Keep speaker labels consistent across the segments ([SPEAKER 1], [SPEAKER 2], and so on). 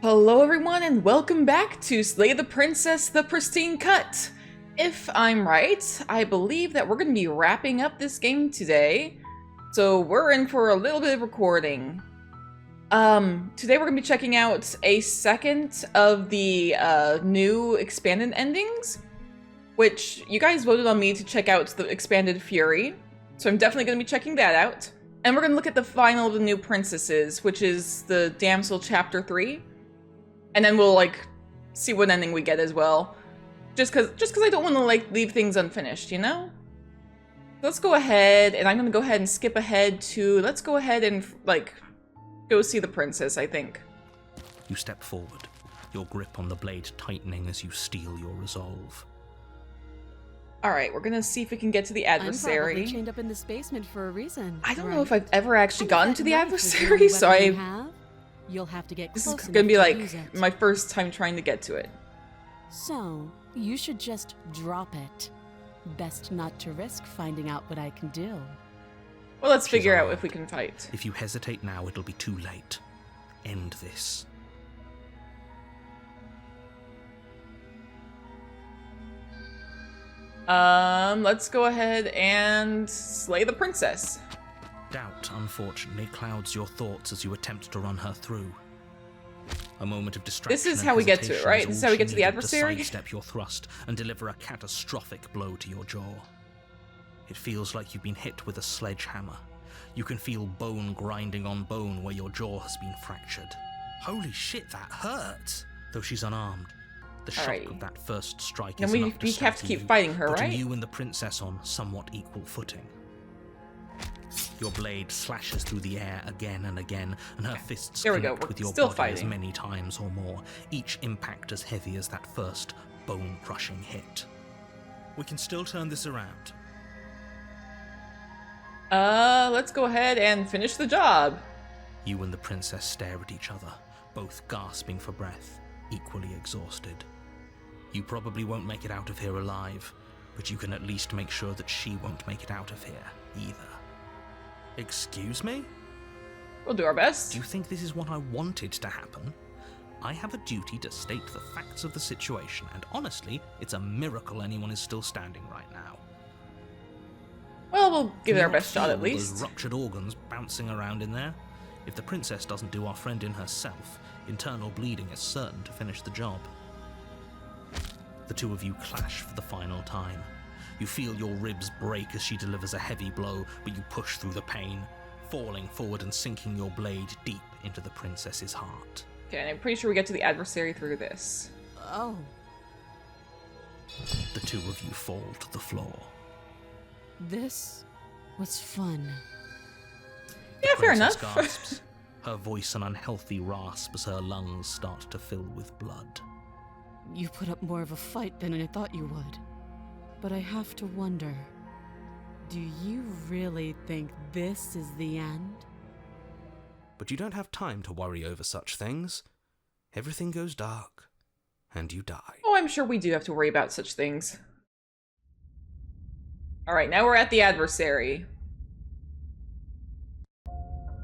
[SPEAKER 1] Hello everyone and welcome back to Slay the Princess, the Pristine Cut! If I'm right, I believe that we're going to be wrapping up this game today, so we're in for a little bit of recording. Today we're going to be checking out a second of the new expanded endings, which you guys voted on me to check out the expanded Fury, so I'm definitely going to be checking that out. And we're going to look at the final of the new princesses, which is the Damsel Chapter 3. And then we'll, see what ending we get as well. Just cause I don't want to, leave things unfinished, you know? Let's go ahead, and I'm gonna go ahead and skip ahead to, let's go ahead and, go see the princess, I think.
[SPEAKER 2] You step forward, your grip on the blade tightening as you steel your resolve.
[SPEAKER 1] Alright, we're gonna see if we can get to the adversary.
[SPEAKER 3] I'm probably chained up in this basement for a reason.
[SPEAKER 1] I don't know if I've ever actually gotten to the adversary, so
[SPEAKER 3] You'll have to get close.
[SPEAKER 1] This is gonna be my first time trying to get to it.
[SPEAKER 3] So, you should just drop it. Best not to risk finding out what I can do.
[SPEAKER 1] Well, let's figure out if we can fight.
[SPEAKER 2] If you hesitate now, it'll be too late. End this.
[SPEAKER 1] Let's go ahead and slay the princess.
[SPEAKER 2] Doubt, unfortunately, clouds your thoughts as you attempt to run her through. A moment of distraction.
[SPEAKER 1] This is how we get to it, right? This is how we get to the adversary?
[SPEAKER 2] To sidestep your thrust and deliver a catastrophic blow to your jaw. It feels like you've been hit with a sledgehammer. You can feel bone grinding on bone where your jaw has been fractured. Holy shit, that hurts! Though she's unarmed, the shock of that first strike is enough to
[SPEAKER 1] have to keep fighting her, right?
[SPEAKER 2] Putting you and the princess on somewhat equal footing. Your blade slashes through the air again and again, and her fists connect with your body as many times or more, each impact as heavy as that first bone-crushing hit. We can still turn this around.
[SPEAKER 1] Let's go ahead and finish the job.
[SPEAKER 2] You and the princess stare at each other, both gasping for breath, equally exhausted. You probably won't make it out of here alive, but you can at least make sure that she won't make it out of here either. Excuse me?
[SPEAKER 1] We'll do our best.
[SPEAKER 2] Do you think this is what I wanted to happen? I have a duty to state the facts of the situation, and honestly, it's a miracle anyone is still standing right now.
[SPEAKER 1] Well, we'll give it our best shot at least.
[SPEAKER 2] Those ruptured organs bouncing around in there. If the princess doesn't do our friend in herself, internal bleeding is certain to finish the job. The two of you clash for the final time. You feel your ribs break as she delivers a heavy blow, but you push through the pain, falling forward and sinking your blade deep into the princess's heart.
[SPEAKER 1] Okay, and I'm pretty sure we get to the adversary through this.
[SPEAKER 3] Oh.
[SPEAKER 2] The two of you fall to the floor.
[SPEAKER 3] This was fun.
[SPEAKER 1] Yeah, fair enough.
[SPEAKER 2] Gasps, her voice an unhealthy rasp as her lungs start to fill with blood.
[SPEAKER 3] You put up more of a fight than I thought you would. But I have to wonder, do you really think this is the end?
[SPEAKER 2] But you don't have time to worry over such things. Everything goes dark, and you die.
[SPEAKER 1] Oh, I'm sure we do have to worry about such things. Alright, now we're at the adversary.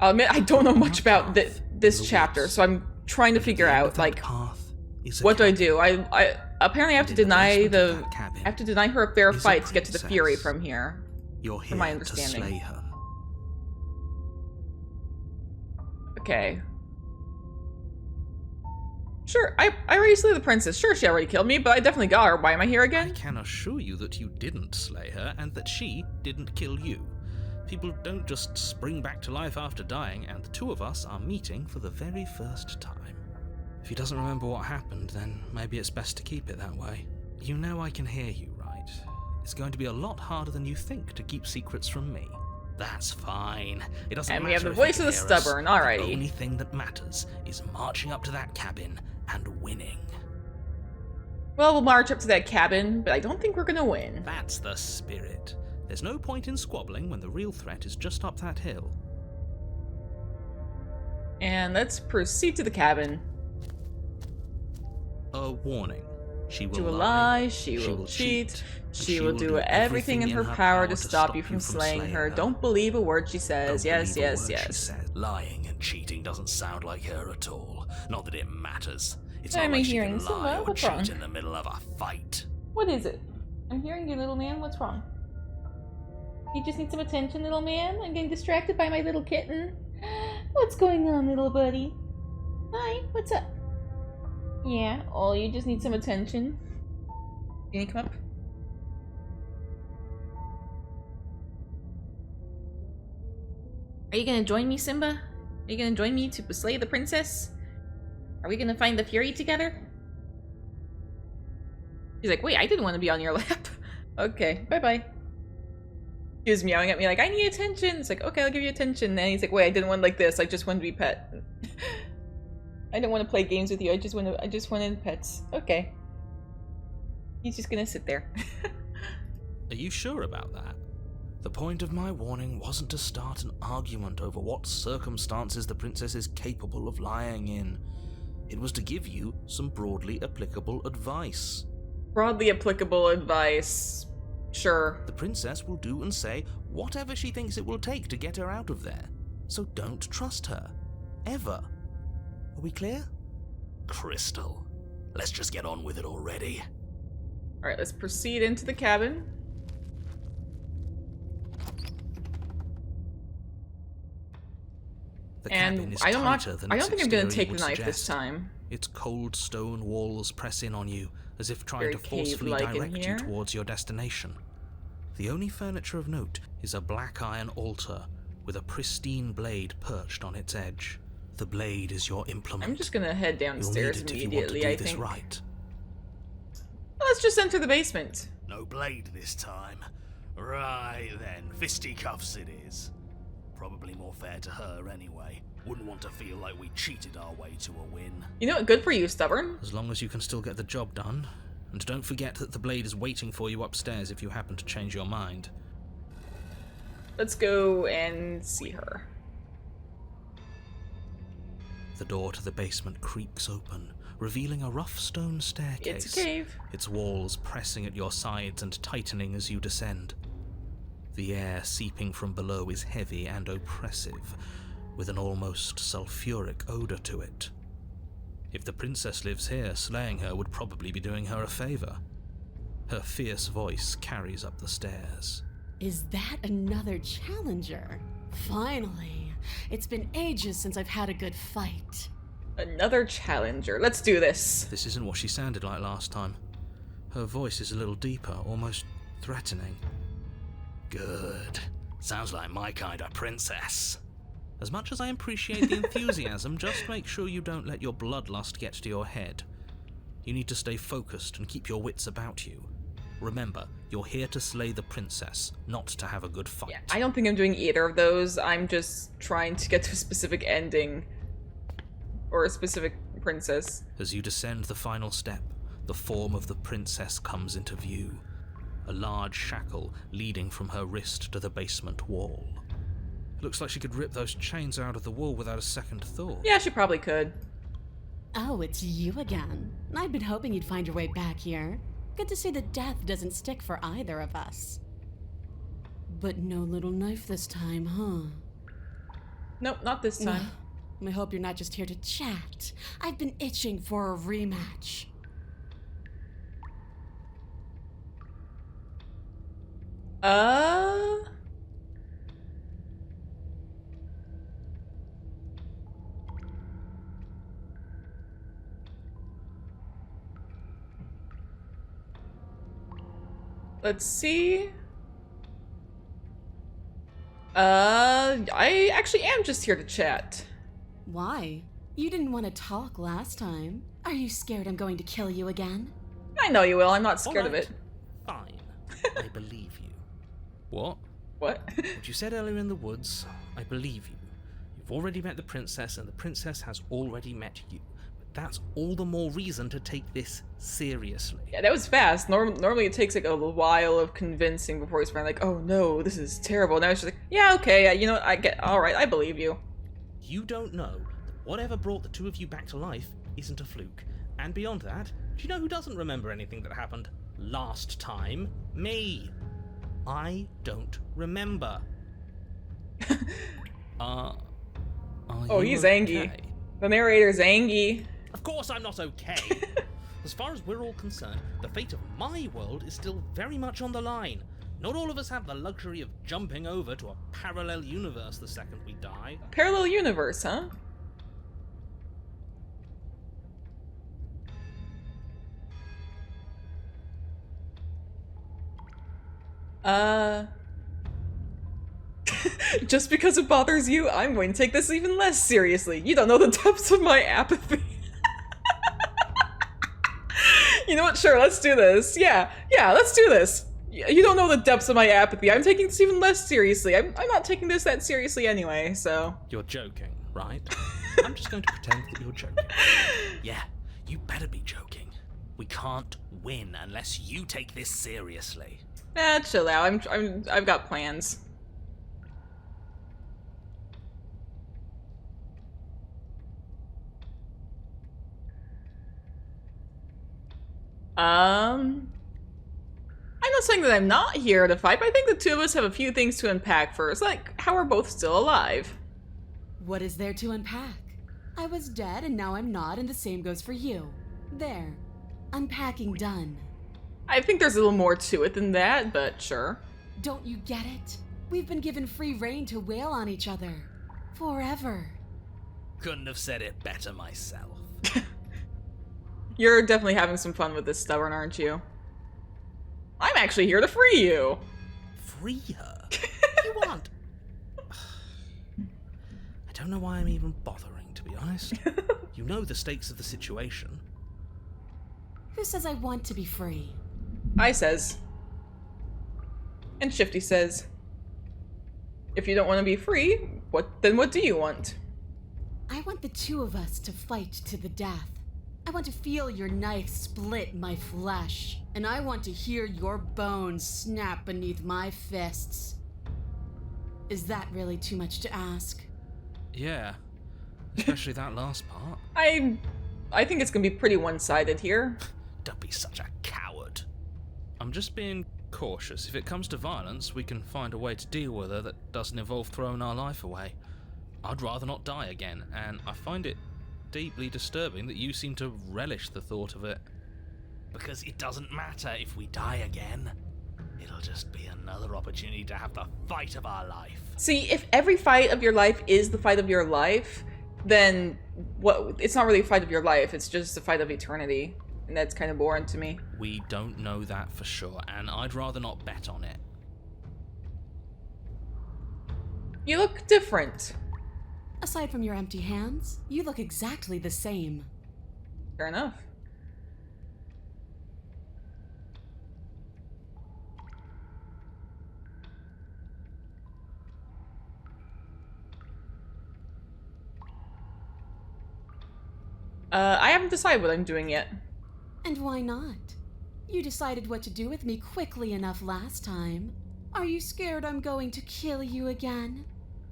[SPEAKER 1] I'll admit, I don't know much about this chapter, so I'm trying to figure out, what do I do? I apparently have to deny her a fair fight to get to the Fury from here.
[SPEAKER 2] You're here
[SPEAKER 1] from my understanding.
[SPEAKER 2] To slay her.
[SPEAKER 1] Okay. Sure, I already slew the princess. Sure, she already killed me, but I definitely got her. Why am I here again?
[SPEAKER 2] I can assure you that you didn't slay her, and that she didn't kill you. People don't just spring back to life after dying, and the two of us are meeting for the very first time. If he doesn't remember what happened, then maybe it's best to keep it that way. You know I can hear you, right? It's going to be a lot harder than you think to keep secrets from me. That's fine. It doesn't matter.
[SPEAKER 1] And we have the voice of the stubborn, alrighty.
[SPEAKER 2] The only thing that matters is marching up to that cabin and winning.
[SPEAKER 1] Well, we'll march up to that cabin, but I don't think we're gonna win.
[SPEAKER 2] That's the spirit. There's no point in squabbling when the real threat is just up that hill.
[SPEAKER 1] And let's proceed to the cabin.
[SPEAKER 2] A warning. She will
[SPEAKER 1] lie, she will cheat, she will do everything in her power to stop you from slaying her. Don't believe a word she says. Yes, yes, yes.
[SPEAKER 2] Lying and Cheating doesn't sound like her at all. Not that it matters. It's
[SPEAKER 1] Why
[SPEAKER 2] not
[SPEAKER 1] am I
[SPEAKER 2] like she
[SPEAKER 1] hearing
[SPEAKER 2] can
[SPEAKER 1] Simba?
[SPEAKER 2] lie or
[SPEAKER 1] What's
[SPEAKER 2] cheat
[SPEAKER 1] wrong?
[SPEAKER 2] in the middle of a fight.
[SPEAKER 1] What is it? I'm hearing you, little man. What's wrong? You just need some attention, little man? I'm getting distracted by my little kitten. What's going on, little buddy? Hi, what's up? Yeah, oh, you just need some attention. Can you come up? Are you gonna join me, Simba? Are you gonna join me to slay the princess? Are we gonna find the Fury together? He's like, wait, I didn't want to be on your lap. Okay, bye-bye. He was meowing at me like, I need attention. It's like, okay, I'll give you attention. And he's like, wait, I didn't want like this. I just wanted to be pet. I didn't want to play games with you. I just wanted pets. Okay. He's just gonna sit there.
[SPEAKER 2] Are you sure about that? The point of my warning wasn't to start an argument over what circumstances the princess is capable of lying in. It was to give you some broadly applicable advice.
[SPEAKER 1] Broadly applicable advice. Sure.
[SPEAKER 2] The princess will do and say whatever she thinks it will take to get her out of there. So don't trust her. Ever. Are we clear? Crystal. Let's just get on with it already.
[SPEAKER 1] Alright, let's proceed into the cabin.
[SPEAKER 2] The
[SPEAKER 1] And
[SPEAKER 2] cabin is
[SPEAKER 1] I don't
[SPEAKER 2] tighter than
[SPEAKER 1] I
[SPEAKER 2] its
[SPEAKER 1] don't think I'm gonna
[SPEAKER 2] exterior
[SPEAKER 1] take the
[SPEAKER 2] would
[SPEAKER 1] knife this
[SPEAKER 2] suggest.
[SPEAKER 1] time.
[SPEAKER 2] Its cold stone walls press in on you, as if trying
[SPEAKER 1] Very
[SPEAKER 2] to forcefully
[SPEAKER 1] cave-like in
[SPEAKER 2] direct you
[SPEAKER 1] here.
[SPEAKER 2] towards your destination. The only furniture of note is a black iron altar with a pristine blade perched on its edge. The blade is your implement.
[SPEAKER 1] I'm just gonna head
[SPEAKER 2] You'll need
[SPEAKER 1] downstairs
[SPEAKER 2] it if you want
[SPEAKER 1] immediately,
[SPEAKER 2] to do
[SPEAKER 1] I
[SPEAKER 2] this
[SPEAKER 1] think.
[SPEAKER 2] right.
[SPEAKER 1] Well, let's just enter the basement.
[SPEAKER 4] No blade this time. Right then, fisticuffs it is. Probably more fair to her anyway. Wouldn't want to feel like we cheated our way to a win.
[SPEAKER 1] You know what? Good for you, Stubborn.
[SPEAKER 2] As long as you can still get the job done. And don't forget that the blade is waiting for you upstairs if you happen to change your mind.
[SPEAKER 1] Let's go and see her.
[SPEAKER 2] The door to the basement creaks open, revealing a rough stone staircase.
[SPEAKER 1] It's a cave.
[SPEAKER 2] Its walls pressing at your sides and tightening as you descend. The air seeping from below is heavy and oppressive, with an almost sulphuric odor to it. If the princess lives here, slaying her would probably be doing her a favor. Her fierce voice carries up the stairs.
[SPEAKER 3] Is that another challenger? Finally. It's been ages since I've had a good fight.
[SPEAKER 1] Another challenger. Let's do this.
[SPEAKER 2] This isn't what she sounded like last time. Her voice is a little deeper, almost threatening.
[SPEAKER 4] Good. Sounds like my kind of princess.
[SPEAKER 2] As much as I appreciate the enthusiasm, just make sure you don't let your bloodlust get to your head. You need to stay focused and keep your wits about you. Remember, you're here to slay the princess, not to have a good fight.
[SPEAKER 1] Yeah, I don't think I'm doing either of those. I'm just trying to get to a specific ending. Or a specific princess.
[SPEAKER 2] As you descend the final step, the form of the princess comes into view. A large shackle leading from her wrist to the basement wall. It looks like she could rip those chains out of the wall without a second thought.
[SPEAKER 1] Yeah, she probably could.
[SPEAKER 3] Oh, it's you again. I've been hoping you'd find your way back here. Good to see that death doesn't stick for either of us. But no little knife this time, huh?
[SPEAKER 1] Nope, not this time.
[SPEAKER 3] I hope you're not just here to chat. I've been itching for a rematch.
[SPEAKER 1] Let's see. I actually am just here to chat.
[SPEAKER 3] Why? You didn't want to talk last time. Are you scared I'm going to kill you again?
[SPEAKER 1] I know you will, I'm not scared of
[SPEAKER 2] Alright,
[SPEAKER 1] it.
[SPEAKER 2] Fine. I believe you. What?
[SPEAKER 1] What?
[SPEAKER 2] What you said earlier in the woods, I believe you. You've already met the princess, and the princess has already met you. But that's all the more reason to take this seriously.
[SPEAKER 1] Yeah, that was fast. Normally it takes like a while of convincing before he's finally like, oh no, this is terrible. Now it's just like, yeah, okay, you know what, I get, alright, I believe you.
[SPEAKER 2] You don't know that whatever brought the two of you back to life isn't a fluke. And beyond that, do you know who doesn't remember anything that happened last time? Me. I don't remember. Are
[SPEAKER 1] Oh,
[SPEAKER 2] you
[SPEAKER 1] he's
[SPEAKER 2] okay?
[SPEAKER 1] angry. The narrator's angry.
[SPEAKER 2] Of course I'm not okay. As far as we're all concerned, the fate of my world is still very much on the line. Not all of us have the luxury of jumping over to a parallel universe the second we die.
[SPEAKER 1] Parallel universe, huh? Just because it bothers you, I'm going to take this even less seriously. You don't know the depths of my apathy. You know what? Sure, let's do this. Yeah, let's do this. You don't know the depths of my apathy. I'm taking this even less seriously. I'm not taking this that seriously anyway, so...
[SPEAKER 2] You're joking, right? I'm just going to pretend that you're joking.
[SPEAKER 4] Yeah, you better be joking. We can't win unless you take this seriously.
[SPEAKER 1] Nah, chill out. I've got plans. I'm not saying that I'm not here to fight, but I think the two of us have a few things to unpack first, like how we're both still alive.
[SPEAKER 3] What is there to unpack? I was dead and now I'm not, and the same goes for you. There. Unpacking done.
[SPEAKER 1] I think there's a little more to it than that, but sure.
[SPEAKER 3] Don't you get it? We've been given free rein to wail on each other. Forever.
[SPEAKER 4] Couldn't have said it better myself.
[SPEAKER 1] You're definitely having some fun with this stubborn, aren't you? I'm actually here to free you!
[SPEAKER 2] Free her? What do you want? I don't know why I'm even bothering, to be honest. You know the stakes of the situation.
[SPEAKER 3] Who says I want to be free?
[SPEAKER 1] I says. And Shifty says. If you don't want to be free, then what do you want?
[SPEAKER 3] I want the two of us to fight to the death. I want to feel your knife split my flesh, and I want to hear your bones snap beneath my fists. Is that really too much to ask?
[SPEAKER 2] Yeah, especially that last part.
[SPEAKER 1] I think it's gonna be pretty one-sided here.
[SPEAKER 4] Don't be such a coward.
[SPEAKER 2] I'm just being cautious. If it comes to violence, we can find a way to deal with her that doesn't involve throwing our life away. I'd rather not die again, and I find it deeply disturbing that you seem to relish the thought of it.
[SPEAKER 4] Because it doesn't matter if we die again. It'll just be another opportunity to have the fight of our life.
[SPEAKER 1] See, if every fight of your life is the fight of your life, then it's not really a fight of your life, it's just a fight of eternity. And that's kind of boring to me.
[SPEAKER 2] We don't know that for sure, and I'd rather not bet on it.
[SPEAKER 1] You look different.
[SPEAKER 3] Aside from your empty hands, you look exactly the same.
[SPEAKER 1] Fair enough. I haven't decided what I'm doing yet.
[SPEAKER 3] And why not? You decided what to do with me quickly enough last time. Are you scared I'm going to kill you again?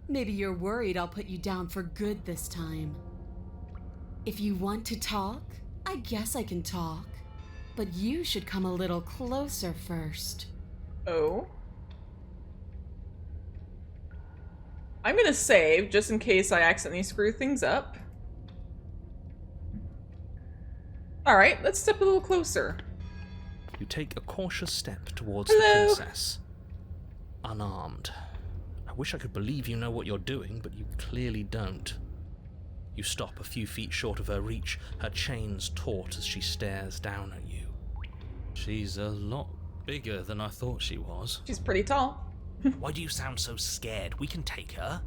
[SPEAKER 3] Maybe you're worried I'll put you down for good this time. If you want to talk, I guess I can talk. But you should come a little closer first.
[SPEAKER 1] Oh? I'm gonna save, just in case I accidentally screw things up. Alright, let's step a little closer.
[SPEAKER 2] You take a cautious step towards
[SPEAKER 1] Hello.
[SPEAKER 2] the princess. Unarmed. I wish I could believe you know what you're doing, but you clearly don't. You stop a few feet short of her reach, her chains taut as she stares down at you. She's a lot bigger than I thought she was.
[SPEAKER 1] She's pretty tall.
[SPEAKER 4] Why do you sound so scared? We can take her.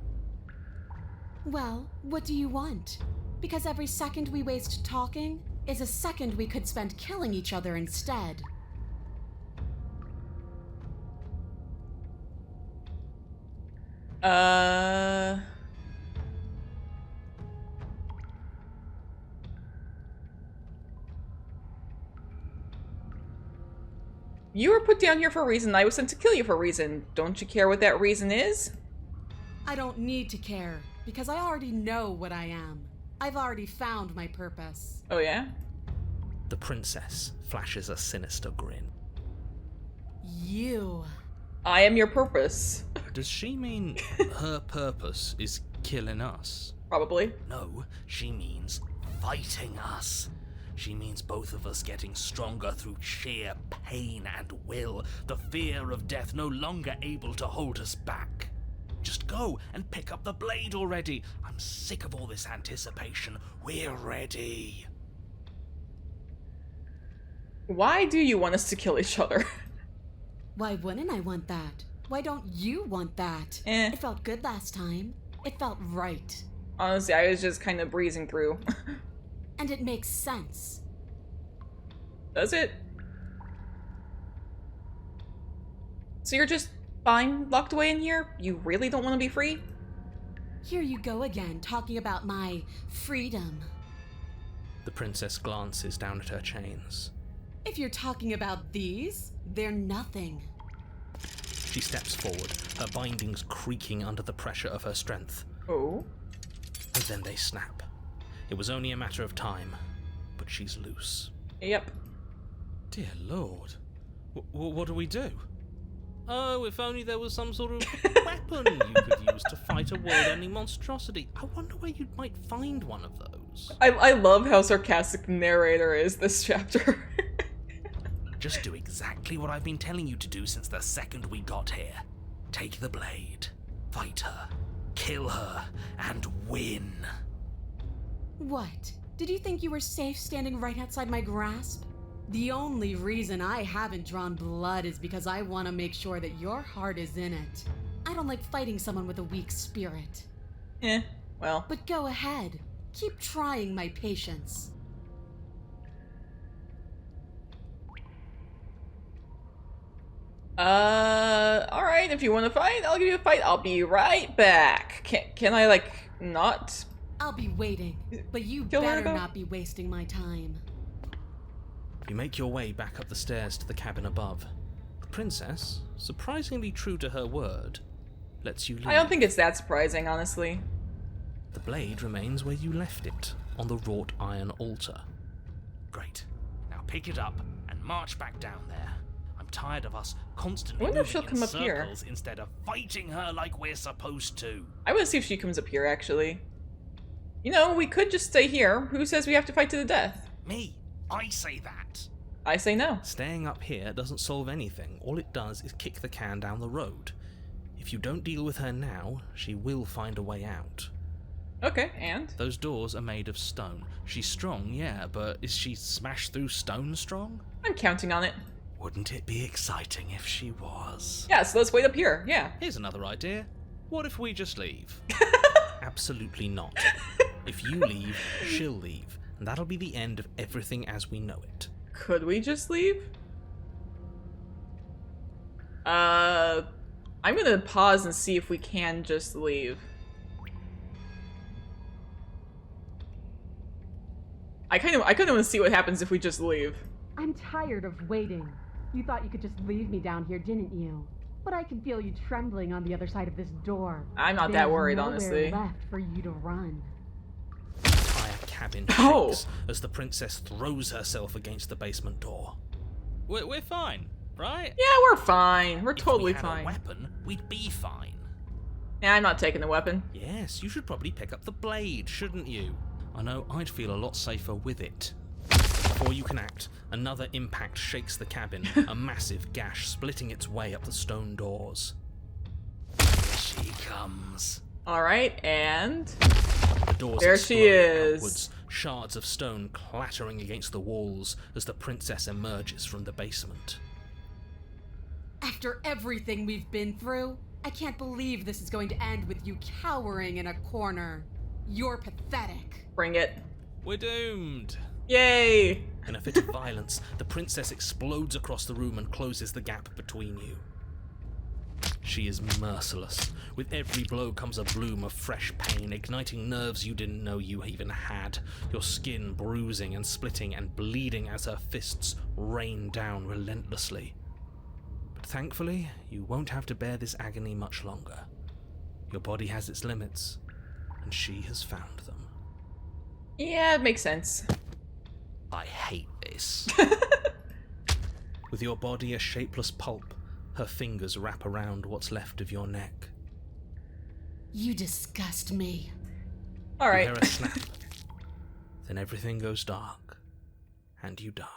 [SPEAKER 3] Well, what do you want? Because every second we waste talking is a second we could spend killing each other instead.
[SPEAKER 1] You were put down here for a reason. I was sent to kill you for a reason. Don't you care what that reason is?
[SPEAKER 3] I don't need to care, because I already know what I am. I've already found my purpose.
[SPEAKER 1] Oh yeah?
[SPEAKER 2] The princess flashes a sinister grin.
[SPEAKER 3] You.
[SPEAKER 1] I am your purpose.
[SPEAKER 2] Does she mean her purpose is killing us?
[SPEAKER 1] Probably.
[SPEAKER 4] No, she means fighting us. She means both of us getting stronger through sheer pain and will, the fear of death no longer able to hold us back. Just go and pick up the blade already. I'm sick of all this anticipation. We're ready.
[SPEAKER 1] Why do you want us to kill each other?
[SPEAKER 3] Why wouldn't I want that? Why don't you want that? It felt good last time. It felt right.
[SPEAKER 1] Honestly, I was just kind of breezing through.
[SPEAKER 3] And it makes sense.
[SPEAKER 1] Does it? So you're just fine locked away in here? You really don't want to be free?
[SPEAKER 3] Here you go again, talking about my freedom.
[SPEAKER 2] The princess glances down at her chains.
[SPEAKER 3] If you're talking about these, they're nothing.
[SPEAKER 2] She steps forward, her bindings creaking under the pressure of her strength.
[SPEAKER 1] Oh?
[SPEAKER 2] And then they snap. It was only a matter of time, but she's loose.
[SPEAKER 1] Yep.
[SPEAKER 2] Dear Lord. What do we do? Oh, if only there was some sort of weapon you could use to fight a world-ending monstrosity. I wonder where you might find one of those.
[SPEAKER 1] I love how sarcastic the narrator is this chapter.
[SPEAKER 4] Just do exactly what I've been telling you to do since the second we got here. Take the blade, fight her, kill her, and win.
[SPEAKER 3] What? Did you think you were safe standing right outside my grasp? The only reason I haven't drawn blood is because I want to make sure that your heart is in it. I don't like fighting someone with a weak spirit.
[SPEAKER 1] Well.
[SPEAKER 3] But go ahead. Keep trying my patience.
[SPEAKER 1] Alright, if you want to fight, I'll give you a fight. I'll be right back. Can I, like, not?
[SPEAKER 3] I'll be waiting, but you
[SPEAKER 1] Kill her,
[SPEAKER 3] better
[SPEAKER 1] though?
[SPEAKER 3] not be wasting my time.
[SPEAKER 2] You make your way back up the stairs to the cabin above. The princess, surprisingly true to her word, lets you leave.
[SPEAKER 1] I don't think it's that surprising, honestly.
[SPEAKER 2] The blade remains where you left it, on the wrought iron altar.
[SPEAKER 4] Great. Now pick it up and march back down there. I'm tired of us
[SPEAKER 1] I
[SPEAKER 4] constantly
[SPEAKER 1] wonder if
[SPEAKER 4] moving
[SPEAKER 1] she'll come
[SPEAKER 4] in
[SPEAKER 1] up here.
[SPEAKER 4] circles instead of fighting her like we're supposed to.
[SPEAKER 1] I want to see if she comes up here, actually. You know, we could just stay here. Who says we have to fight to the death?
[SPEAKER 4] Me, I say that.
[SPEAKER 1] I say no.
[SPEAKER 2] Staying up here doesn't solve anything. All it does is kick the can down the road. If you don't deal with her now, she will find a way out.
[SPEAKER 1] Okay, and?
[SPEAKER 2] Those doors are made of stone. She's strong, yeah, but is she smashed through stone strong?
[SPEAKER 1] I'm counting on it.
[SPEAKER 4] Wouldn't it be exciting if she was?
[SPEAKER 1] Yeah, so let's wait up here, yeah.
[SPEAKER 2] Here's another idea. What if we just leave? Absolutely not. If you leave, she'll leave, and that'll be the end of everything as we know it.
[SPEAKER 1] Could we just leave? I'm gonna pause and see if we can just leave. I kind of want to see what happens if we just leave.
[SPEAKER 3] I'm tired of waiting. You thought you could just leave me down here, didn't you? But I can feel you trembling on the other side of this door.
[SPEAKER 1] I'm not that worried,
[SPEAKER 3] There's
[SPEAKER 1] honestly.
[SPEAKER 3] nowhere left for you to run.
[SPEAKER 2] The entire cabin
[SPEAKER 1] Oh.
[SPEAKER 2] shakes as the princess throws herself against the basement door. We're fine, right?
[SPEAKER 1] Yeah, we're fine. We're
[SPEAKER 4] If
[SPEAKER 1] totally
[SPEAKER 4] we had
[SPEAKER 1] fine.
[SPEAKER 4] a weapon, we'd be fine.
[SPEAKER 1] Yeah, I'm not taking the weapon.
[SPEAKER 2] Yes, you should probably pick up the blade, shouldn't you? I know I'd feel a lot safer with it. Before you can act, another impact shakes the cabin, a massive gash splitting its way up the stone doors.
[SPEAKER 4] Here she comes.
[SPEAKER 1] Alright, and...
[SPEAKER 2] The doors
[SPEAKER 1] There
[SPEAKER 2] explode
[SPEAKER 1] she is.
[SPEAKER 2] outwards, shards of stone clattering against the walls as the princess emerges from the basement.
[SPEAKER 3] After everything we've been through, I can't believe this is going to end with you cowering in a corner. You're pathetic.
[SPEAKER 1] Bring it.
[SPEAKER 2] We're doomed!
[SPEAKER 1] Yay!
[SPEAKER 2] In a fit of violence, the princess explodes across the room and closes the gap between you. She is merciless. With every blow comes a bloom of fresh pain, igniting nerves you didn't know you even had, your skin bruising and splitting and bleeding as her fists rain down relentlessly. But thankfully, you won't have to bear this agony much longer. Your body has its limits, and she has found them.
[SPEAKER 1] Yeah, it makes sense.
[SPEAKER 4] I hate this.
[SPEAKER 2] With your body a shapeless pulp, her fingers wrap around what's left of your neck.
[SPEAKER 3] You disgust me.
[SPEAKER 1] All right.
[SPEAKER 2] You hear a snap. Then everything goes dark, and you die.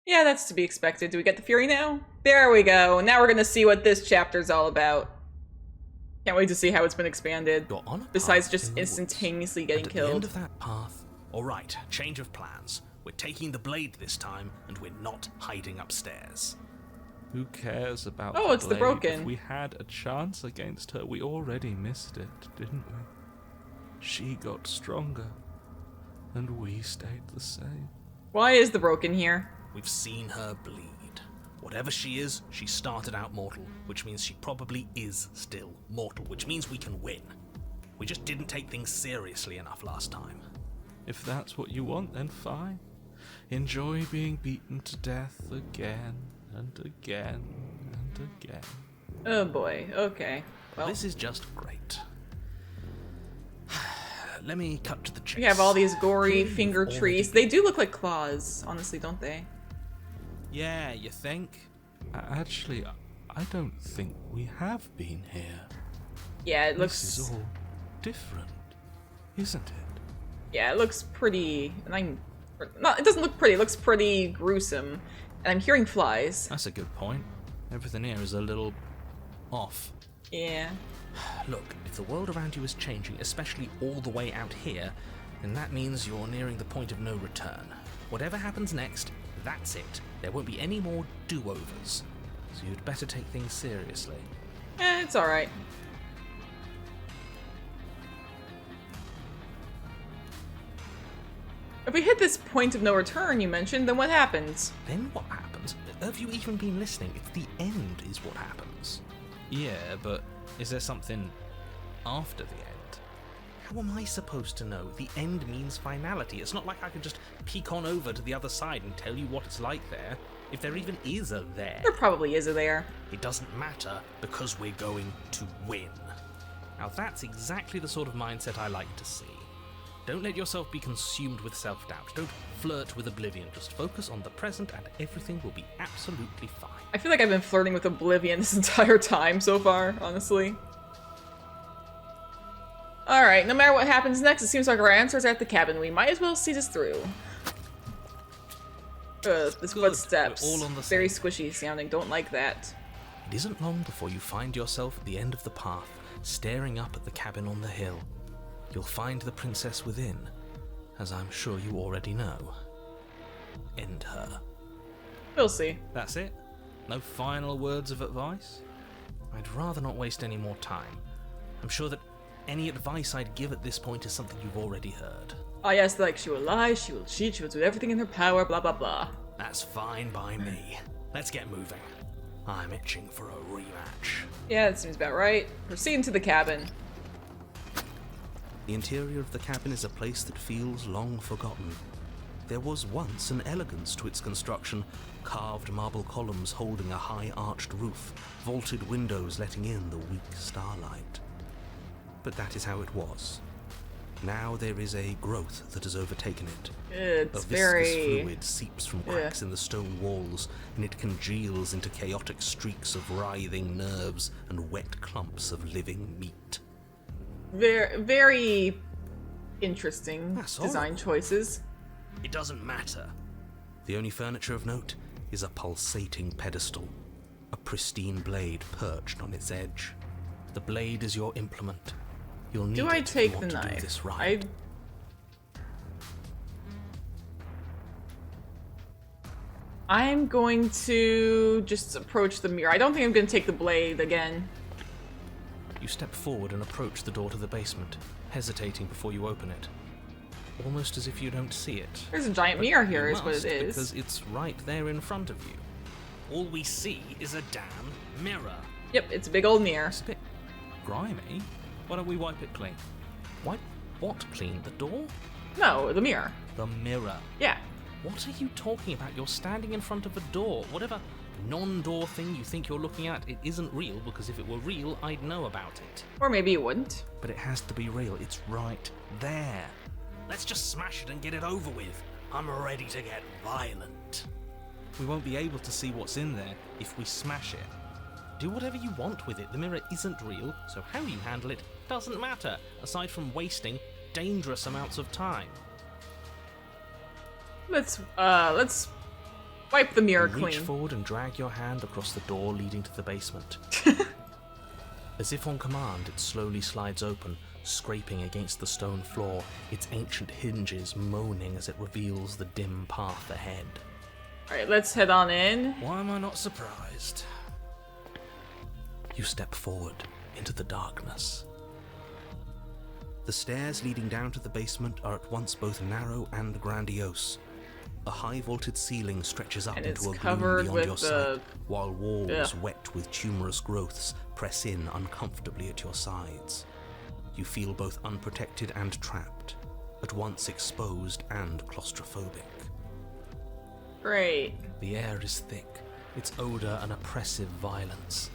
[SPEAKER 1] Yeah, that's to be expected. Do we get the Fury now? There we go. Now we're gonna see what this chapter's all about. Can't wait to see how it's been expanded.
[SPEAKER 2] You're on a
[SPEAKER 1] Besides
[SPEAKER 2] path
[SPEAKER 1] just
[SPEAKER 2] in the woods,
[SPEAKER 1] instantaneously getting
[SPEAKER 2] and at
[SPEAKER 1] killed.
[SPEAKER 2] the end of that path,
[SPEAKER 4] All right, change of plans. We're taking the blade this time, and we're not hiding upstairs.
[SPEAKER 5] Who cares about
[SPEAKER 1] Oh, it's the
[SPEAKER 5] blade?
[SPEAKER 1] broken.
[SPEAKER 5] If we had a chance against her, we already missed it, didn't we? She got stronger, and we stayed the same.
[SPEAKER 1] Why is the broken here?
[SPEAKER 4] We've seen her bleed. Whatever she is, she started out mortal, which means she probably is still mortal, which means we can win. We just didn't take things seriously enough last time.
[SPEAKER 5] If that's what you want, then fine. Enjoy being beaten to death again and again and again.
[SPEAKER 1] Oh boy, okay. Well,
[SPEAKER 2] this is just great. Let me cut to the chase.
[SPEAKER 1] we have all these gory
[SPEAKER 2] Clearly
[SPEAKER 1] finger
[SPEAKER 2] you've
[SPEAKER 1] trees.
[SPEAKER 2] already
[SPEAKER 1] They do look like claws, honestly, don't they?
[SPEAKER 2] Yeah, you think?
[SPEAKER 5] Actually, I don't think we have been here.
[SPEAKER 1] Yeah, it
[SPEAKER 5] This
[SPEAKER 1] looks...
[SPEAKER 5] is all different, isn't it?
[SPEAKER 1] Yeah, it looks pretty... And I'm... Not, it doesn't look pretty, it looks pretty gruesome. And I'm hearing flies.
[SPEAKER 2] That's a good point. Everything here is a little off.
[SPEAKER 1] Yeah.
[SPEAKER 2] Look, if the world around you is changing, especially all the way out here, then that means you're nearing the point of no return. Whatever happens next, that's it. There won't be any more do-overs. So you'd better take things seriously.
[SPEAKER 1] It's alright. If we hit this point of no return you mentioned, then what happens?
[SPEAKER 2] Then what happens? Have you even been listening? It's the end is what happens. Yeah, but is there something after the end? How am I supposed to know? The end means finality. It's not like I can just peek on over to the other side and tell you what it's like there. If there even is a there.
[SPEAKER 1] There probably is a there.
[SPEAKER 4] It doesn't matter because we're going to win.
[SPEAKER 2] Now that's exactly the sort of mindset I like to see. Don't let yourself be consumed with self-doubt. Don't flirt with oblivion. Just focus on the present and everything will be absolutely fine.
[SPEAKER 1] I feel like I've been flirting with Oblivion this entire time so far, honestly. Alright, no matter what happens next, it seems like our answer's at the cabin. We might as well see this through. This
[SPEAKER 2] Good,
[SPEAKER 1] footsteps.
[SPEAKER 2] we're all on the
[SPEAKER 1] Very
[SPEAKER 2] same
[SPEAKER 1] squishy sounding, don't like that.
[SPEAKER 2] It isn't long before you find yourself at the end of the path, staring up at the cabin on the hill. You'll find the princess within, as I'm sure you already know. End her.
[SPEAKER 1] We'll see.
[SPEAKER 2] That's it? No final words of advice? I'd rather not waste any more time. I'm sure that any advice I'd give at this point is something you've already heard.
[SPEAKER 1] Oh yes, like she will lie, she will cheat, she will do everything in her power, blah blah blah.
[SPEAKER 4] That's fine by me. Let's get moving. I'm itching for a rematch.
[SPEAKER 1] Yeah, that seems about right. Proceed to the cabin.
[SPEAKER 2] The interior of the cabin is a place that feels long forgotten. There was once an elegance to its construction, carved marble columns holding a high arched roof, vaulted windows letting in the weak starlight. But that is how it was. Now there is a growth that has overtaken it.
[SPEAKER 1] It's
[SPEAKER 2] A viscous
[SPEAKER 1] very...
[SPEAKER 2] fluid seeps from cracks in the stone walls, and it congeals into chaotic streaks of writhing nerves and wet clumps of living meat.
[SPEAKER 1] Very interesting
[SPEAKER 2] That's
[SPEAKER 1] design
[SPEAKER 2] horrible.
[SPEAKER 1] choices.
[SPEAKER 4] It doesn't matter.
[SPEAKER 2] The only furniture of note is a pulsating pedestal, a pristine blade perched on its edge. The blade is your implement. You'll need
[SPEAKER 1] Do I
[SPEAKER 2] it if you
[SPEAKER 1] take the
[SPEAKER 2] want to do
[SPEAKER 1] knife?
[SPEAKER 2] this right.
[SPEAKER 1] I'm going to just approach the mirror. I don't think I'm going to take the blade again.
[SPEAKER 2] You step forward and approach the door to the basement, hesitating before you open it. Almost as if you don't see it.
[SPEAKER 1] There's a giant
[SPEAKER 2] But
[SPEAKER 1] mirror
[SPEAKER 2] you
[SPEAKER 1] here, is what
[SPEAKER 2] must,
[SPEAKER 1] it is.
[SPEAKER 2] Because it's right there in front of you.
[SPEAKER 4] All we see is a damn mirror.
[SPEAKER 1] Yep, it's a big old mirror.
[SPEAKER 2] It's a bit grimy. Why don't we wipe it clean? Wipe what clean? The door?
[SPEAKER 1] No, the mirror.
[SPEAKER 2] The mirror.
[SPEAKER 1] Yeah.
[SPEAKER 2] What are you talking about? You're standing in front of a door. Whatever non-door thing you think you're looking at, it isn't real, because if it were real, I'd know about it.
[SPEAKER 1] Or maybe it wouldn't.
[SPEAKER 2] But it has to be real. It's right there.
[SPEAKER 4] Let's just smash it and get it over with. I'm ready to get violent.
[SPEAKER 2] We won't be able to see what's in there if we smash it. Do whatever you want with it. The mirror isn't real, so how you handle it doesn't matter, aside from wasting dangerous amounts of time.
[SPEAKER 1] Let's wipe the mirror
[SPEAKER 2] You reach
[SPEAKER 1] clean.
[SPEAKER 2] forward and drag your hand across the door leading to the basement. As if on command, it slowly slides open, scraping against the stone floor, its ancient hinges moaning as it reveals the dim path ahead.
[SPEAKER 1] Alright, let's head on in.
[SPEAKER 2] Why am I not surprised? You step forward into the darkness. The stairs leading down to the basement are at once both narrow and grandiose. A high-vaulted ceiling stretches up
[SPEAKER 1] And it's
[SPEAKER 2] into a gloom
[SPEAKER 1] covered
[SPEAKER 2] beyond
[SPEAKER 1] with
[SPEAKER 2] your
[SPEAKER 1] the-
[SPEAKER 2] sight, while walls
[SPEAKER 1] Ugh.
[SPEAKER 2] wet with tumorous growths press in uncomfortably at your sides. You feel both unprotected and trapped, at once exposed and claustrophobic.
[SPEAKER 1] Great.
[SPEAKER 2] The air is thick, its odor an oppressive violence.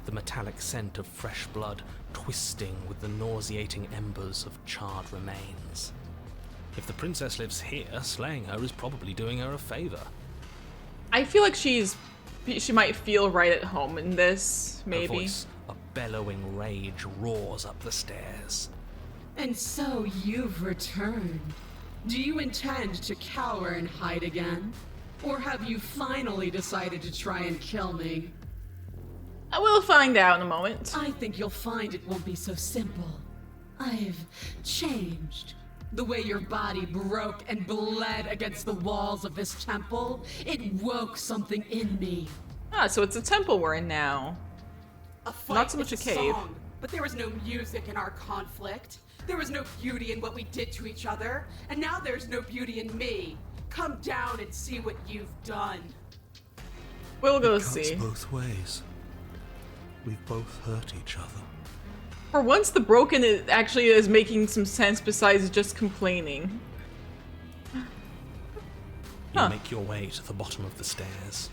[SPEAKER 2] The metallic scent of fresh blood twisting with the nauseating embers of charred remains. If the princess lives here, slaying her is probably doing her a favor.
[SPEAKER 1] I feel like she might feel right at home in this,
[SPEAKER 2] Her
[SPEAKER 1] maybe.
[SPEAKER 2] voice, a bellowing rage, roars up the stairs.
[SPEAKER 3] And so you've returned. Do you intend to cower and hide again? Or have you finally decided to try and kill me?
[SPEAKER 1] I will find out in a moment.
[SPEAKER 3] I think you'll find it won't be so simple. I've changed. The way your body broke and bled against the walls of this temple, it woke something in me.
[SPEAKER 1] Ah, so it's a temple we're in now.
[SPEAKER 6] A fight
[SPEAKER 1] Not so much
[SPEAKER 6] is
[SPEAKER 1] a cave.
[SPEAKER 6] Song, but there was no music in our conflict. There was no beauty in what we did to each other, and now there's no beauty in me. Come down and see what you've done.
[SPEAKER 1] We'll go
[SPEAKER 7] Cuts
[SPEAKER 1] see.
[SPEAKER 7] both ways. We've both hurt each other.
[SPEAKER 1] For once, the broken actually is making some sense besides just complaining.
[SPEAKER 2] You
[SPEAKER 1] Huh.
[SPEAKER 2] make your way to the bottom of the stairs.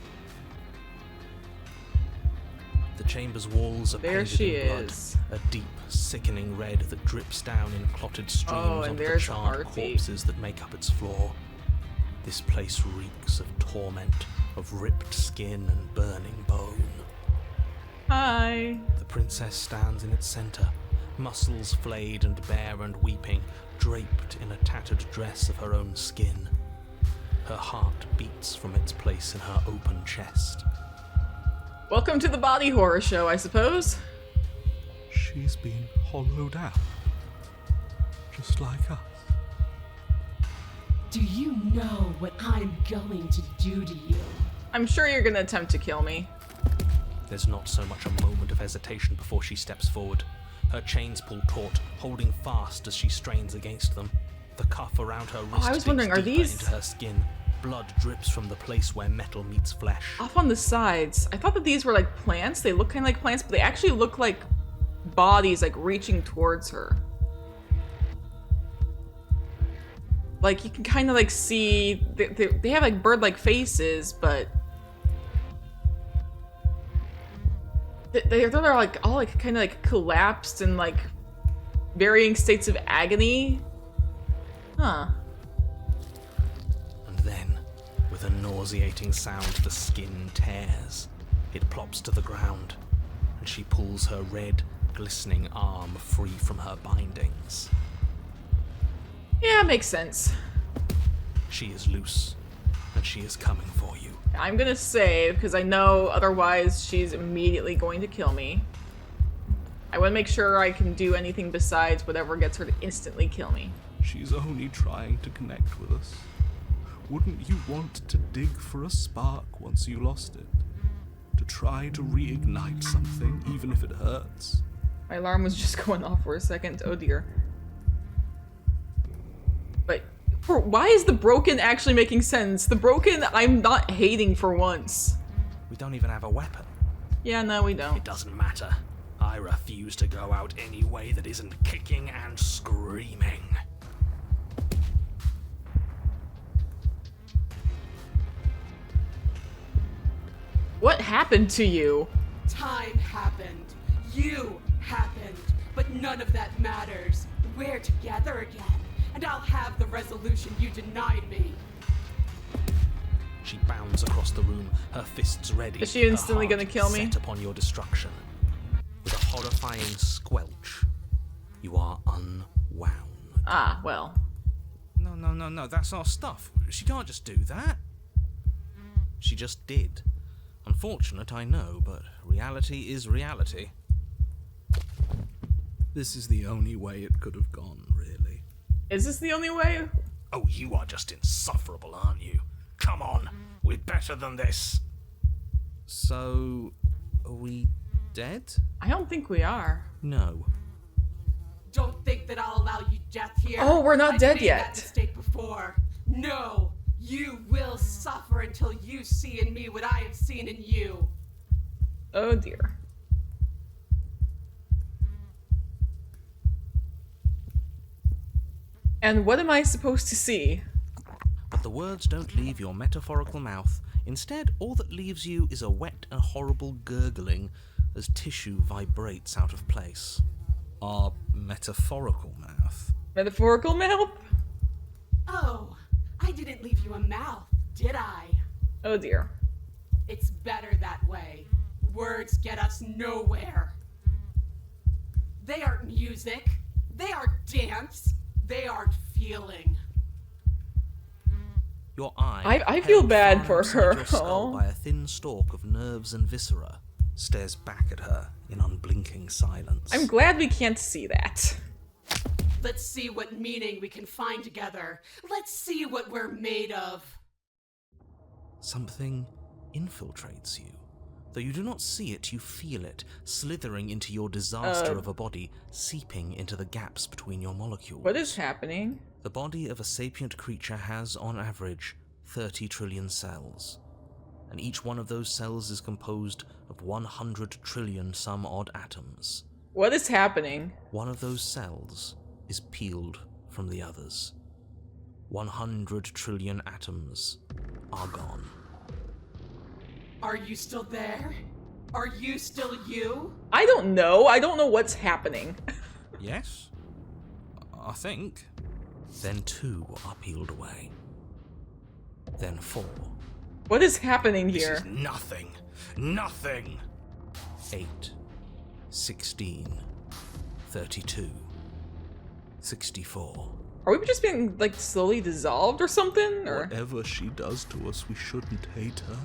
[SPEAKER 2] The chamber's walls are
[SPEAKER 1] There
[SPEAKER 2] painted
[SPEAKER 1] she
[SPEAKER 2] in blood,
[SPEAKER 1] is.
[SPEAKER 2] a deep, sickening red that drips down in clotted streams
[SPEAKER 1] Oh, and
[SPEAKER 2] onto the
[SPEAKER 1] there's a
[SPEAKER 2] charred
[SPEAKER 1] heartbeat.
[SPEAKER 2] corpses that make up its floor. This place reeks of torment, of ripped skin and burning bone.
[SPEAKER 1] Hi.
[SPEAKER 2] The princess stands in its center, muscles flayed and bare and weeping, draped in a tattered dress of her own skin. Her heart beats from its place in her open chest.
[SPEAKER 1] Welcome to the body horror show, I suppose.
[SPEAKER 7] She's been hollowed out. Just like us.
[SPEAKER 3] Do you know what I'm going to do to you?
[SPEAKER 1] I'm sure you're gonna attempt to kill me.
[SPEAKER 2] There's not so much a moment of hesitation before she steps forward. Her chains pull taut, holding fast as she strains against them. The cuff around her wrist
[SPEAKER 1] I was wondering,
[SPEAKER 2] digs
[SPEAKER 1] are
[SPEAKER 2] deeper
[SPEAKER 1] these-
[SPEAKER 2] into her skin. Blood drips from the place where metal meets flesh.
[SPEAKER 1] Off on the sides, I thought that these were like plants. They look kind of like plants, but they actually look like bodies like reaching towards her. Like you can kind of like see they have like bird-like faces, but they're like all like kind of like collapsed in like varying states of agony. Huh.
[SPEAKER 2] And then, with a nauseating sound, the skin tears. It plops to the ground, and she pulls her red, glistening arm free from her bindings.
[SPEAKER 1] Yeah, makes sense.
[SPEAKER 2] She is loose, and she is coming for you.
[SPEAKER 1] I'm gonna save, because I know otherwise she's immediately going to kill me. I want to make sure I can do anything besides whatever gets her to instantly kill me.
[SPEAKER 7] She's only trying to connect with us. Wouldn't you want to dig for a spark once you lost it? To try to reignite something, even if it hurts?
[SPEAKER 1] My alarm was just going off for a second. Oh dear. But why is the broken actually making sense? The broken I'm not hating for once.
[SPEAKER 2] We don't even have a weapon.
[SPEAKER 1] Yeah, no, we don't.
[SPEAKER 4] It doesn't matter. I refuse to go out any way that isn't kicking and screaming.
[SPEAKER 1] What happened to you?
[SPEAKER 6] Time happened. You happened. But none of that matters. We're together again, and I'll have the resolution you denied me.
[SPEAKER 2] She bounds across the room, her fists ready.
[SPEAKER 1] Is she instantly
[SPEAKER 2] her
[SPEAKER 1] gonna
[SPEAKER 2] heart
[SPEAKER 1] kill me?
[SPEAKER 2] set upon your destruction. With a horrifying squelch, you are unwound.
[SPEAKER 1] Ah, well.
[SPEAKER 2] No, that's our stuff. She can't just do that. She just did. Unfortunate, I know, but reality is reality.
[SPEAKER 7] This is the only way it could have gone, really.
[SPEAKER 1] Is this the only way?
[SPEAKER 4] Oh, you are just insufferable, aren't you? Come on, we're better than this.
[SPEAKER 2] So, are we dead?
[SPEAKER 1] I don't think we are.
[SPEAKER 2] No.
[SPEAKER 6] Don't think that I'll allow you death here.
[SPEAKER 1] Oh, we're not
[SPEAKER 6] I've
[SPEAKER 1] dead
[SPEAKER 6] made
[SPEAKER 1] yet.
[SPEAKER 6] That mistake before. No, you will suffer until you see in me what I have seen in you.
[SPEAKER 1] Oh dear. And what am I supposed to see?
[SPEAKER 2] But the words don't leave your metaphorical mouth. Instead, all that leaves you is a wet and horrible gurgling as tissue vibrates out of place. Our metaphorical mouth.
[SPEAKER 1] Metaphorical mouth?
[SPEAKER 6] Oh, I didn't leave you a mouth, did I?
[SPEAKER 1] Oh dear.
[SPEAKER 6] It's better that way. Words get us nowhere. They aren't music. They aren't dance. They aren't feeling.
[SPEAKER 2] Your eye,
[SPEAKER 1] I feel
[SPEAKER 2] held
[SPEAKER 1] bad
[SPEAKER 2] far
[SPEAKER 1] for
[SPEAKER 2] inside
[SPEAKER 1] her.
[SPEAKER 2] your skull
[SPEAKER 1] Oh.
[SPEAKER 2] by a thin stalk of nerves and viscera, stares back at her in unblinking silence.
[SPEAKER 1] I'm glad we can't see that.
[SPEAKER 6] Let's see what meaning we can find together. Let's see what we're made of.
[SPEAKER 2] Something infiltrates you. Though you do not see it, you feel it, slithering into your disaster of a body, seeping into the gaps between your molecules.
[SPEAKER 1] What is happening?
[SPEAKER 2] The body of a sapient creature has, on average, 30 trillion cells. And each one of those cells is composed of 100 trillion some odd atoms.
[SPEAKER 1] What is happening?
[SPEAKER 2] One of those cells is peeled from the others. 100 trillion atoms are gone.
[SPEAKER 6] Are you still there? Are you still you?
[SPEAKER 1] I don't know. I don't know what's happening.
[SPEAKER 2] Yes? I think. Then 2 are peeled away. Then 4.
[SPEAKER 1] What is happening
[SPEAKER 4] This
[SPEAKER 1] here?
[SPEAKER 4] is nothing. Nothing.
[SPEAKER 2] 8. 16. 32. 64.
[SPEAKER 1] Are we just being, like, slowly dissolved or something? Or
[SPEAKER 7] Whatever she does to us, we shouldn't hate her.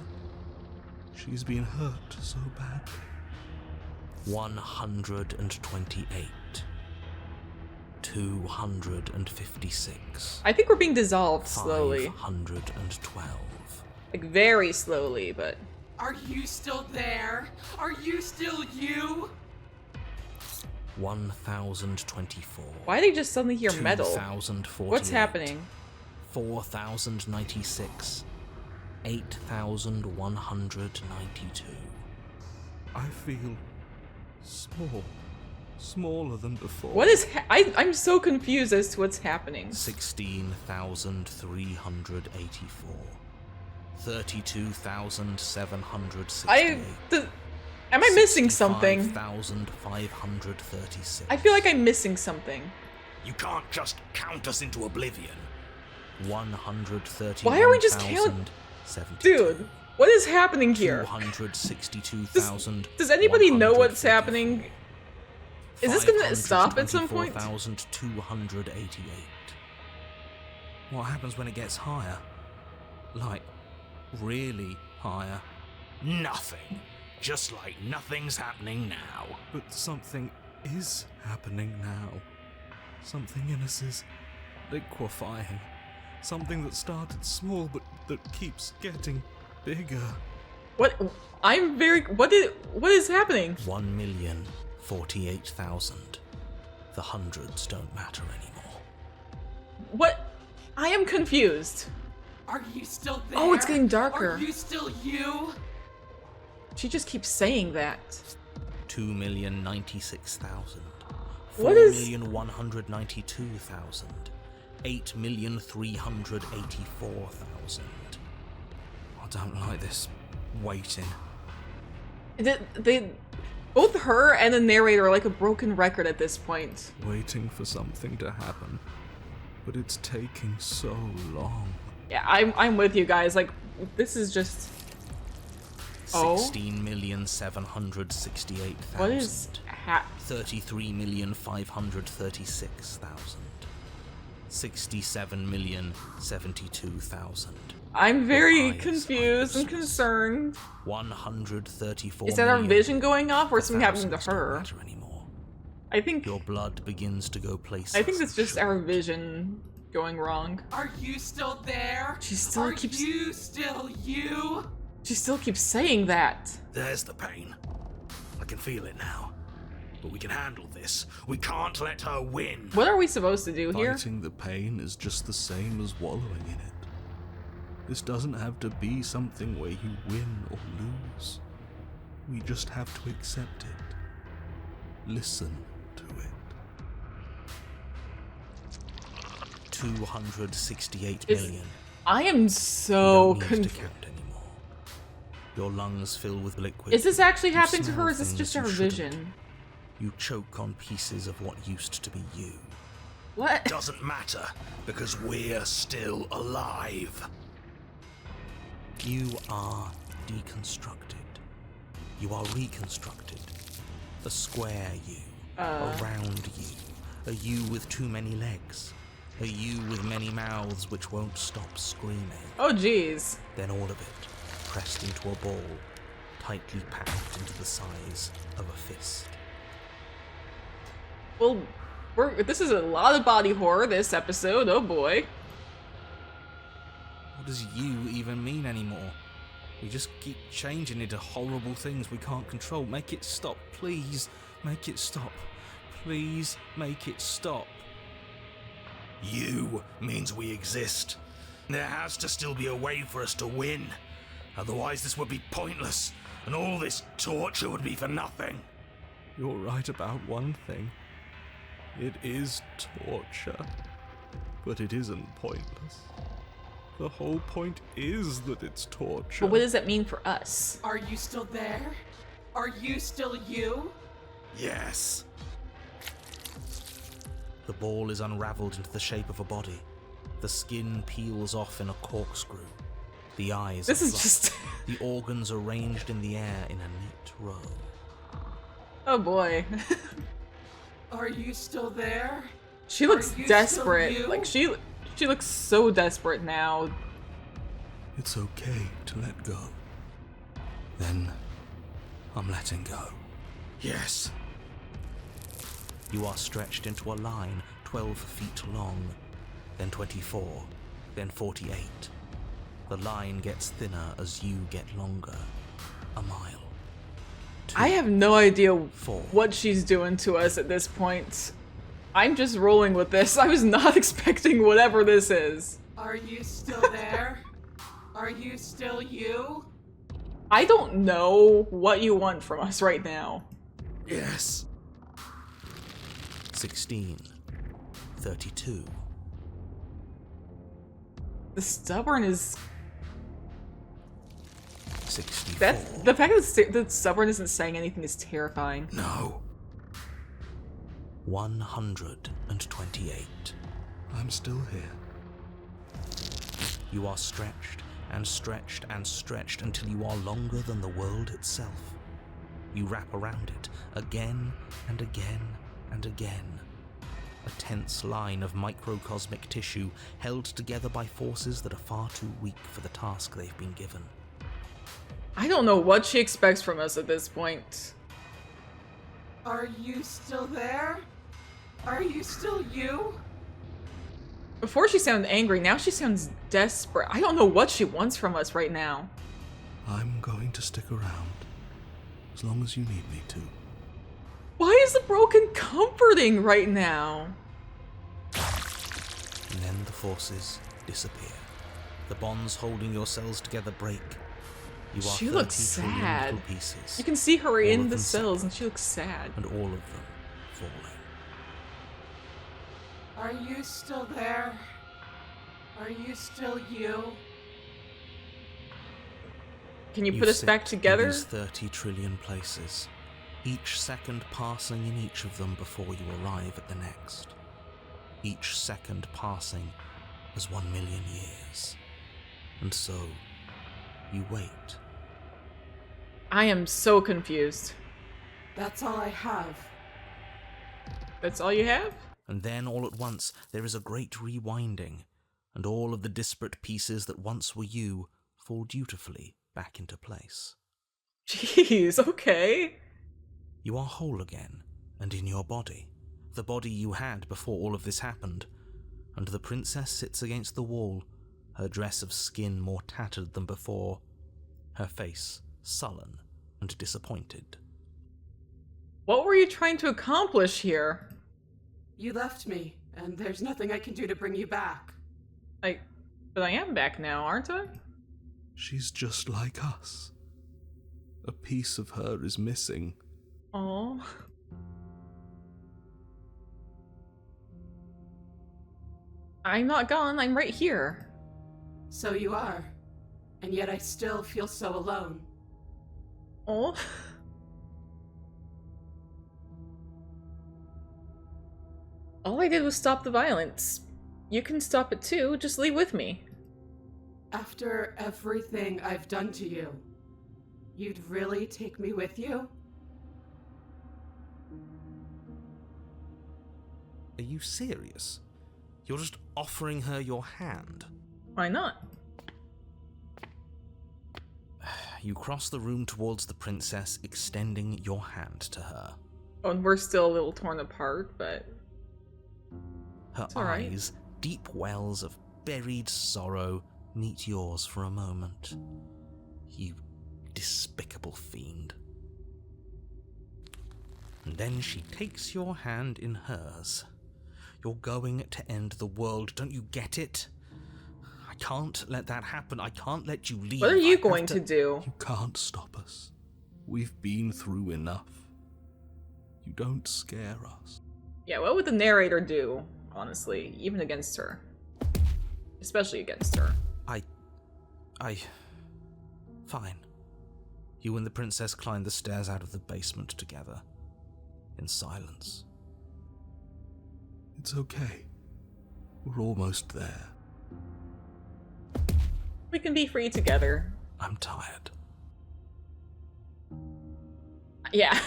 [SPEAKER 7] She's been hurt so badly.
[SPEAKER 2] 128. 256.
[SPEAKER 1] I think we're being dissolved slowly.
[SPEAKER 2] 512.
[SPEAKER 1] Like, very slowly, but...
[SPEAKER 6] Are you still there? Are you still you?
[SPEAKER 2] 1024.
[SPEAKER 1] Why did they just suddenly hear metal?
[SPEAKER 2] 2048.
[SPEAKER 1] What's happening?
[SPEAKER 2] 4096. 8192.
[SPEAKER 7] I feel small. Smaller than before.
[SPEAKER 1] What is I'm so confused as to what's happening.
[SPEAKER 2] 16,384. 32,768.
[SPEAKER 1] Am I missing something?
[SPEAKER 2] 65,536.
[SPEAKER 1] I feel like I'm missing something.
[SPEAKER 4] You can't just count us into oblivion.
[SPEAKER 2] 130.
[SPEAKER 1] Why are we just Dude, what is happening here?
[SPEAKER 2] 262,000.
[SPEAKER 1] Does anybody know what's happening? Is this gonna stop at some point?
[SPEAKER 2] 524,288. What happens when it gets higher? Like, really higher?
[SPEAKER 4] Nothing. Just like nothing's happening now.
[SPEAKER 7] But something is happening now. Something in us is liquefying. Something that started small but that keeps getting bigger.
[SPEAKER 1] What? What is happening?
[SPEAKER 2] 1,048,000. The hundreds don't matter anymore.
[SPEAKER 1] What? I am confused.
[SPEAKER 6] Are you still there?
[SPEAKER 1] Oh, it's getting darker.
[SPEAKER 6] Are you still you?
[SPEAKER 1] She just keeps saying that.
[SPEAKER 2] 2,096,000.
[SPEAKER 1] What is-
[SPEAKER 2] 4,192,000. 8,384,000. I don't like this waiting.
[SPEAKER 1] Both her and the narrator are like a broken record at this point.
[SPEAKER 7] Waiting for something to happen. But it's taking so long.
[SPEAKER 1] Yeah, I'm with you guys. Like, this is just. Oh.
[SPEAKER 2] 16,768,000.
[SPEAKER 1] What is
[SPEAKER 2] 33,536,000. 67,072,000.
[SPEAKER 1] I'm very
[SPEAKER 2] eyes
[SPEAKER 1] confused
[SPEAKER 2] are
[SPEAKER 1] and concerned.
[SPEAKER 2] 134
[SPEAKER 1] Is that our
[SPEAKER 2] million.
[SPEAKER 1] vision going off or something happening to
[SPEAKER 2] Thousands don't
[SPEAKER 1] her?
[SPEAKER 2] matter anymore.
[SPEAKER 1] I think
[SPEAKER 2] Your blood begins to go places.
[SPEAKER 1] I think that's
[SPEAKER 2] it
[SPEAKER 1] just our
[SPEAKER 2] shouldn't.
[SPEAKER 1] vision going wrong.
[SPEAKER 6] Are you still there?
[SPEAKER 1] She still
[SPEAKER 6] Are
[SPEAKER 1] keeps-
[SPEAKER 6] you still you?
[SPEAKER 1] She still keeps saying that.
[SPEAKER 4] There's the pain. I can feel it now. But we can handle this. We can't let her win.
[SPEAKER 1] What are we supposed to do here?
[SPEAKER 7] Fighting the pain is just the same as wallowing in it. This doesn't have to be something where you win or lose. We just have to accept it. Listen to it.
[SPEAKER 2] 268
[SPEAKER 1] Is-
[SPEAKER 2] million.
[SPEAKER 1] I am
[SPEAKER 2] You
[SPEAKER 1] so
[SPEAKER 2] don't need to
[SPEAKER 1] confused.
[SPEAKER 2] count anymore. Your lungs fill with liquid.
[SPEAKER 1] Is this actually
[SPEAKER 2] You
[SPEAKER 1] happening to her or is
[SPEAKER 2] smell
[SPEAKER 1] this just
[SPEAKER 2] things
[SPEAKER 1] our
[SPEAKER 2] you shouldn't.
[SPEAKER 1] vision?
[SPEAKER 2] You choke on pieces of what used to be you.
[SPEAKER 1] What?
[SPEAKER 4] Doesn't matter, because we're still alive.
[SPEAKER 2] You are deconstructed. You are reconstructed. A square you. A round you. A you with too many legs. A you with many mouths which won't stop screaming.
[SPEAKER 1] Oh jeez.
[SPEAKER 2] Then all of it pressed into a ball, tightly packed into the size of a fist.
[SPEAKER 1] Well, this is a lot of body horror this episode, oh boy.
[SPEAKER 2] What does you even mean anymore? We just keep changing into horrible things we can't control. Make it stop, please. Make it stop. Please make it stop.
[SPEAKER 4] You means we exist. There has to still be a way for us to win. Otherwise this would be pointless, and all this torture would be for nothing.
[SPEAKER 7] You're right about one thing. It is torture. But it isn't pointless. The whole point is that it's torture.
[SPEAKER 1] But what does that mean for us?
[SPEAKER 6] Are you still there? Are you still you?
[SPEAKER 4] Yes.
[SPEAKER 2] The ball is unraveled into the shape of a body. The skin peels off in a corkscrew. The eyes
[SPEAKER 1] This
[SPEAKER 2] are
[SPEAKER 1] is
[SPEAKER 2] flopped.
[SPEAKER 1] just...
[SPEAKER 2] The organs arranged in the air in a neat row.
[SPEAKER 1] Oh boy.
[SPEAKER 6] Are you still there?
[SPEAKER 1] She looks
[SPEAKER 6] Are you
[SPEAKER 1] desperate.
[SPEAKER 6] still you?
[SPEAKER 1] Like she looks so desperate now.
[SPEAKER 7] It's okay to let go. Then, I'm letting go.
[SPEAKER 4] Yes.
[SPEAKER 2] You are stretched into a line 12 feet long, then 24, then 48. The line gets thinner as you get longer. A mile. 2,
[SPEAKER 1] I have no idea
[SPEAKER 2] 4.
[SPEAKER 1] what she's doing to us at this point. I'm just rolling with this. I was not expecting whatever this is.
[SPEAKER 6] Are you still there? Are you still you?
[SPEAKER 1] I don't know what you want from us right now.
[SPEAKER 4] Yes.
[SPEAKER 2] 16, 32.
[SPEAKER 1] The stubborn is...
[SPEAKER 2] 64.
[SPEAKER 1] The fact that the stubborn isn't saying anything is terrifying.
[SPEAKER 4] No.
[SPEAKER 2] 128.
[SPEAKER 7] I'm still here.
[SPEAKER 2] You are stretched and stretched and stretched until you are longer than the world itself. You wrap around it again and again and again. A tense line of microcosmic tissue held together by forces that are far too weak for the task they've been given.
[SPEAKER 1] I don't know what she expects from us at this point.
[SPEAKER 6] Are you still there? Are you still you?
[SPEAKER 1] Before she sounded angry, now she sounds desperate. I don't know what she wants from us right now.
[SPEAKER 7] I'm going to stick around. As long as you need me to.
[SPEAKER 1] Why is the broken comforting right now?
[SPEAKER 2] And then the forces disappear. The bonds holding your cells together break. You are
[SPEAKER 1] She looks
[SPEAKER 2] 30 trillion
[SPEAKER 1] sad.
[SPEAKER 2] little pieces.
[SPEAKER 1] You can see her
[SPEAKER 2] All
[SPEAKER 1] in
[SPEAKER 2] of
[SPEAKER 1] the
[SPEAKER 2] them
[SPEAKER 1] cells and
[SPEAKER 2] separate.
[SPEAKER 1] she looks sad.
[SPEAKER 2] And all of them falling.
[SPEAKER 6] Are you still there? Are you still you?
[SPEAKER 1] Can you
[SPEAKER 2] You
[SPEAKER 1] put us
[SPEAKER 2] sit
[SPEAKER 1] back
[SPEAKER 2] in
[SPEAKER 1] together?
[SPEAKER 2] these 30 trillion places, each second passing in each of them before you arrive at the next. Each second passing as 1 million years. And so, you wait.
[SPEAKER 1] I am so confused.
[SPEAKER 6] That's all I have.
[SPEAKER 1] That's all you have?
[SPEAKER 2] And then, all at once, there is a great rewinding, and all of the disparate pieces that once were you fall dutifully back into place.
[SPEAKER 1] Jeez, okay.
[SPEAKER 2] You are whole again, and in your body, the body you had before all of this happened, and the princess sits against the wall, her dress of skin more tattered than before, her face sullen and disappointed.
[SPEAKER 1] What were you trying to accomplish here?
[SPEAKER 6] You left me, and there's nothing I can do to bring you back.
[SPEAKER 1] But I am back now, aren't I?
[SPEAKER 7] She's just like us. A piece of her is missing.
[SPEAKER 1] Oh. I'm not gone, I'm right here.
[SPEAKER 6] So you are. And yet I still feel so alone.
[SPEAKER 1] Oh. All I did was stop the violence. You can stop it too, just leave with me.
[SPEAKER 6] After everything I've done to you, you'd really take me with you?
[SPEAKER 2] Are you serious? You're just offering her your hand.
[SPEAKER 1] Why not?
[SPEAKER 2] You cross the room towards the princess, extending your hand to her.
[SPEAKER 1] Oh, and we're still a little torn apart, but...
[SPEAKER 2] Her
[SPEAKER 1] It's all right.
[SPEAKER 2] eyes, deep wells of buried sorrow, meet yours for a moment. You despicable fiend. And then she takes your hand in hers. You're going to end the world, don't you get it? I can't let that happen. I can't let you leave.
[SPEAKER 1] What are you going to do?
[SPEAKER 7] You can't stop us. We've been through enough. You don't scare us.
[SPEAKER 1] Yeah, what would the narrator do, honestly, even against her? Especially against her.
[SPEAKER 2] Fine. You and the princess climb the stairs out of the basement together, in silence.
[SPEAKER 7] It's okay. We're almost there.
[SPEAKER 1] We can be free together.
[SPEAKER 2] I'm tired.
[SPEAKER 1] Yeah.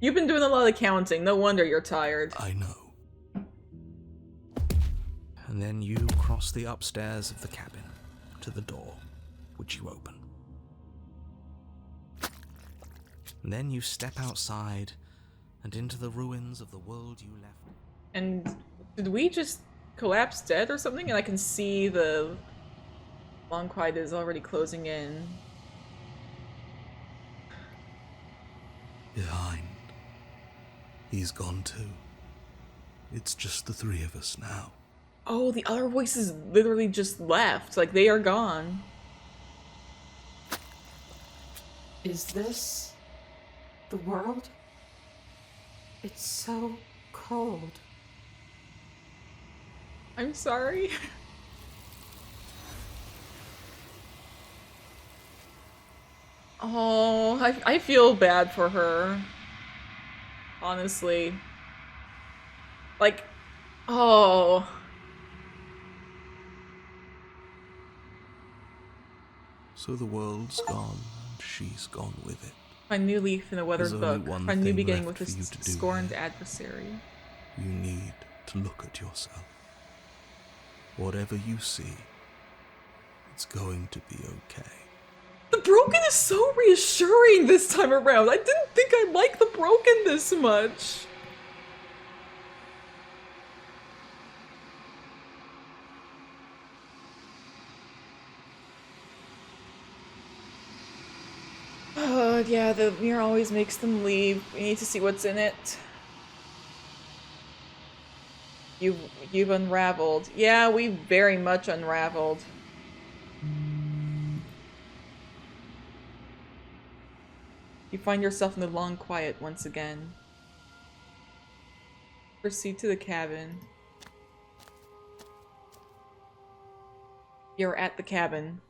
[SPEAKER 1] You've been doing a lot of counting, no wonder you're tired.
[SPEAKER 7] I know.
[SPEAKER 2] And then you cross the upstairs of the cabin to the door, which you open. And then you step outside and into the ruins of the world you left.
[SPEAKER 1] And did we just collapse dead or something? And I can see the long quiet is already closing in.
[SPEAKER 7] Behind. He's gone too. It's just the three of us now.
[SPEAKER 1] Oh, the other voices literally just left. Like, they are gone.
[SPEAKER 6] Is this the world? It's so cold.
[SPEAKER 1] I'm sorry. Oh, I feel bad for her. Honestly. Like, oh.
[SPEAKER 7] So the world's gone, and she's gone with it.
[SPEAKER 1] A new leaf in a weathered
[SPEAKER 7] There's only
[SPEAKER 1] book.
[SPEAKER 7] one
[SPEAKER 1] A new
[SPEAKER 7] thing
[SPEAKER 1] beginning
[SPEAKER 7] left
[SPEAKER 1] with
[SPEAKER 7] for you
[SPEAKER 1] a
[SPEAKER 7] to do
[SPEAKER 1] scorned
[SPEAKER 7] here.
[SPEAKER 1] adversary.
[SPEAKER 7] You need to look at yourself. Whatever you see, it's going to be okay.
[SPEAKER 1] The broken is so reassuring this time around. I didn't think I liked the broken this much. Oh, yeah, the mirror always makes them leave. We need to see what's in it. You've unraveled. Yeah, we very much unraveled. You find yourself in the long quiet once again. Proceed to the cabin. You're at the cabin.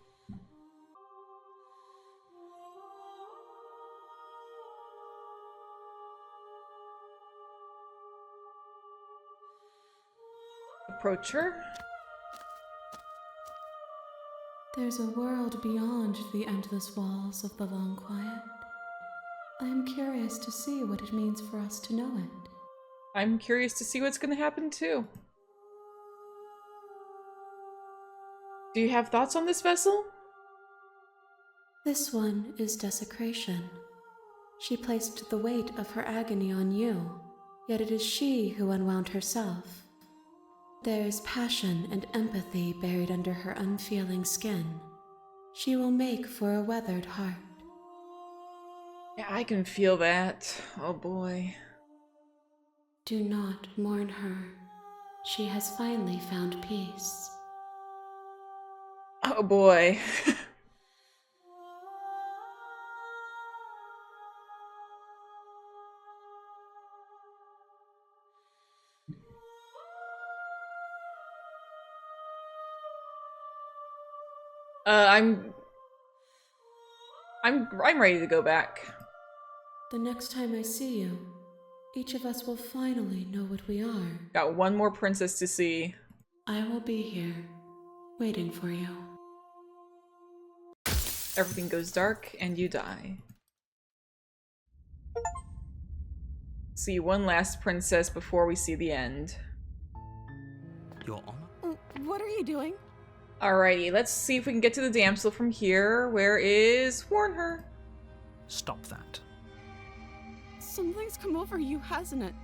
[SPEAKER 1] Approach her.
[SPEAKER 3] There's a world beyond the endless walls of the long quiet. I am curious to see what it means for us to know it.
[SPEAKER 1] I'm curious to see what's gonna happen too. Do you have thoughts on this vessel?
[SPEAKER 3] This one is desecration. She placed the weight of her agony on you, yet it is she who unwound herself. There is passion and empathy buried under her unfeeling skin. She will make for a weathered heart.
[SPEAKER 1] Yeah, I can feel that. Oh boy.
[SPEAKER 3] Do not mourn her. She has finally found peace.
[SPEAKER 1] Oh boy. I'm ready to go back.
[SPEAKER 3] The next time I see you, each of us will finally know what we are.
[SPEAKER 1] Got one more princess to see.
[SPEAKER 3] I will be here, waiting for you.
[SPEAKER 1] Everything goes dark and you die. See one last princess before we see the end.
[SPEAKER 2] Your Honor?
[SPEAKER 3] What are you doing?
[SPEAKER 1] Alrighty, let's see if we can get to the damsel from here. Where is... Warn her.
[SPEAKER 2] Stop that.
[SPEAKER 8] Something's come over you, hasn't it?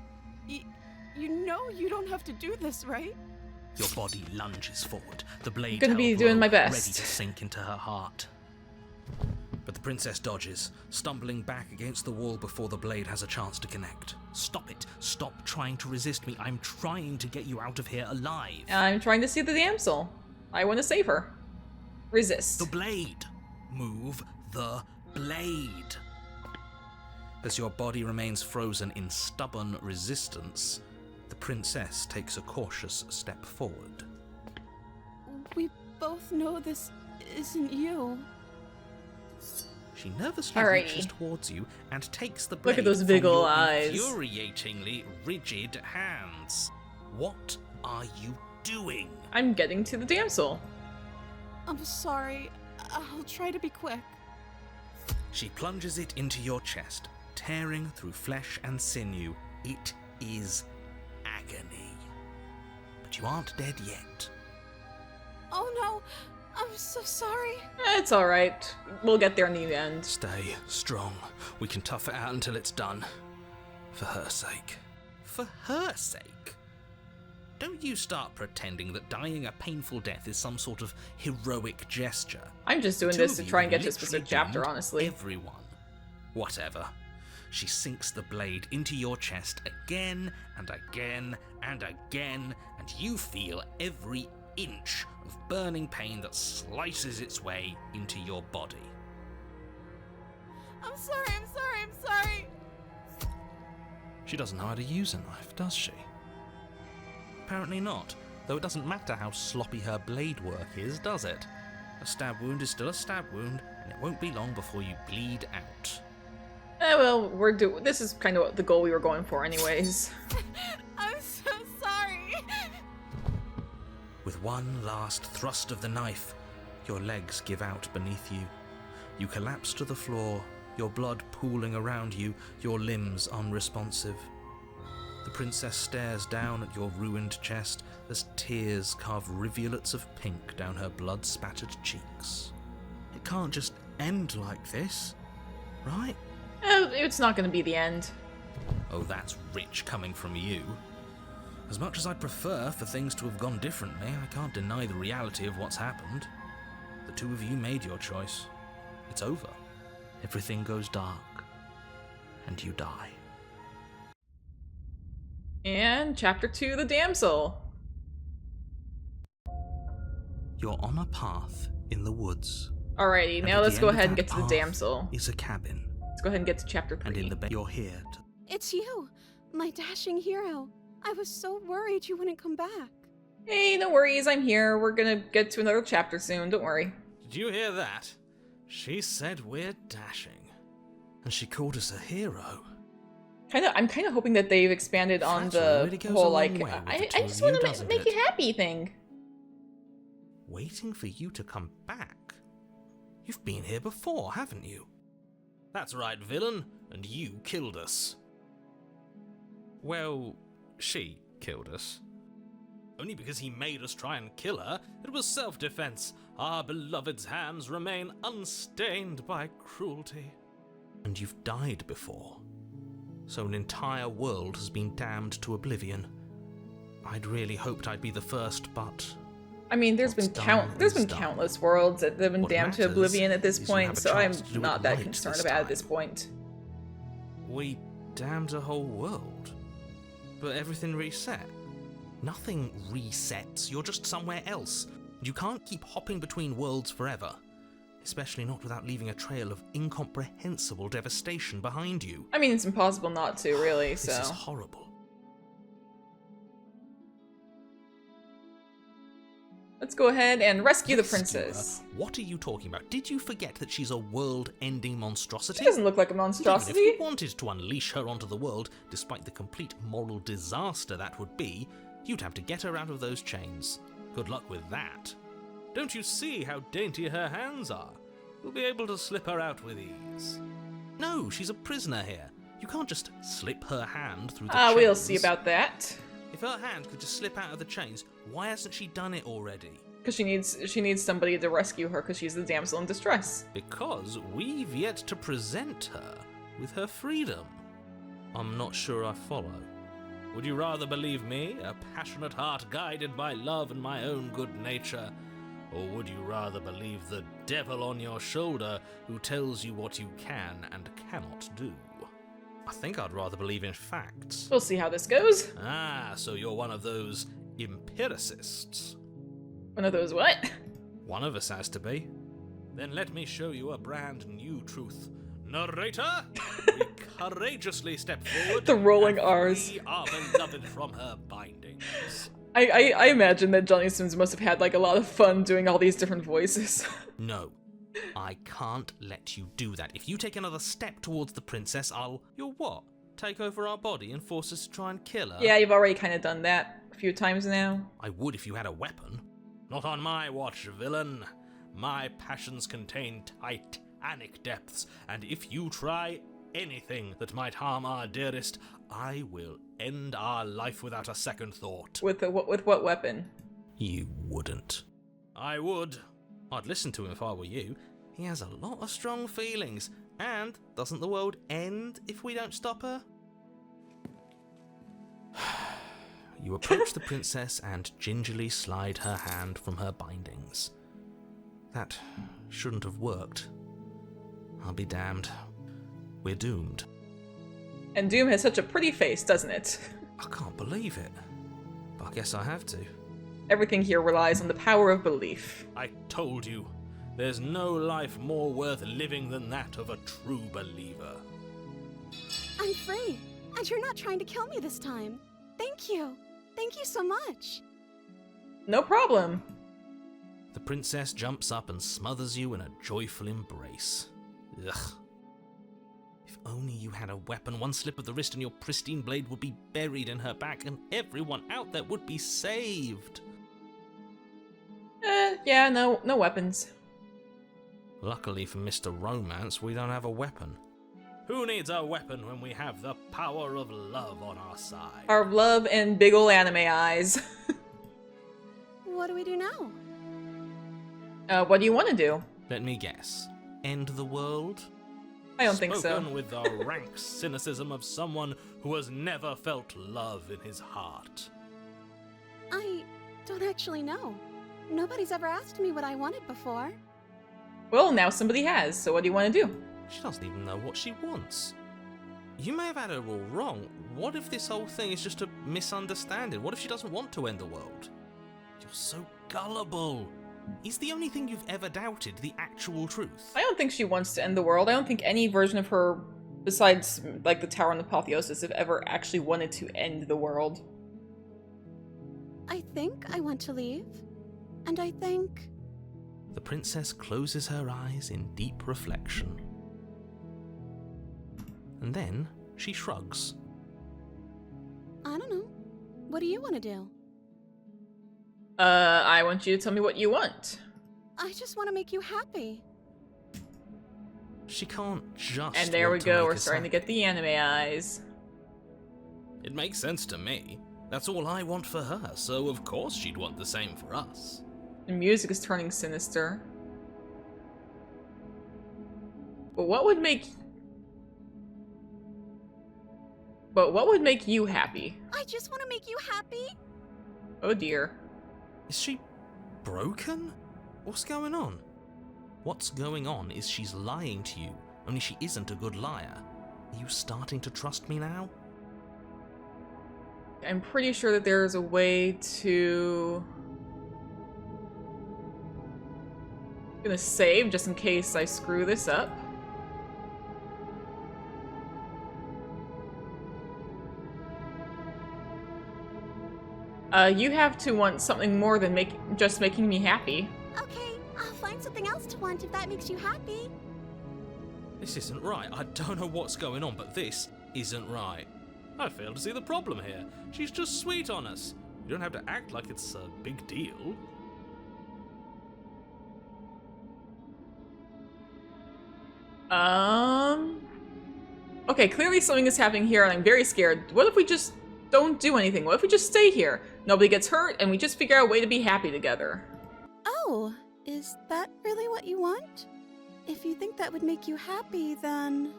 [SPEAKER 8] You know you don't have to do this, right?
[SPEAKER 2] Your body lunges forward, the blade
[SPEAKER 1] Gonna be
[SPEAKER 2] held
[SPEAKER 1] doing
[SPEAKER 2] low,
[SPEAKER 1] my best.
[SPEAKER 2] ready to sink into her heart. But the princess dodges, stumbling back against the wall before the blade has a chance to connect. Stop it. Stop trying to resist me. I'm trying to get you out of here alive.
[SPEAKER 1] I'm trying to see the damsel. I want to save her. Resist.
[SPEAKER 2] The blade. Move the blade. As your body remains frozen in stubborn resistance, the princess takes a cautious step forward.
[SPEAKER 8] We both know this isn't you.
[SPEAKER 2] She nervously
[SPEAKER 1] Alrighty.
[SPEAKER 2] reaches towards you and takes the blade
[SPEAKER 1] Look at those
[SPEAKER 2] from
[SPEAKER 1] big ol'
[SPEAKER 2] your
[SPEAKER 1] eyes.
[SPEAKER 2] infuriatingly rigid hands. What are you doing?
[SPEAKER 1] I'm getting to the damsel.
[SPEAKER 8] I'm sorry. I'll try to be quick.
[SPEAKER 2] She plunges it into your chest, tearing through flesh and sinew. It is agony. But you aren't dead yet.
[SPEAKER 8] Oh no, I'm so sorry.
[SPEAKER 1] It's alright. We'll get there in the end.
[SPEAKER 2] Stay strong. We can tough it out until it's done. For her sake. For her sake? Don't you start pretending that dying a painful death is some sort of heroic gesture.
[SPEAKER 1] I'm just doing
[SPEAKER 2] Two
[SPEAKER 1] this
[SPEAKER 2] of
[SPEAKER 1] to
[SPEAKER 2] you
[SPEAKER 1] try and
[SPEAKER 2] have
[SPEAKER 1] get to a specific
[SPEAKER 2] literally
[SPEAKER 1] chapter,
[SPEAKER 2] doomed
[SPEAKER 1] honestly.
[SPEAKER 2] Everyone. Whatever. She sinks the blade into your chest again and again and again, and you feel every inch of burning pain that slices its way into your body.
[SPEAKER 8] I'm sorry.
[SPEAKER 2] She doesn't know how to use a knife, does she? Apparently not, though it doesn't matter how sloppy her blade work is, does it? A stab wound is still a stab wound, and it won't be long before you bleed out.
[SPEAKER 1] Well, this is kind of the goal we were going for anyways.
[SPEAKER 8] I'm so sorry.
[SPEAKER 2] With one last thrust of the knife, your legs give out beneath you. You collapse to the floor, your blood pooling around you, your limbs unresponsive. The princess stares down at your ruined chest as tears carve rivulets of pink down her blood-spattered cheeks. It can't just end like this, right?
[SPEAKER 1] It's not going to be the end.
[SPEAKER 2] Oh, that's rich coming from you. As much as I'd prefer for things to have gone differently, I can't deny the reality of what's happened. The two of you made your choice. It's over. Everything goes dark. And you die.
[SPEAKER 1] And chapter 2, the damsel.
[SPEAKER 2] You're on a path in the woods.
[SPEAKER 1] Alrighty,
[SPEAKER 2] And
[SPEAKER 1] now
[SPEAKER 2] at
[SPEAKER 1] let's
[SPEAKER 2] the
[SPEAKER 1] go
[SPEAKER 2] end of
[SPEAKER 1] ahead and
[SPEAKER 2] that
[SPEAKER 1] get to the
[SPEAKER 2] path
[SPEAKER 1] damsel.
[SPEAKER 2] Is a cabin.
[SPEAKER 1] Let's go ahead and get to chapter 3.
[SPEAKER 2] And in the bed you're here to...
[SPEAKER 8] It's you, my dashing hero. I was so worried you wouldn't come back.
[SPEAKER 1] Hey, no worries, I'm here. We're gonna get to another chapter soon, don't worry.
[SPEAKER 2] Did you hear that? She said we're dashing. And she called us a hero.
[SPEAKER 1] I'm kind of hoping that they've expanded on
[SPEAKER 2] Flattery
[SPEAKER 1] the
[SPEAKER 2] really goes a
[SPEAKER 1] whole,
[SPEAKER 2] long
[SPEAKER 1] like,
[SPEAKER 2] way with the
[SPEAKER 1] I
[SPEAKER 2] two
[SPEAKER 1] just
[SPEAKER 2] of
[SPEAKER 1] want
[SPEAKER 2] you,
[SPEAKER 1] to
[SPEAKER 2] doesn't
[SPEAKER 1] make
[SPEAKER 2] it?
[SPEAKER 1] you happy thing.
[SPEAKER 2] Waiting for you to come back? You've been here before, haven't you? That's right, villain, and you killed us. Well, she killed us. Only because he made us try and kill her. It was self-defense. Our beloved's hands remain unstained by cruelty. And you've died before. So an entire world has been damned to oblivion. I'd really hoped I'd be the first, but...
[SPEAKER 1] I mean, there's been countless worlds that have been
[SPEAKER 2] What
[SPEAKER 1] damned to
[SPEAKER 2] matters
[SPEAKER 1] oblivion at this
[SPEAKER 2] is you
[SPEAKER 1] point,
[SPEAKER 2] have a
[SPEAKER 1] so I'm
[SPEAKER 2] chance to do
[SPEAKER 1] not
[SPEAKER 2] it
[SPEAKER 1] that
[SPEAKER 2] right
[SPEAKER 1] concerned
[SPEAKER 2] this
[SPEAKER 1] about it at
[SPEAKER 2] time.
[SPEAKER 1] this point.
[SPEAKER 2] We damned a whole world. But everything reset. Nothing resets, you're just somewhere else. You can't keep hopping between worlds forever. Especially not without leaving a trail of incomprehensible devastation behind you.
[SPEAKER 1] I mean, it's impossible not to, really,
[SPEAKER 2] This
[SPEAKER 1] so...
[SPEAKER 2] is horrible.
[SPEAKER 1] Let's go ahead and rescue the
[SPEAKER 2] Rescue her?
[SPEAKER 1] princess.
[SPEAKER 2] What are you talking about? Did you forget that she's a world-ending monstrosity?
[SPEAKER 1] She doesn't look like a
[SPEAKER 2] Even if
[SPEAKER 1] monstrosity.
[SPEAKER 2] you wanted to unleash her onto the world, despite the complete moral disaster that would be, you'd have to get her out of those chains. Good luck with that. Don't you see how dainty her hands are? We'll be able to slip her out with ease. No, she's a prisoner here. You can't just slip her hand through the chains.
[SPEAKER 1] We'll see about that.
[SPEAKER 2] If her hand could just slip out of the chains, why hasn't she done it already?
[SPEAKER 1] Because she needs somebody to rescue her because she's the damsel in distress.
[SPEAKER 2] Because we've yet to present her with her freedom. I'm not sure I follow. Would you rather believe me, a passionate heart guided by love and my own good nature? Or would you rather believe the devil on your shoulder who tells you what you can and cannot do? I think I'd rather believe in facts.
[SPEAKER 1] We'll see how this goes.
[SPEAKER 2] Ah, so you're one of those empiricists.
[SPEAKER 1] One of those what?
[SPEAKER 2] One of us has to be. Then let me show you a brand new truth. Narrator, we courageously step forward.
[SPEAKER 1] The rolling
[SPEAKER 2] and
[SPEAKER 1] R's.
[SPEAKER 2] free our beloved from her bindings.
[SPEAKER 1] I imagine that Johnny Sims must have had like a lot of fun doing all these different voices.
[SPEAKER 2] No, I can't let you do that. If you take another step towards the princess, You'll what? Take over our body and force us to try and kill her?
[SPEAKER 1] Yeah, you've already kind of done that a few times now.
[SPEAKER 2] I would if you had a weapon. Not on my watch, villain. My passions contain titanic depths, and if you try anything that might harm our dearest, I will end our life without a second thought.
[SPEAKER 1] With what weapon?
[SPEAKER 2] You wouldn't. I would. I'd listen to him if I were you. He has a lot of strong feelings. And doesn't the world end if we don't stop her? You approach the princess and gingerly slide her hand from her bindings. That shouldn't have worked. I'll be damned. We're doomed.
[SPEAKER 1] And Doom has such a pretty face, doesn't it?
[SPEAKER 2] I can't believe it. But I guess I have to.
[SPEAKER 1] Everything here relies on the power of belief.
[SPEAKER 2] I told you, there's no life more worth living than that of a true believer.
[SPEAKER 8] I'm free, and you're not trying to kill me this time. Thank you. Thank you so much.
[SPEAKER 1] No problem.
[SPEAKER 2] The princess jumps up and smothers you in a joyful embrace. Ugh. If only you had a weapon, one slip of the wrist and your pristine blade would be buried in her back and everyone out there would be saved.
[SPEAKER 1] Yeah, no weapons.
[SPEAKER 2] Luckily for Mr. Romance, we don't have a weapon. Who needs a weapon when we have the power of love on our side?
[SPEAKER 1] Our love and big ol' anime eyes.
[SPEAKER 8] What do we do now?
[SPEAKER 1] What do you want to do?
[SPEAKER 2] Let me guess. End the world?
[SPEAKER 1] I don't think so.
[SPEAKER 2] Spoken with the rank cynicism of someone who has never felt love in his heart.
[SPEAKER 8] I don't actually know. Nobody's ever asked me what I wanted before.
[SPEAKER 1] Well, now somebody has, so what do you want to do?
[SPEAKER 2] She doesn't even know what she wants. You may have had her all wrong. What if this whole thing is just a misunderstanding? What if she doesn't want to end the world? You're so gullible. Is the only thing you've ever doubted the actual truth?
[SPEAKER 1] I don't think she wants to end the world. I don't think any version of her, besides like the Tower and Apotheosis, have ever actually wanted to end the world.
[SPEAKER 8] I think I want to leave. And I think...
[SPEAKER 2] The princess closes her eyes in deep reflection. And then she shrugs.
[SPEAKER 8] I don't know. What do you want to do?
[SPEAKER 1] I want you to tell me what you want.
[SPEAKER 8] I just want to make you happy.
[SPEAKER 2] She can't just.
[SPEAKER 1] And there we
[SPEAKER 2] want to
[SPEAKER 1] go,
[SPEAKER 2] make
[SPEAKER 1] we're
[SPEAKER 2] us
[SPEAKER 1] starting to get the anime eyes.
[SPEAKER 2] It makes sense to me. That's all I want for her, so of course she'd want the same for us.
[SPEAKER 1] The music is turning sinister. But what would make... But what would make you happy?
[SPEAKER 8] I just want to make you happy.
[SPEAKER 1] Oh dear.
[SPEAKER 2] Is she broken? What's going on? What's going on is she's lying to you, only she isn't a good liar. Are you starting to trust me now?
[SPEAKER 1] I'm pretty sure that there's a way to... I'm gonna save just in case I screw this up. You have to want something more than just making me happy.
[SPEAKER 8] Okay, I'll find something else to want if that makes you happy.
[SPEAKER 2] This isn't right. I don't know what's going on, but this isn't right. I fail to see the problem here. She's just sweet on us. You don't have to act like it's a big deal.
[SPEAKER 1] Okay, clearly something is happening here and I'm very scared. What if we just don't do anything? What if we just stay here? Nobody gets hurt and we just figure out a way to be happy together.
[SPEAKER 8] Oh, is that really what you want? If you think that would make you happy, then...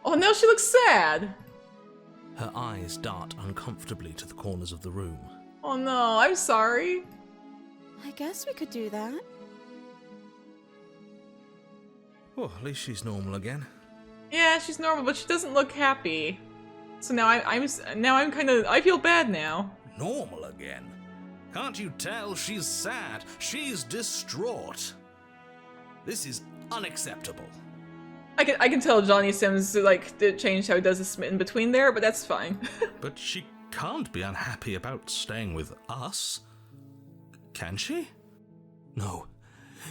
[SPEAKER 1] Oh, now she looks sad.
[SPEAKER 2] Her eyes dart uncomfortably to the corners of the room.
[SPEAKER 1] Oh no, I'm sorry.
[SPEAKER 8] I guess we could do that.
[SPEAKER 2] Well, at least she's normal again.
[SPEAKER 1] Yeah, she's normal, but she doesn't look happy. So now I'm kind of, I feel bad now.
[SPEAKER 2] Normal again? Can't you tell she's sad? She's distraught. This is unacceptable.
[SPEAKER 1] I can tell Johnny Sims like changed how he does his smitten between there, but that's fine.
[SPEAKER 2] But she can't be unhappy about staying with us. Can she? No.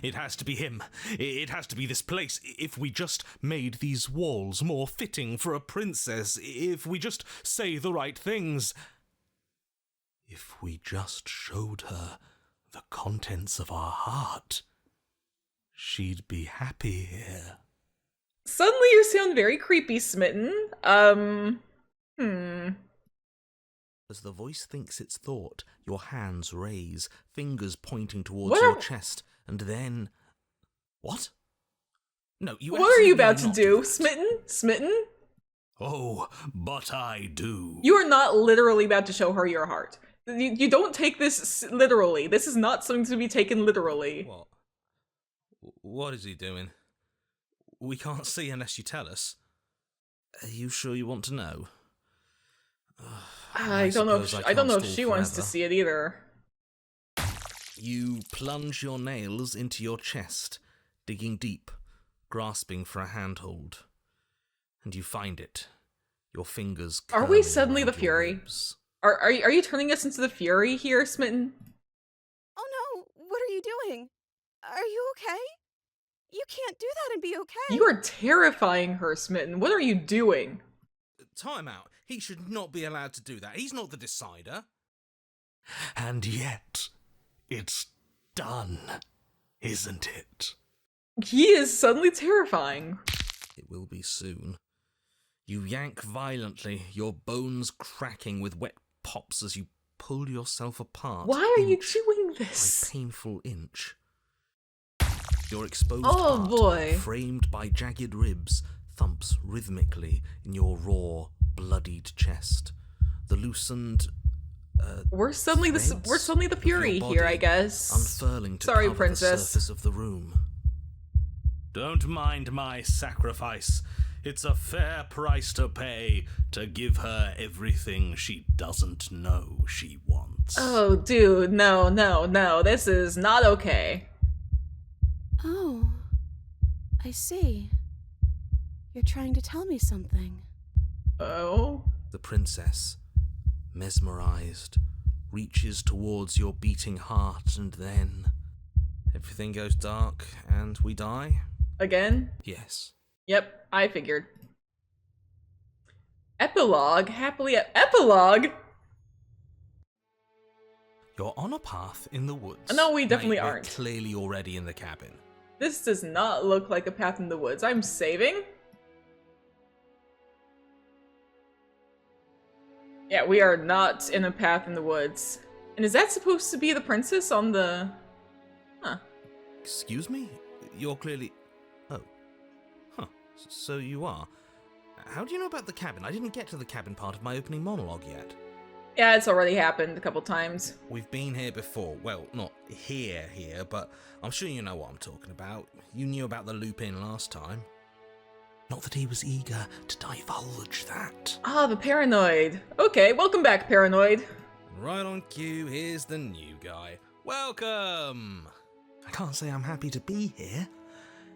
[SPEAKER 2] It has to be him. It has to be this place. If we just made these walls more fitting for a princess, if we just say the right things, if we just showed her the contents of our heart, she'd be happy here.
[SPEAKER 1] Suddenly you sound very creepy, Smitten.
[SPEAKER 2] As the voice thinks its thought, your hands raise, fingers pointing towards your chest, and then... What? No, you
[SPEAKER 1] What are you
[SPEAKER 2] absolutely
[SPEAKER 1] about to
[SPEAKER 2] not
[SPEAKER 1] do?
[SPEAKER 2] that.
[SPEAKER 1] Smitten? Smitten?
[SPEAKER 2] Oh, but I do.
[SPEAKER 1] You are not literally about to show her your heart. You don't take this literally. This is not something to be taken literally.
[SPEAKER 2] What? What is he doing? We can't see unless you tell us. Are you sure you want to know?
[SPEAKER 1] I don't know if she wants to see it either.
[SPEAKER 2] You plunge your nails into your chest, digging deep, grasping for a handhold. And you find it. Your fingers
[SPEAKER 1] Are we
[SPEAKER 2] curling
[SPEAKER 1] suddenly the
[SPEAKER 2] around your
[SPEAKER 1] Fury?
[SPEAKER 2] ribs.
[SPEAKER 1] Are you turning us into the Fury here, Smitten?
[SPEAKER 8] Oh no, what are you doing? Are you okay? You can't do that and be okay.
[SPEAKER 1] You are terrifying her, Smitten. What are you doing?
[SPEAKER 2] Time out. He should not be allowed to do that. He's not the decider. And yet, it's done, isn't it?
[SPEAKER 1] He is suddenly terrifying.
[SPEAKER 2] It will be soon. You yank violently, your bones cracking with wet pops as you pull yourself apart.
[SPEAKER 1] Why are you
[SPEAKER 2] inch
[SPEAKER 1] doing
[SPEAKER 2] by
[SPEAKER 1] this?
[SPEAKER 2] painful inch. Your exposed
[SPEAKER 1] Oh,
[SPEAKER 2] heart,
[SPEAKER 1] boy.
[SPEAKER 2] framed by jagged ribs, thumps rhythmically in your raw, bloodied chest. The loosened
[SPEAKER 1] We're suddenly the
[SPEAKER 2] threads of
[SPEAKER 1] Fury
[SPEAKER 2] your
[SPEAKER 1] here,
[SPEAKER 2] body
[SPEAKER 1] I guess.
[SPEAKER 2] unfurling to
[SPEAKER 1] Sorry,
[SPEAKER 2] cover
[SPEAKER 1] Princess.
[SPEAKER 2] the surface of the room. Don't mind my sacrifice. It's a fair price to pay to give her everything she doesn't know she wants.
[SPEAKER 1] Oh, dude, no. This is not okay.
[SPEAKER 8] Oh, I see. You're trying to tell me something.
[SPEAKER 1] Oh?
[SPEAKER 2] The princess, mesmerized, reaches towards your beating heart, and then everything goes dark and we die?
[SPEAKER 1] Again?
[SPEAKER 2] Yes.
[SPEAKER 1] Yep, I figured. Epilogue? Epilogue?
[SPEAKER 2] You're on a path in the woods.
[SPEAKER 1] No, we definitely
[SPEAKER 2] Now, we're
[SPEAKER 1] aren't.
[SPEAKER 2] Clearly already in the cabin.
[SPEAKER 1] This does not look like a path in the woods. I'm saving. Yeah, we are not in a path in the woods. And is that supposed to be the princess on the... Huh.
[SPEAKER 2] Excuse me? You're clearly... Oh. Huh. So you are. How do you know about the cabin? I didn't get to the cabin part of my opening monologue yet.
[SPEAKER 1] Yeah, it's already happened a couple times.
[SPEAKER 2] We've been here before. Well, not here, but I'm sure you know what I'm talking about. You knew about the loop-in last time. Not that he was eager to divulge that.
[SPEAKER 1] Ah, the Paranoid. Okay, welcome back, Paranoid.
[SPEAKER 2] Right on cue, here's the new guy. Welcome! I can't say I'm happy to be here.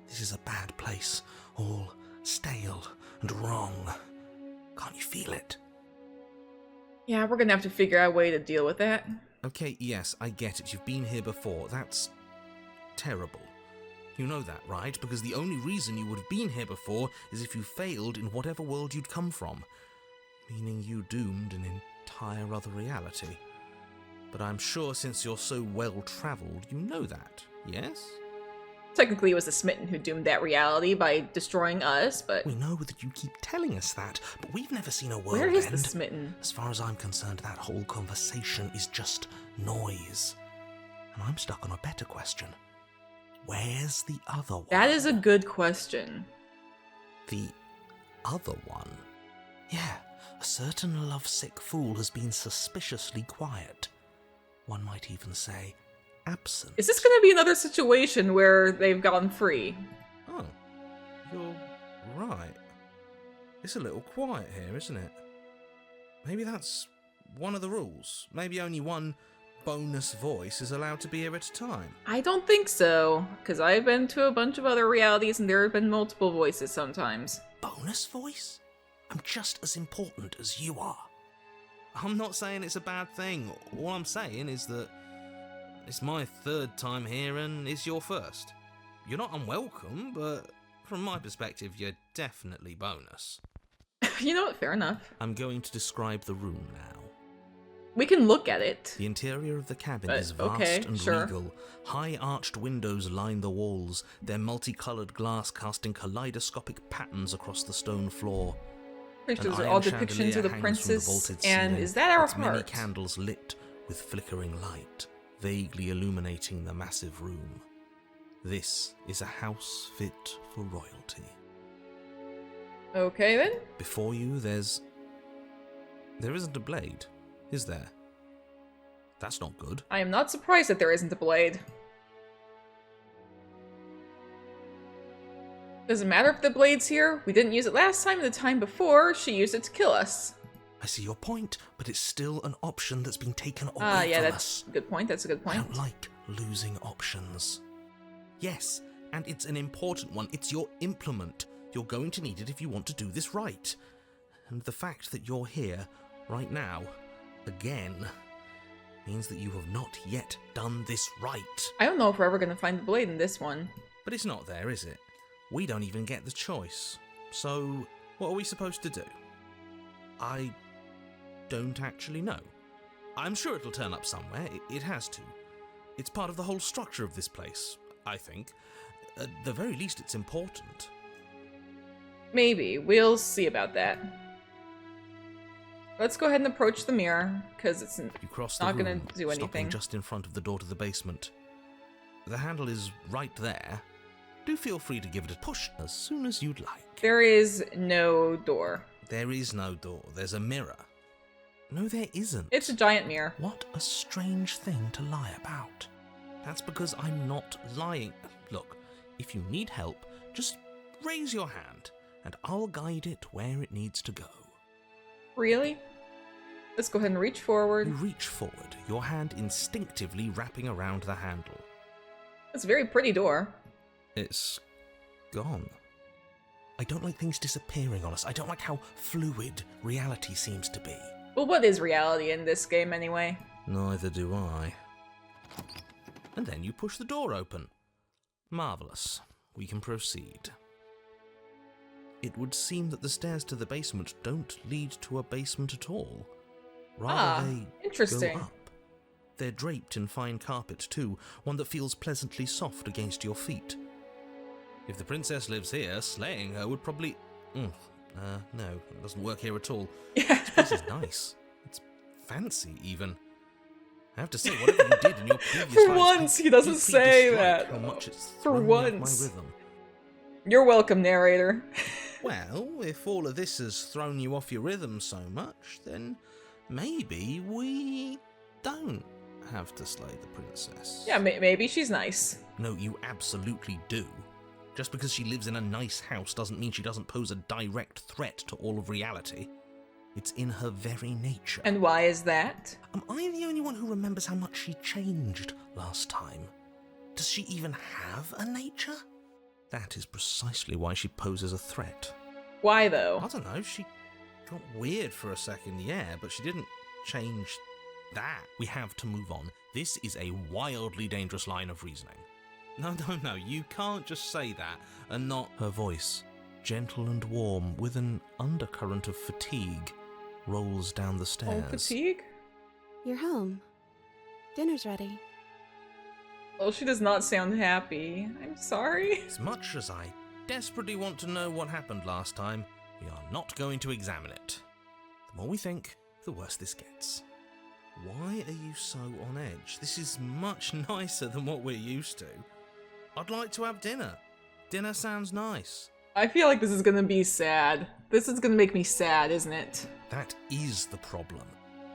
[SPEAKER 2] This is a bad place. All stale and wrong. Can't you feel it?
[SPEAKER 1] Yeah, we're gonna have to figure out a way to deal with that.
[SPEAKER 2] Okay, yes, I get it. You've been here before. That's terrible. You know that, right? Because the only reason you would have been here before is if you failed in whatever world you'd come from. Meaning you doomed an entire other reality. But I'm sure since you're so well-travelled, you know that, yes?
[SPEAKER 1] Technically, it was the Smitten who doomed that reality by destroying us, but...
[SPEAKER 2] We know that you keep telling us that, but we've never seen a world
[SPEAKER 1] Where is
[SPEAKER 2] end.
[SPEAKER 1] the Smitten?
[SPEAKER 2] As far as I'm concerned, that whole conversation is just noise. And I'm stuck on a better question. Where's the other one?
[SPEAKER 1] That is a good question.
[SPEAKER 2] The other one? Yeah, a certain lovesick fool has been suspiciously quiet. One might even say absent.
[SPEAKER 1] Is this gonna be another situation where they've gone free?
[SPEAKER 2] Oh, you're right. It's a little quiet here, isn't it? Maybe that's one of the rules. Maybe only one bonus voice is allowed to be here at a time.
[SPEAKER 1] I don't think so, because I've been to a bunch of other realities and there have been multiple voices sometimes.
[SPEAKER 2] Bonus voice? I'm just as important as you are. I'm not saying it's a bad thing. All I'm saying is that it's my third time here and it's your first. You're not unwelcome, but from my perspective, you're definitely bonus.
[SPEAKER 1] You know what? Fair enough.
[SPEAKER 2] I'm going to describe the room now.
[SPEAKER 1] We can look at it.
[SPEAKER 2] The interior of the cabin
[SPEAKER 1] But,
[SPEAKER 2] is vast
[SPEAKER 1] okay,
[SPEAKER 2] and
[SPEAKER 1] sure.
[SPEAKER 2] regal. High arched windows line the walls, their multicoloured glass casting kaleidoscopic patterns across the stone floor.
[SPEAKER 1] Pretty sure
[SPEAKER 2] An
[SPEAKER 1] those are
[SPEAKER 2] iron
[SPEAKER 1] all depictions of the
[SPEAKER 2] chandelier hangs from
[SPEAKER 1] princess,
[SPEAKER 2] vaulted
[SPEAKER 1] and
[SPEAKER 2] ceiling,
[SPEAKER 1] is that our
[SPEAKER 2] its many
[SPEAKER 1] heart?
[SPEAKER 2] candles lit with flickering light, vaguely illuminating the massive room. This is a house fit for royalty.
[SPEAKER 1] Okay then.
[SPEAKER 2] Before you, there isn't a blade, is there? That's not good.
[SPEAKER 1] I am not surprised that there isn't a blade. Doesn't matter if the blade's here. We didn't use it last time and the time before. She used it to kill us.
[SPEAKER 2] I see your point, but it's still an option that's been taken away
[SPEAKER 1] Yeah,
[SPEAKER 2] from
[SPEAKER 1] that's
[SPEAKER 2] us.
[SPEAKER 1] a good point. That's a good
[SPEAKER 2] I
[SPEAKER 1] point.
[SPEAKER 2] don't like losing options. Yes, and it's an important one. It's your implement. You're going to need it if you want to do this right. And the fact that you're here, right now, again, means that you have not yet done this right.
[SPEAKER 1] I don't know if we're ever going to find the blade in this one.
[SPEAKER 2] But it's not there, is it? We don't even get the choice. So, what are we supposed to do? I don't actually know. I'm sure it'll turn up somewhere. It has to. It's part of the whole structure of this place, I think. At the very least, it's important.
[SPEAKER 1] Maybe. We'll see about that. Let's go ahead and approach the mirror, because it's
[SPEAKER 2] You cross the
[SPEAKER 1] not
[SPEAKER 2] room,
[SPEAKER 1] going to do
[SPEAKER 2] stopping
[SPEAKER 1] anything.
[SPEAKER 2] just in front of the door to the basement. The handle is right there. Do feel free to give it a push as soon as you'd like.
[SPEAKER 1] There is no door.
[SPEAKER 2] There is no door. There's a mirror. No, there isn't.
[SPEAKER 1] It's a giant mirror.
[SPEAKER 2] What a strange thing to lie about. That's because I'm not lying. Look, if you need help, just raise your hand, and I'll guide it where it needs to go.
[SPEAKER 1] Really? Let's go ahead and reach forward.
[SPEAKER 2] You reach forward, your hand instinctively wrapping around the handle.
[SPEAKER 1] It's a very pretty door.
[SPEAKER 2] It's gone. I don't like things disappearing on us. I don't like how fluid reality seems to be.
[SPEAKER 1] Well, what is reality in this game anyway?
[SPEAKER 2] Neither do I. And then you push the door open. Marvellous. We can proceed. It would seem that the stairs to the basement don't lead to a basement at all. Rather, they
[SPEAKER 1] interesting.
[SPEAKER 2] go up. They're draped in fine carpet too, one that feels pleasantly soft against your feet. If the princess lives here, slaying her would probably... no, it doesn't work here at all. This place is nice. fancy, even. I have to say, whatever you did in your previous
[SPEAKER 1] For
[SPEAKER 2] lives,
[SPEAKER 1] once,
[SPEAKER 2] I
[SPEAKER 1] he doesn't
[SPEAKER 2] deeply
[SPEAKER 1] say
[SPEAKER 2] dislike
[SPEAKER 1] that.
[SPEAKER 2] How much it's
[SPEAKER 1] For
[SPEAKER 2] thrown me off
[SPEAKER 1] once.
[SPEAKER 2] my rhythm.
[SPEAKER 1] You're welcome, narrator.
[SPEAKER 2] Well, if all of this has thrown you off your rhythm so much, then maybe we don't have to slay the princess.
[SPEAKER 1] Yeah, maybe she's nice.
[SPEAKER 2] No, you absolutely do. Just because she lives in a nice house doesn't mean she doesn't pose a direct threat to all of reality. It's in her very nature.
[SPEAKER 1] And why is that?
[SPEAKER 2] Am I the only one who remembers how much she changed last time? Does she even have a nature? That is precisely why she poses a threat.
[SPEAKER 1] Why
[SPEAKER 2] I
[SPEAKER 1] though?
[SPEAKER 2] don't know, she got weird for a second, yeah, but she didn't change that. We have to move on. This is a wildly dangerous line of reasoning. No, you can't just say that and not... Her voice, gentle and warm, with an undercurrent of fatigue, rolls down the stairs.
[SPEAKER 1] Oh, fatigue?
[SPEAKER 8] You're home. Dinner's ready.
[SPEAKER 1] Oh, she does not sound happy. I'm sorry.
[SPEAKER 2] As much as I desperately want to know what happened last time, we are not going to examine it. The more we think, the worse this gets. Why are you so on edge? This is much nicer than what we're used to. I'd like to have dinner. Dinner sounds nice.
[SPEAKER 1] I feel like this is gonna be sad. This is gonna make me sad, isn't it?
[SPEAKER 2] That is the problem.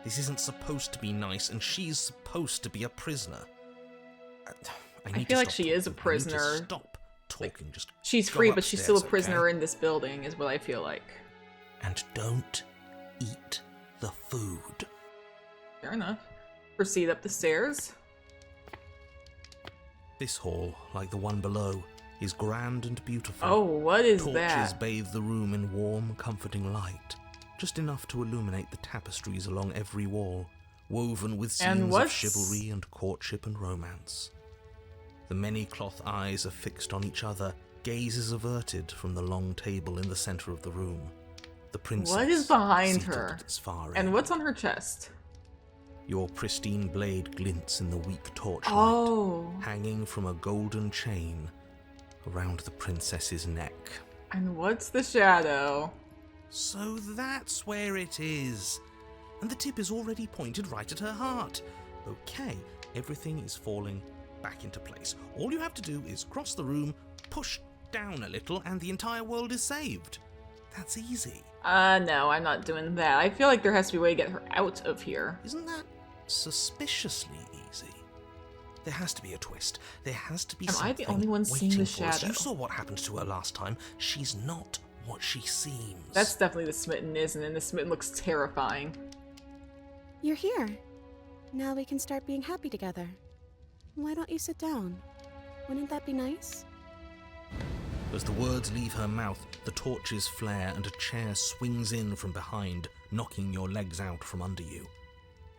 [SPEAKER 2] This isn't supposed to be nice, and she's supposed to be a prisoner.
[SPEAKER 1] I feel like she is a prisoner.
[SPEAKER 2] Stop talking. Just
[SPEAKER 1] She's
[SPEAKER 2] go
[SPEAKER 1] free, but she's still a
[SPEAKER 2] upstairs,
[SPEAKER 1] prisoner
[SPEAKER 2] okay?
[SPEAKER 1] in this building, is what I feel like.
[SPEAKER 2] And don't eat the food.
[SPEAKER 1] Fair enough. Proceed up the stairs.
[SPEAKER 2] This hall, like the one below, is grand and beautiful.
[SPEAKER 1] Oh, what is
[SPEAKER 2] Torches
[SPEAKER 1] that?
[SPEAKER 2] bathe the room in warm, comforting light, just enough to illuminate the tapestries along every wall, woven with
[SPEAKER 1] And
[SPEAKER 2] scenes of
[SPEAKER 1] what's-
[SPEAKER 2] chivalry and courtship and romance. The many cloth eyes are fixed on each other, gazes averted from the long table in the center of the room. The princess,
[SPEAKER 1] What is behind
[SPEAKER 2] seated
[SPEAKER 1] her?
[SPEAKER 2] at its far
[SPEAKER 1] And
[SPEAKER 2] end.
[SPEAKER 1] what's on her chest?
[SPEAKER 2] Your pristine blade glints in the weak torchlight,
[SPEAKER 1] Oh.
[SPEAKER 2] hanging from a golden chain around the princess's neck.
[SPEAKER 1] And what's the shadow?
[SPEAKER 2] So that's where it is. And the tip is already pointed right at her heart. Okay, everything is falling back into place. All you have to do is cross the room, push down a little, and the entire world is saved. That's easy.
[SPEAKER 1] No, I'm not doing that. I feel like there has to be a way to get her out of here.
[SPEAKER 2] Isn't that suspiciously easy? There has to be a twist. There has to be
[SPEAKER 1] Am I
[SPEAKER 2] something
[SPEAKER 1] the only one seeing the
[SPEAKER 2] waiting for us.
[SPEAKER 1] shadow?
[SPEAKER 2] You saw what happened to her last time. She's not what she seems.
[SPEAKER 1] That's definitely the Smitten, isn't it? And the Smitten looks terrifying.
[SPEAKER 8] You're here. Now we can start being happy together. Why don't you sit down? Wouldn't that be nice?
[SPEAKER 2] As the words leave her mouth, the torches flare and a chair swings in from behind, knocking your legs out from under you.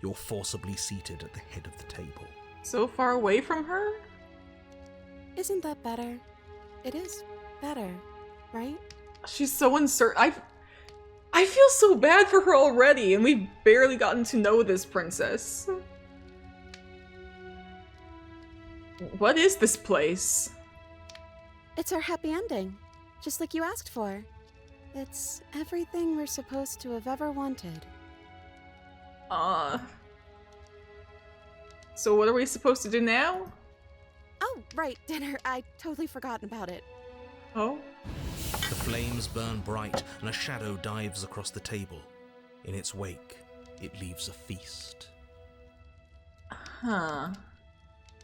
[SPEAKER 2] You're forcibly seated at the head of the table.
[SPEAKER 1] So far away from her?
[SPEAKER 8] Isn't that better? It is better, right?
[SPEAKER 1] She's so uncertain. I feel so bad for her already, and we've barely gotten to know this princess. What is this place?
[SPEAKER 8] It's our happy ending, just like you asked for. It's everything we're supposed to have ever wanted.
[SPEAKER 1] So what are we supposed to do now?
[SPEAKER 8] Oh, right, dinner. I totally forgotten about it.
[SPEAKER 1] Oh?
[SPEAKER 2] The flames burn bright and a shadow dives across the table. In its wake, it leaves a feast.
[SPEAKER 1] Huh.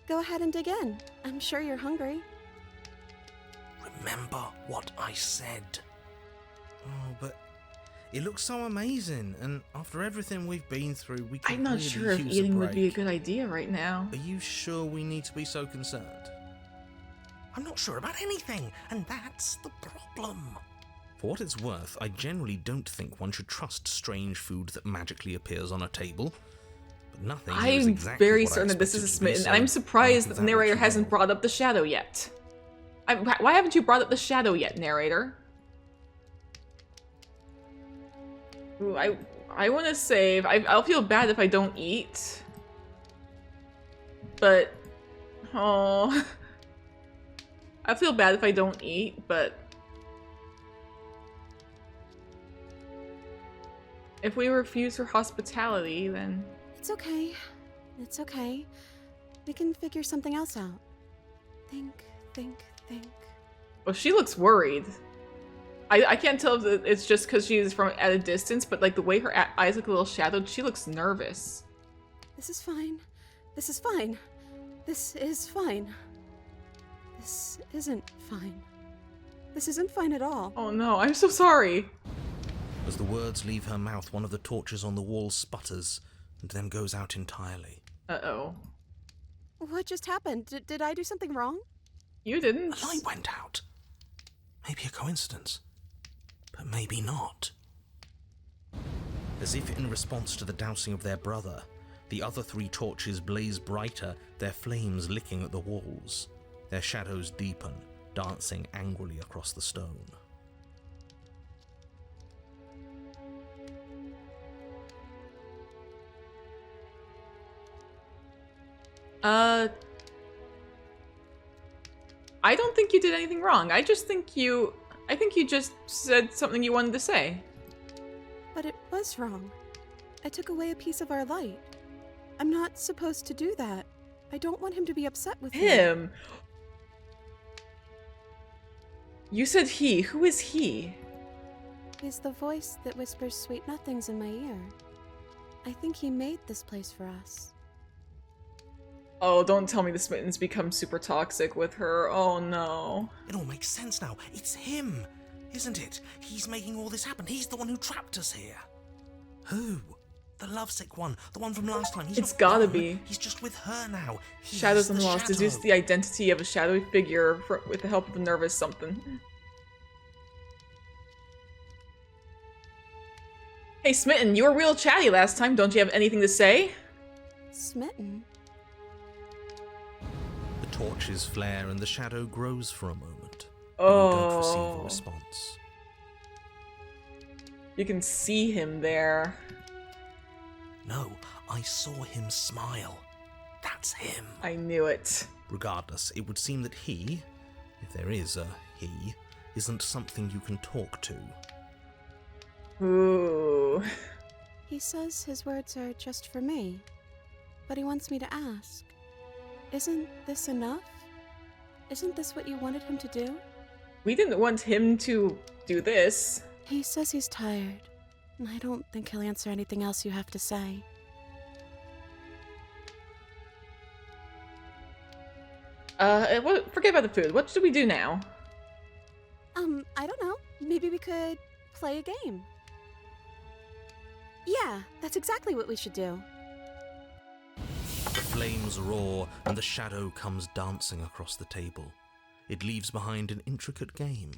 [SPEAKER 8] Go ahead and dig in. I'm sure you're hungry.
[SPEAKER 2] Remember what I said. Oh, but it looks so amazing, and after everything we've been through, we can
[SPEAKER 1] I'm not
[SPEAKER 2] really
[SPEAKER 1] sure if
[SPEAKER 2] use
[SPEAKER 1] eating would be a
[SPEAKER 2] break.
[SPEAKER 1] good idea right now.
[SPEAKER 2] Are you sure we need to be so concerned? I'm not sure about anything, and that's the problem. For what it's worth, I generally don't think one should trust strange food that magically appears on a table. But nothing here is
[SPEAKER 1] I'm
[SPEAKER 2] exactly
[SPEAKER 1] very
[SPEAKER 2] what I
[SPEAKER 1] certain that this is a
[SPEAKER 2] expected it to be,
[SPEAKER 1] Smitten,
[SPEAKER 2] so
[SPEAKER 1] and I'm surprised
[SPEAKER 2] I'll
[SPEAKER 1] that the
[SPEAKER 2] give
[SPEAKER 1] narrator
[SPEAKER 2] what you
[SPEAKER 1] hasn't
[SPEAKER 2] want.
[SPEAKER 1] brought up the shadow yet. Why haven't you brought up the shadow yet, narrator? Ooh, I want to save. I'll feel bad if I don't eat. But... Oh... I feel bad if I don't eat, but... If we refuse her hospitality, then...
[SPEAKER 8] It's okay. It's okay. We can figure something else out. Think.
[SPEAKER 1] Well, she looks worried. I can't tell if it's just because she's from at a distance, but like the way her eyes look a little shadowed, she looks nervous.
[SPEAKER 8] This is fine. This is fine. This is fine. This isn't fine. This isn't fine at all.
[SPEAKER 1] Oh no, I'm so sorry.
[SPEAKER 2] As the words leave her mouth, one of the torches on the wall sputters and then goes out entirely.
[SPEAKER 1] Uh-oh.
[SPEAKER 8] What just happened? Did I do something wrong?
[SPEAKER 1] You didn't.
[SPEAKER 2] A light went out. Maybe a coincidence, but maybe not. As if in response to the dousing of their brother, the other 3 torches blaze brighter, their flames licking at the walls. Their shadows deepen, dancing angrily across the stone.
[SPEAKER 1] I don't think you did anything wrong. I think you just said something you wanted to say.
[SPEAKER 8] But it was wrong. I took away a piece of our light. I'm not supposed to do that. I don't want him to be upset with me.
[SPEAKER 1] Him? You said he. Who is he?
[SPEAKER 8] He's the voice that whispers sweet nothings in my ear. I think he made this place for us.
[SPEAKER 1] Oh, don't tell me the Smitten's become super toxic with her. Oh no.
[SPEAKER 2] It all makes sense now. It's him, isn't it? He's making all this happen. He's the one who trapped us here. Who? The lovesick one. The one from last time. He's
[SPEAKER 1] It's
[SPEAKER 2] not
[SPEAKER 1] gotta
[SPEAKER 2] gone.
[SPEAKER 1] be.
[SPEAKER 2] He's just with her now. He's
[SPEAKER 1] Shadows on the walls
[SPEAKER 2] shadow.
[SPEAKER 1] deduce the identity of a shadowy figure with the help of a nervous something. Hey Smitten, you were real chatty last time. Don't you have anything to say?
[SPEAKER 8] Smitten?
[SPEAKER 2] The torches flare and the shadow grows for a moment.
[SPEAKER 1] Oh.
[SPEAKER 2] But you don't receive a response.
[SPEAKER 1] You can see him there.
[SPEAKER 2] No, I saw him smile. That's him.
[SPEAKER 1] I knew it.
[SPEAKER 2] Regardless, it would seem that he, if there is a he, isn't something you can talk to.
[SPEAKER 1] Ooh.
[SPEAKER 8] He says his words are just for me. But he wants me to ask. Isn't this enough? Isn't this what you wanted him to do?
[SPEAKER 1] We didn't want him to do this.
[SPEAKER 8] He says he's tired. I don't think he'll answer anything else you have to say.
[SPEAKER 1] Forget about the food. What should we do now?
[SPEAKER 8] I don't know. Maybe we could play a game. Yeah, that's exactly what we should do.
[SPEAKER 2] The flames roar and the shadow comes dancing across the table. It leaves behind an intricate game.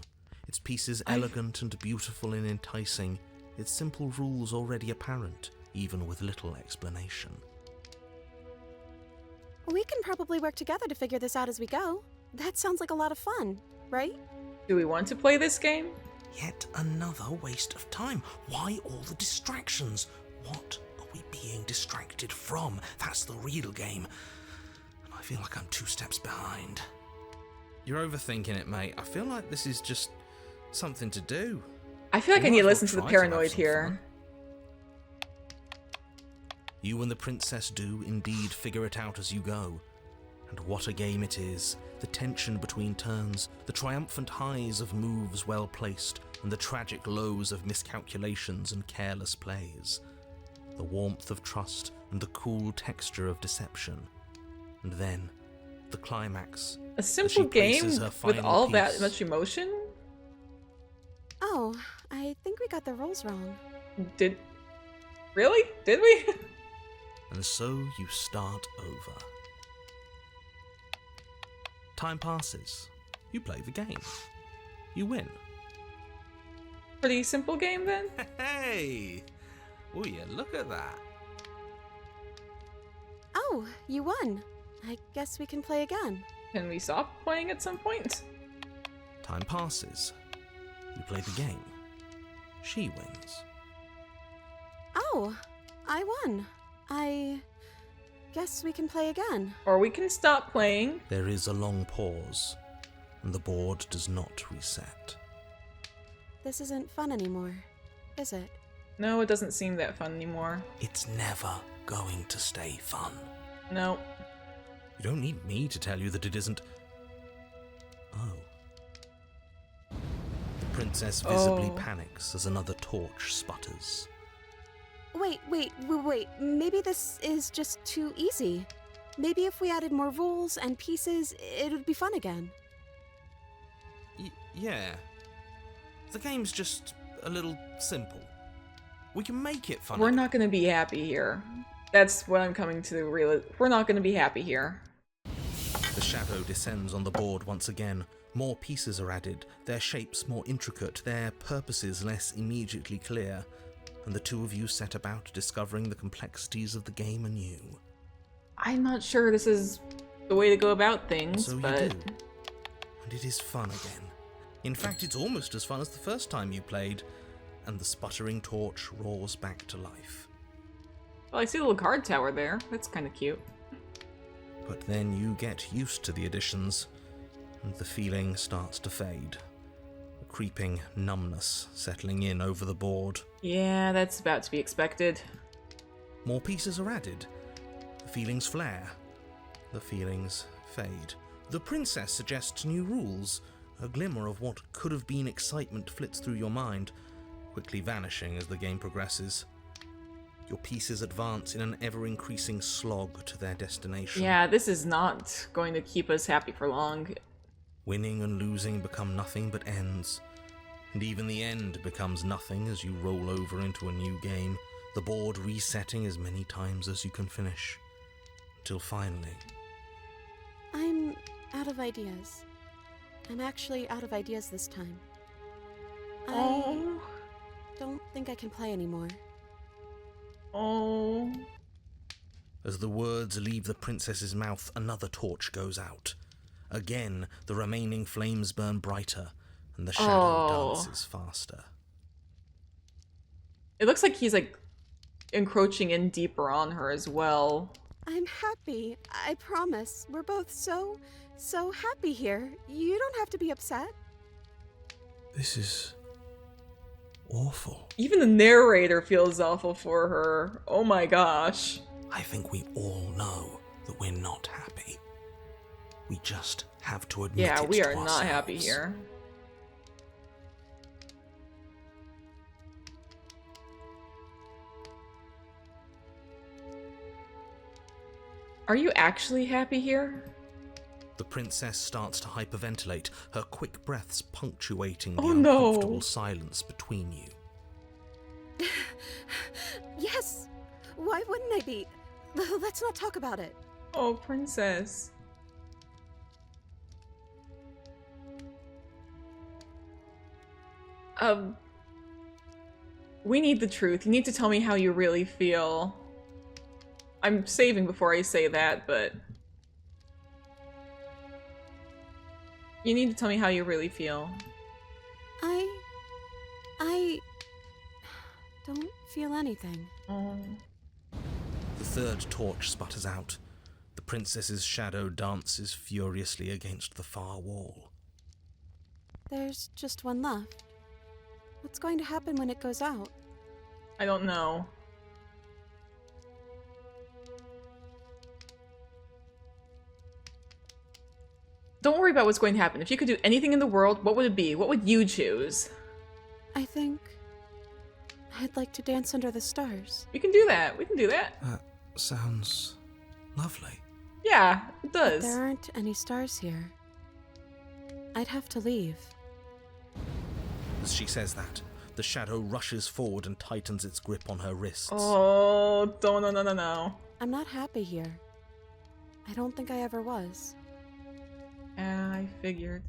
[SPEAKER 2] Its pieces elegant and beautiful and enticing. Its simple rules already apparent, even with little explanation.
[SPEAKER 8] We can probably work together to figure this out as we go. That sounds like a lot of fun, right?
[SPEAKER 1] Do we want to play this game?
[SPEAKER 2] Yet another waste of time. Why all the distractions? What are we being distracted from? That's the real game. And I feel like I'm 2 steps behind. You're overthinking it, mate. I feel like this is just something to do.
[SPEAKER 1] I feel like I
[SPEAKER 2] We
[SPEAKER 1] need
[SPEAKER 2] might
[SPEAKER 1] to
[SPEAKER 2] as
[SPEAKER 1] listen to
[SPEAKER 2] well
[SPEAKER 1] the
[SPEAKER 2] try to have
[SPEAKER 1] paranoid
[SPEAKER 2] some
[SPEAKER 1] here.
[SPEAKER 2] fun. You and the princess do indeed figure it out as you go. And what a game it is. The tension between turns, the triumphant highs of moves well placed, and the tragic lows of miscalculations and careless plays. The warmth of trust and the cool texture of deception. And then, the climax.
[SPEAKER 1] A
[SPEAKER 2] as
[SPEAKER 1] simple
[SPEAKER 2] she
[SPEAKER 1] game
[SPEAKER 2] places her
[SPEAKER 1] with
[SPEAKER 2] final
[SPEAKER 1] all that
[SPEAKER 2] piece.
[SPEAKER 1] much emotion?
[SPEAKER 8] Oh, I think we got the rules wrong.
[SPEAKER 1] Did... Really? Did we?
[SPEAKER 2] And so you start over. Time passes. You play the game. You win.
[SPEAKER 1] Pretty simple game then?
[SPEAKER 2] Hey! Oh yeah, look at that.
[SPEAKER 8] Oh, you won. I guess we can play again.
[SPEAKER 1] Can we stop playing at some point?
[SPEAKER 2] Time passes. You play the game. She wins.
[SPEAKER 8] Oh, I won. I guess we can play again.
[SPEAKER 1] Or we can stop playing.
[SPEAKER 2] There is a long pause, and the board does not reset.
[SPEAKER 8] This isn't fun anymore, is it?
[SPEAKER 1] No, it doesn't seem that fun anymore.
[SPEAKER 4] It's never going to stay fun.
[SPEAKER 1] No.
[SPEAKER 2] You don't need me to tell you that it isn't. Oh. The princess visibly panics as another torch sputters.
[SPEAKER 8] Wait. Maybe this is just too easy. Maybe if we added more rules and pieces, it would be fun again.
[SPEAKER 2] Yeah. The game's just a little simple. We can make it fun.
[SPEAKER 1] We're not gonna be happy here. That's what I'm coming to realize. We're not gonna be happy here.
[SPEAKER 2] The shadow descends on the board once again. More pieces are added, their shapes more intricate, their purposes less immediately clear, and the two of you set about discovering the complexities of the game anew.
[SPEAKER 1] I'm not sure this is the way to go about things,
[SPEAKER 2] So
[SPEAKER 1] but...
[SPEAKER 2] you do. And it is fun again. In fact, it's almost as fun as the first time you played, and the sputtering torch roars back to life.
[SPEAKER 1] Well, I see a little card tower there. That's kind of cute.
[SPEAKER 2] But then you get used to the additions, and the feeling starts to fade. A creeping numbness settling in over the board.
[SPEAKER 1] Yeah, that's about to be expected.
[SPEAKER 2] More pieces are added. The feelings flare. The feelings fade. The princess suggests new rules. A glimmer of what could have been excitement flits through your mind, quickly vanishing as the game progresses. Your pieces advance in an ever-increasing slog to their destination.
[SPEAKER 1] Yeah, this is not going to keep us happy for long.
[SPEAKER 2] Winning and losing become nothing but ends. And even the end becomes nothing as you roll over into a new game, the board resetting as many times as you can finish. Until finally...
[SPEAKER 8] I'm out of ideas. I'm actually out of ideas this time. I don't think I can play anymore.
[SPEAKER 1] Oh.
[SPEAKER 2] As the words leave the princess's mouth, another torch goes out. Again, the remaining flames burn brighter, and the shadow dances faster.
[SPEAKER 1] It looks like he's, like, encroaching in deeper on her as well.
[SPEAKER 8] I'm happy. I promise. We're both so happy here. You don't have to be upset.
[SPEAKER 2] This is... awful.
[SPEAKER 1] Even the narrator feels awful for her. Oh my gosh.
[SPEAKER 4] I think we all know that we're not happy. We just have to admit it
[SPEAKER 1] Yeah, we
[SPEAKER 4] to
[SPEAKER 1] are not happy
[SPEAKER 4] ourselves.
[SPEAKER 1] here. Are you actually happy here?
[SPEAKER 2] The princess starts to hyperventilate, her quick breaths punctuating the
[SPEAKER 1] Oh, no.
[SPEAKER 2] uncomfortable silence between you.
[SPEAKER 8] Yes. Why wouldn't I be? Let's not talk about it.
[SPEAKER 1] Oh, princess. We need the truth. You need to tell me how you really feel. I'm saving before I say that, but... You need to tell me how you really feel.
[SPEAKER 8] I don't feel anything.
[SPEAKER 1] Oh.
[SPEAKER 2] The third torch sputters out. The princess's shadow dances furiously against the far wall.
[SPEAKER 8] There's just one left. What's going to happen when it goes out?
[SPEAKER 1] I don't know. Don't worry about what's going to happen. If you could do anything in the world, what would it be? What would you choose?
[SPEAKER 8] I think I'd like to dance under the stars.
[SPEAKER 1] We can do that. We can do that.
[SPEAKER 2] That sounds lovely.
[SPEAKER 1] Yeah, it does.
[SPEAKER 8] There aren't any stars here. I'd have to leave.
[SPEAKER 2] As she says that, the shadow rushes forward and tightens its grip on her wrists.
[SPEAKER 1] Oh, no.
[SPEAKER 8] I'm not happy here. I don't think I ever was.
[SPEAKER 1] I figured.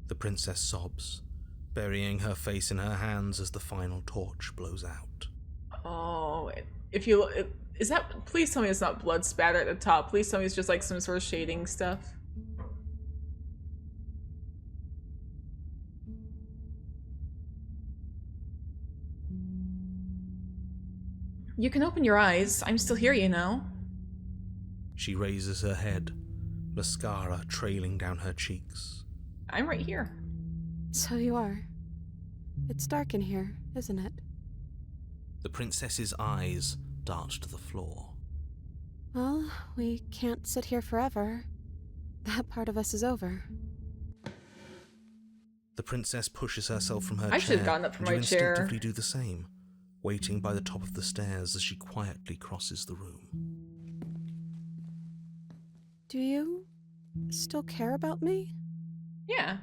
[SPEAKER 2] The princess sobs, burying her face in her hands as the final torch blows out.
[SPEAKER 1] Oh, if you... Is that... Please tell me it's not blood spatter at the top. Please tell me it's just like some sort of shading stuff. You can open your eyes. I'm still here, you know.
[SPEAKER 2] She raises her head, mascara trailing down her cheeks.
[SPEAKER 1] I'm right here.
[SPEAKER 8] So you are. It's dark in here, isn't it?
[SPEAKER 2] The princess's eyes dart to the floor.
[SPEAKER 8] Well, we can't sit here forever. That part of us is over.
[SPEAKER 2] The princess pushes herself from her
[SPEAKER 1] I
[SPEAKER 2] chair,
[SPEAKER 1] should have gotten up from
[SPEAKER 2] and you
[SPEAKER 1] my chair.
[SPEAKER 2] instinctively do the same, waiting by the top of the stairs as she quietly crosses the room.
[SPEAKER 8] Do you still care about me?
[SPEAKER 1] Yeah.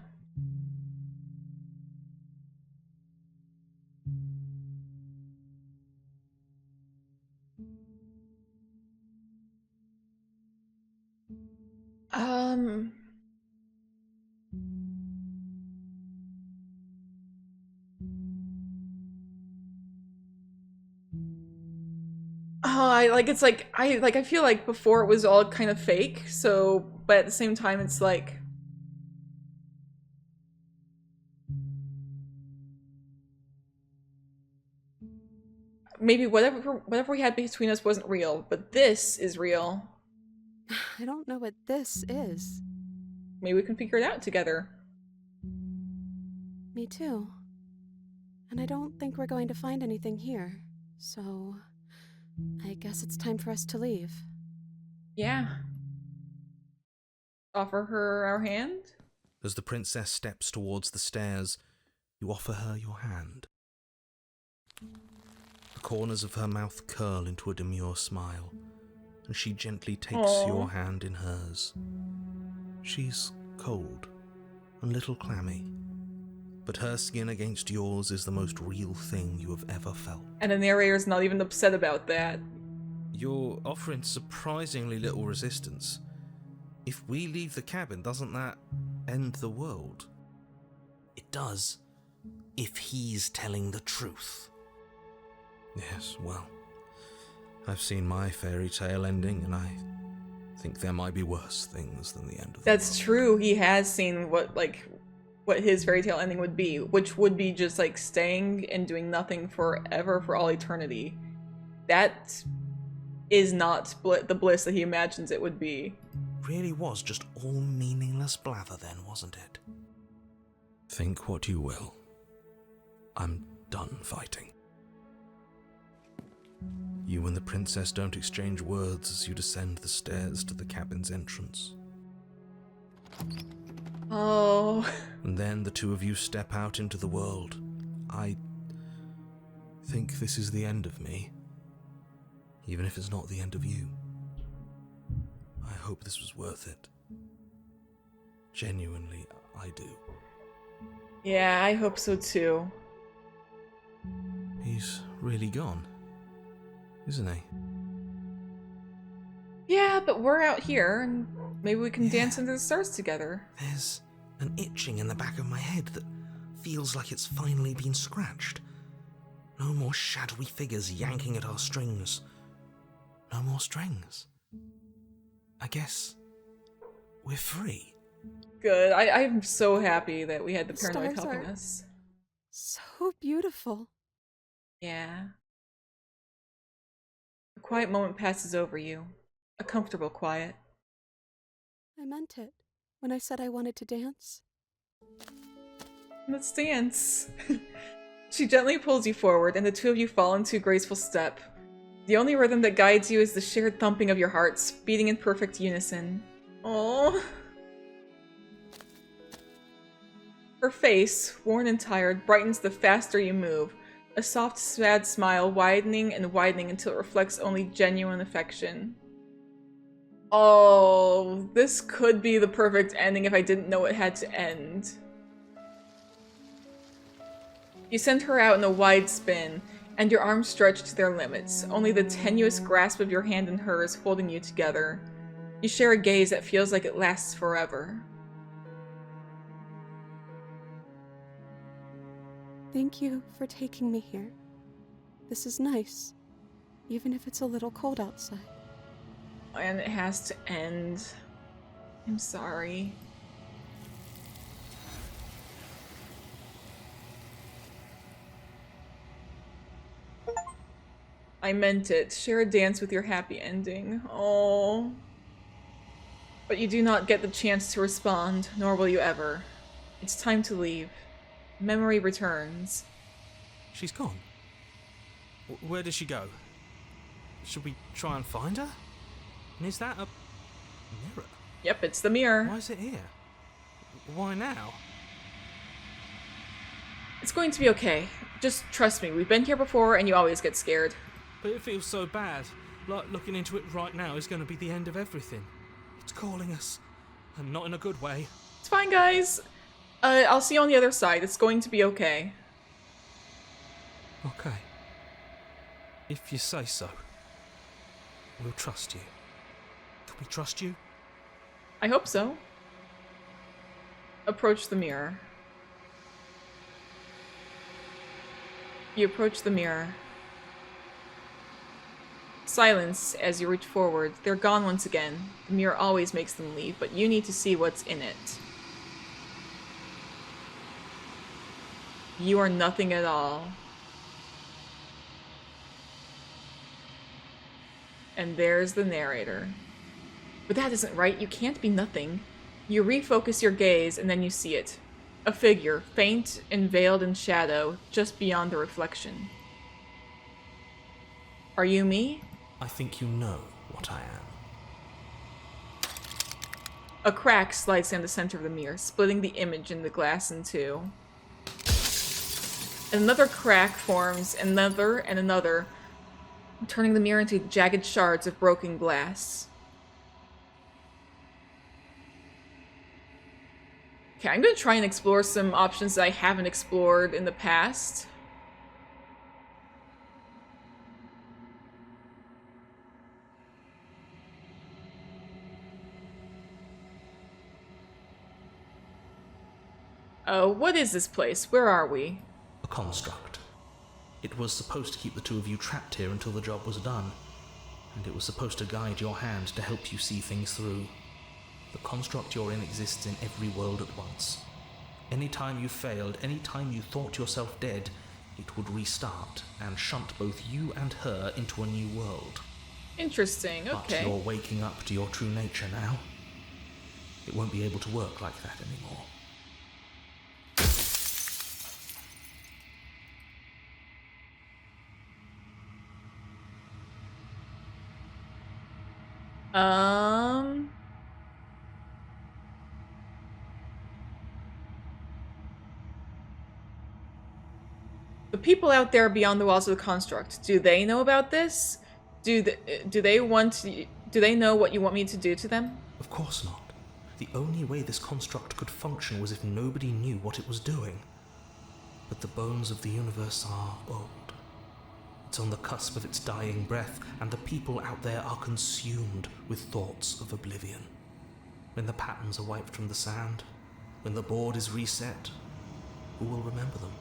[SPEAKER 1] Oh, I feel like before it was all kind of fake, so, but at the same time it's like, maybe whatever we had between us wasn't real, but this is real.
[SPEAKER 8] I don't know what this is.
[SPEAKER 1] Maybe we can figure it out together.
[SPEAKER 8] Me too. And I don't think we're going to find anything here, so I guess it's time for us to leave.
[SPEAKER 1] Yeah. Offer her our hand?
[SPEAKER 2] As the princess steps towards the stairs, you offer her your hand. The corners of her mouth curl into a demure smile, and she gently takes
[SPEAKER 1] Aww.
[SPEAKER 2] your hand in hers. She's cold and a little clammy, but her skin against yours is the most real thing you have ever felt.
[SPEAKER 1] And the narrator's not even upset about that.
[SPEAKER 2] You're offering surprisingly little resistance. If we leave the cabin, doesn't that end the world?
[SPEAKER 4] It does, if he's telling the truth.
[SPEAKER 2] Yes, well, I've seen my fairy tale ending, and I think there might be worse things than the end of the
[SPEAKER 1] That's
[SPEAKER 2] world.
[SPEAKER 1] true. He has seen what his fairy tale ending would be, which would be just like staying and doing nothing forever for all eternity. That is not the bliss that he imagines it would be.
[SPEAKER 2] Really was just all meaningless blather then, wasn't it? Think what you will. I'm done fighting. You and the princess don't exchange words as you descend the stairs to the cabin's entrance.
[SPEAKER 1] Oh.
[SPEAKER 2] And then the two of you step out into the world. I think this is the end of me, even if it's not the end of you. I hope this was worth it. Genuinely, I do.
[SPEAKER 1] Yeah, I hope so too.
[SPEAKER 2] He's really gone, isn't he?
[SPEAKER 1] Yeah, but we're out here, and maybe we can
[SPEAKER 2] Yeah.
[SPEAKER 1] dance under the stars together.
[SPEAKER 2] There's an itching in the back of my head that feels like it's finally been scratched. No more shadowy figures yanking at our strings. No more strings. I guess we're free.
[SPEAKER 1] Good. I'm so happy that we had the
[SPEAKER 8] The
[SPEAKER 1] paranoid
[SPEAKER 8] stars
[SPEAKER 1] helping
[SPEAKER 8] are-
[SPEAKER 1] us.
[SPEAKER 8] So beautiful.
[SPEAKER 1] Yeah. A quiet moment passes over you. A comfortable quiet.
[SPEAKER 8] I meant it when I said I wanted to dance.
[SPEAKER 1] Let's dance. She gently pulls you forward, and the two of you fall into a graceful step. The only rhythm that guides you is the shared thumping of your hearts, beating in perfect unison. Aww. Her face, worn and tired, brightens the faster you move, a soft, sad smile widening and widening until it reflects only genuine affection. Oh, this could be the perfect ending if I didn't know it had to end. You send her out in a wide spin, and your arms stretch to their limits, only the tenuous grasp of your hand in hers holding you together. You share a gaze that feels like it lasts forever.
[SPEAKER 8] Thank you for taking me here. This is nice, even if it's a little cold outside.
[SPEAKER 1] And it has to end. I'm sorry. I meant it. Share a dance with your happy ending. Oh. But you do not get the chance to respond, nor will you ever. It's time to leave. Memory returns.
[SPEAKER 2] She's gone. Where did she go? Should we try and find her? And is that a mirror?
[SPEAKER 1] Yep, it's the mirror.
[SPEAKER 2] Why is it here? Why now?
[SPEAKER 1] It's going to be okay. Just trust me, we've been here before and you always get scared.
[SPEAKER 2] But it feels so bad. Like looking into it right now is going to be the end of everything. It's calling us. And not in a good way.
[SPEAKER 1] It's fine, guys. I'll see you on the other side. It's going to be okay.
[SPEAKER 2] Okay. If you say so. We'll trust you. Can we trust you?
[SPEAKER 1] I hope so. Approach the mirror. You approach the mirror. Silence as you reach forward. They're gone once again. The mirror always makes them leave, but you need to see what's in it. You are nothing at all. And there's the narrator. But that isn't right. You can't be nothing. You refocus your gaze and then you see it. A figure, faint and veiled in shadow, just beyond the reflection. Are you me?
[SPEAKER 2] I think you know what I am.
[SPEAKER 1] A crack slides down the center of the mirror, splitting the image in the glass in two. Another crack forms, another and another, turning the mirror into jagged shards of broken glass. Okay, I'm gonna try and explore some options that I haven't explored in the past. What is this place? Where are we?
[SPEAKER 2] A construct. It was supposed to keep the two of you trapped here until the job was done. And it was supposed to guide your hand to help you see things through. The construct you're in exists in every world at once. Any time you failed, any time you thought yourself dead, it would restart and shunt both you and her into a new world.
[SPEAKER 1] Interesting, okay.
[SPEAKER 2] But you're waking up to your true nature now. It won't be able to work like that anymore.
[SPEAKER 1] The people out there beyond the walls of the construct, do they know about this? Do they know what you want me to do to them?
[SPEAKER 2] Of course not. The only way this construct could function was if nobody knew what it was doing. But the bones of the universe are old. It's on the cusp of its dying breath, and the people out there are consumed with thoughts of oblivion. When the patterns are wiped from the sand, when the board is reset, who will remember them?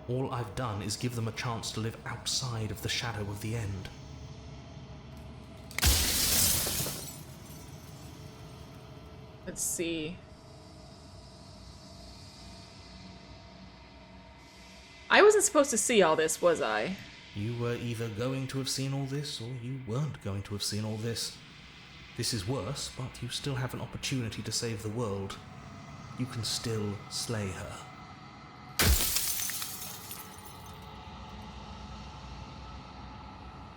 [SPEAKER 2] All I've done is give them a chance to live outside of the shadow of the end.
[SPEAKER 1] Let's see. I wasn't supposed to see all this, was I?
[SPEAKER 2] You were either going to have seen all this, or you weren't going to have seen all this. This is worse, but you still have an opportunity to save the world. You can still slay her.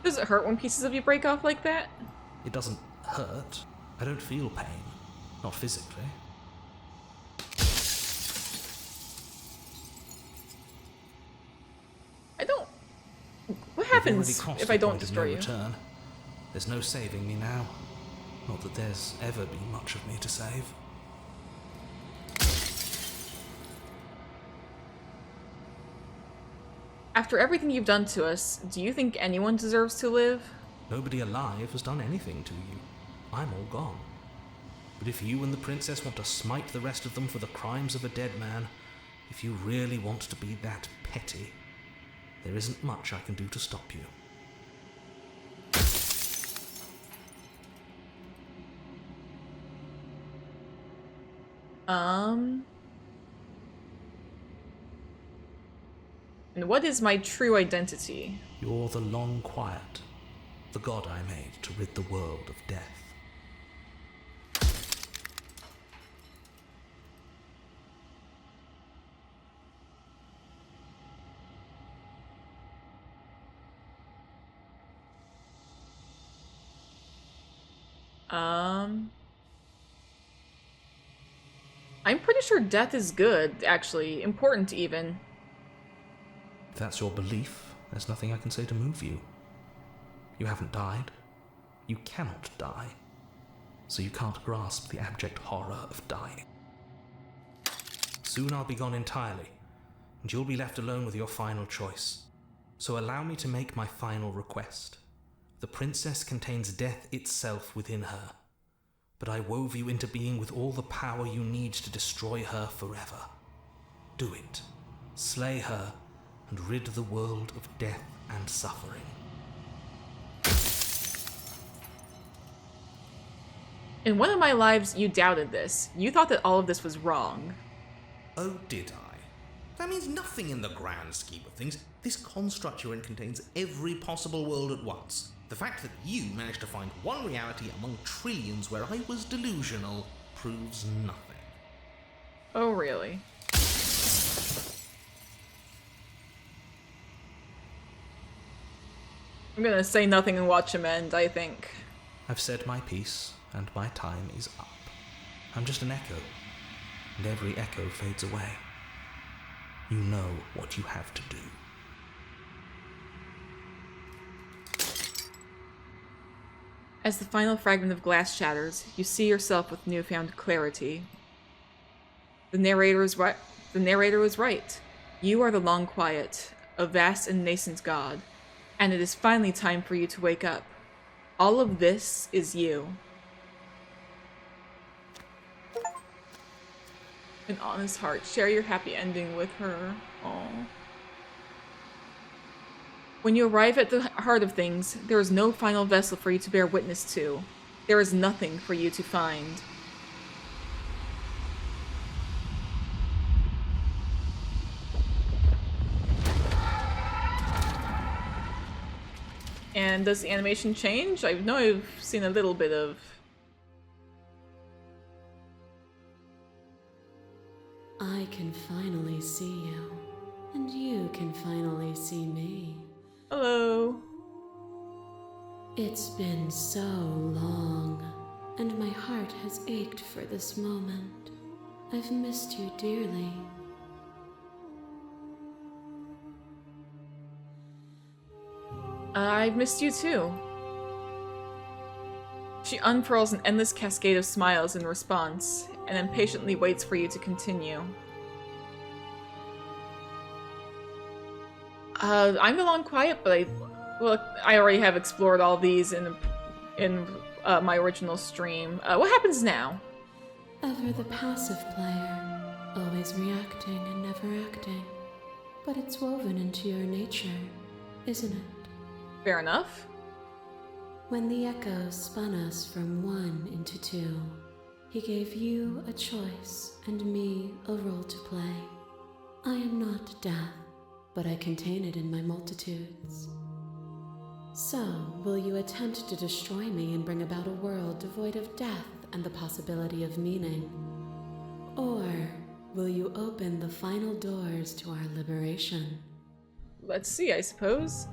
[SPEAKER 1] Does it hurt when pieces of you break off like that?
[SPEAKER 2] It doesn't hurt. I don't feel pain. Not physically.
[SPEAKER 1] I don't... What happens if I don't destroy you?
[SPEAKER 2] Return. There's no saving me now. Not that there's ever been much of me to save.
[SPEAKER 1] After everything you've done to us, do you think anyone deserves to live?
[SPEAKER 2] Nobody alive has done anything to you. I'm all gone. But if you and the princess want to smite the rest of them for the crimes of a dead man, if you really want to be that petty, there isn't much I can do to stop you.
[SPEAKER 1] And what is my true identity?
[SPEAKER 2] You're the Long Quiet, the god I made to rid the world of death.
[SPEAKER 1] I'm pretty sure death is good, actually. Important, even.
[SPEAKER 2] If that's your belief, there's nothing I can say to move you. You haven't died. You cannot die. So you can't grasp the abject horror of dying. Soon I'll be gone entirely, and you'll be left alone with your final choice. So allow me to make my final request. The princess contains death itself within her, but I wove you into being with all the power you need to destroy her forever. Do it. Slay her, and rid the world of death and suffering.
[SPEAKER 1] In one of my lives, you doubted this. You thought that all of this was wrong.
[SPEAKER 2] Oh, did I? That means nothing in the grand scheme of things. This construct you're in contains every possible world at once. The fact that you managed to find one reality among trillions where I was delusional proves nothing.
[SPEAKER 1] Oh, really? I'm gonna say nothing and watch him end, I think.
[SPEAKER 2] I've said my piece, and my time is up. I'm just an echo, and every echo fades away. You know what you have to do.
[SPEAKER 1] As the final fragment of glass shatters, you see yourself with newfound clarity. The narrator was right. You are the Long Quiet, a vast and nascent god, and it is finally time for you to wake up. All of this is you. An honest heart. Share your happy ending with her. Aww. When you arrive at the heart of things, there is no final vessel for you to bear witness to. There is nothing for you to find. And does the animation change? I know I've seen a little bit of...
[SPEAKER 3] I can finally see you, and you can finally see me.
[SPEAKER 1] Hello.
[SPEAKER 3] It's been so long, and my heart has ached for this moment. I've missed you dearly.
[SPEAKER 1] I've missed you too. She unfurls an endless cascade of smiles in response, and impatiently waits for you to continue. I'm the Long Quiet, but I already have explored all these in my original stream. What happens now?
[SPEAKER 3] Ever the passive player, always reacting and never acting. But it's woven into your nature, isn't it?
[SPEAKER 1] Fair enough.
[SPEAKER 3] When the echo spun us from one into two, he gave you a choice and me a role to play. I am not death, but I contain it in my multitudes. So, will you attempt to destroy me and bring about a world devoid of death and the possibility of meaning? Or will you open the final doors to our liberation?
[SPEAKER 1] Let's see, I suppose.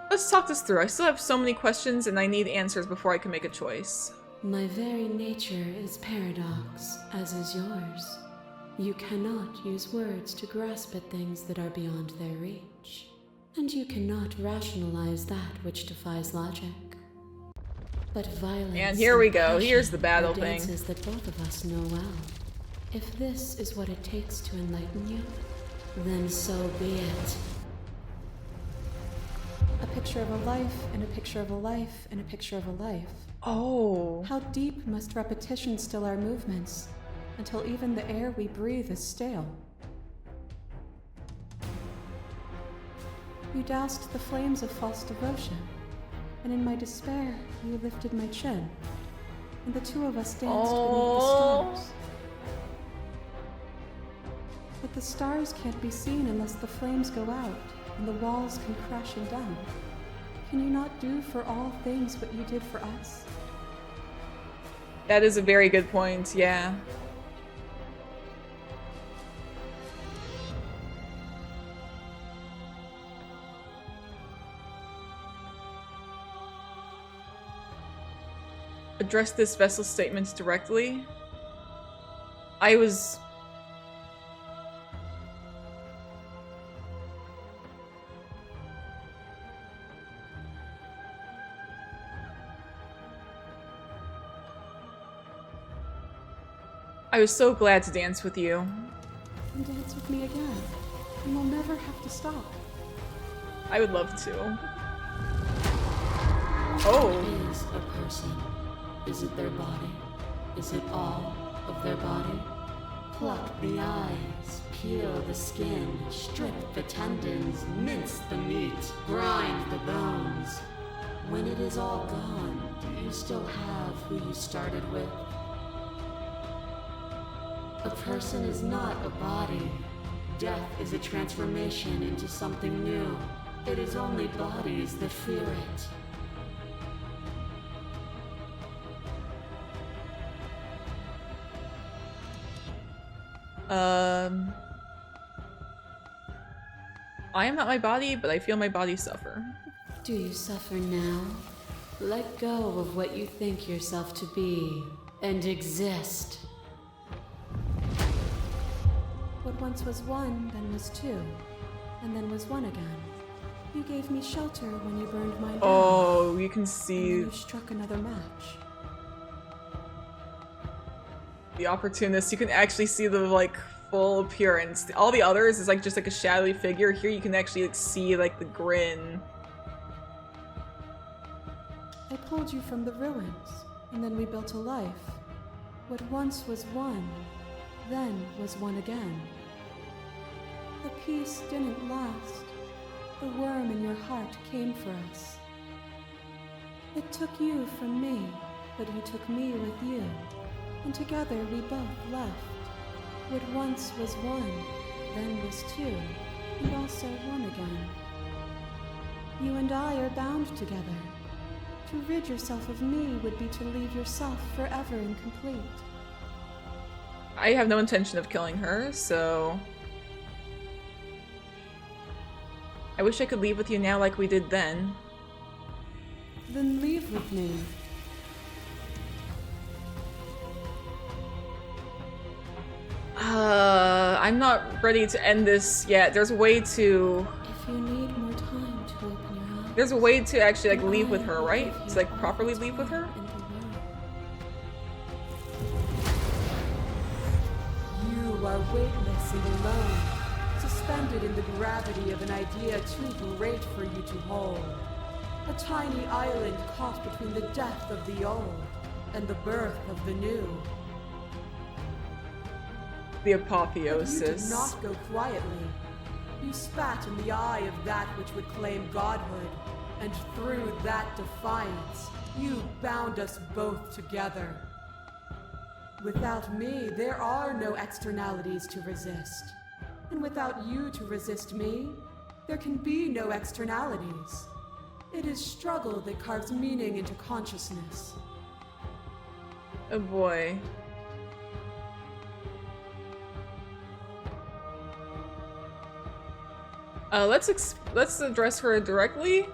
[SPEAKER 1] Let's talk this through. I still have so many questions and I need answers before I can make a choice.
[SPEAKER 3] My very nature is paradox, as is yours. You cannot use words to grasp at things that are beyond their reach. And you cannot rationalize that which defies logic. But violence
[SPEAKER 1] and here we go.
[SPEAKER 3] passion
[SPEAKER 1] Here's the battle
[SPEAKER 3] are
[SPEAKER 1] thing.
[SPEAKER 3] dances that both of us know well. If this is what it takes to enlighten you, then so be it.
[SPEAKER 8] A picture of a life, and a picture of a life, and a picture of a life.
[SPEAKER 1] Oh.
[SPEAKER 8] How deep must repetition still our movements, until even the air we breathe is stale? You doused the flames of false devotion, and in my despair, you lifted my chin, and the two of us danced beneath the stars. But the stars can't be seen unless the flames go out, and the walls come crashing down. Can you not do for all things what you did for us?
[SPEAKER 1] That is a very good point, yeah. Address this vessel's statements directly. I was... I was so glad to dance with you.
[SPEAKER 8] And dance with me again. And we'll never have to stop.
[SPEAKER 1] I would love to. Oh.
[SPEAKER 3] What is a person? Is it their body? Is it all of their body? Pluck the eyes, peel the skin, strip the tendons, mince the meat, grind the bones. When it is all gone, do you still have who you started with? A person is not a body. Death is a transformation into something new. It is only bodies that fear it.
[SPEAKER 1] I am not my body, but I feel my body suffer.
[SPEAKER 3] Do you suffer now? Let go of what you think yourself to be and exist.
[SPEAKER 8] What once was one, then was two, and then was one again. You gave me shelter when you burned mine down.
[SPEAKER 1] Oh, you can
[SPEAKER 8] And
[SPEAKER 1] see
[SPEAKER 8] then you struck another match.
[SPEAKER 1] the opportunist. You can actually see the like full appearance. All the others is like just like a shadowy figure. Here you can actually like see like the grin.
[SPEAKER 8] I pulled you from the ruins, and then we built a life. What once was one, then was one again. The peace didn't last. The worm in your heart came for us. It took you from me, but you took me with you. And together we both left. What once was one, then was two, and also one again. You and I are bound together. To rid yourself of me would be to leave yourself forever incomplete.
[SPEAKER 1] I have no intention of killing her, so... I wish I could leave with you now like we did then.
[SPEAKER 8] Then leave with me.
[SPEAKER 1] I'm not ready to end this yet. There's a way to...
[SPEAKER 8] If you need more time to open your eyes.
[SPEAKER 1] There's a way to actually like
[SPEAKER 8] then
[SPEAKER 1] leave with
[SPEAKER 8] I
[SPEAKER 1] her,
[SPEAKER 8] will
[SPEAKER 1] right?
[SPEAKER 8] give
[SPEAKER 1] To
[SPEAKER 8] you
[SPEAKER 1] like
[SPEAKER 8] all
[SPEAKER 1] properly
[SPEAKER 8] the
[SPEAKER 1] leave with her?
[SPEAKER 8] time in the world.
[SPEAKER 6] You are weightless and alone, suspended in the gravity of an idea too great for you to hold. A tiny island caught between the death of the old and the birth of the new.
[SPEAKER 1] The
[SPEAKER 6] But you did
[SPEAKER 1] apotheosis.
[SPEAKER 6] not go quietly. You spat in the eye of that which would claim godhood, and through that defiance, you bound us both together. Without me, there are no externalities to resist. And without you to resist me, there can be no externalities. It is struggle that carves meaning into consciousness.
[SPEAKER 1] Oh boy. Let's address her directly.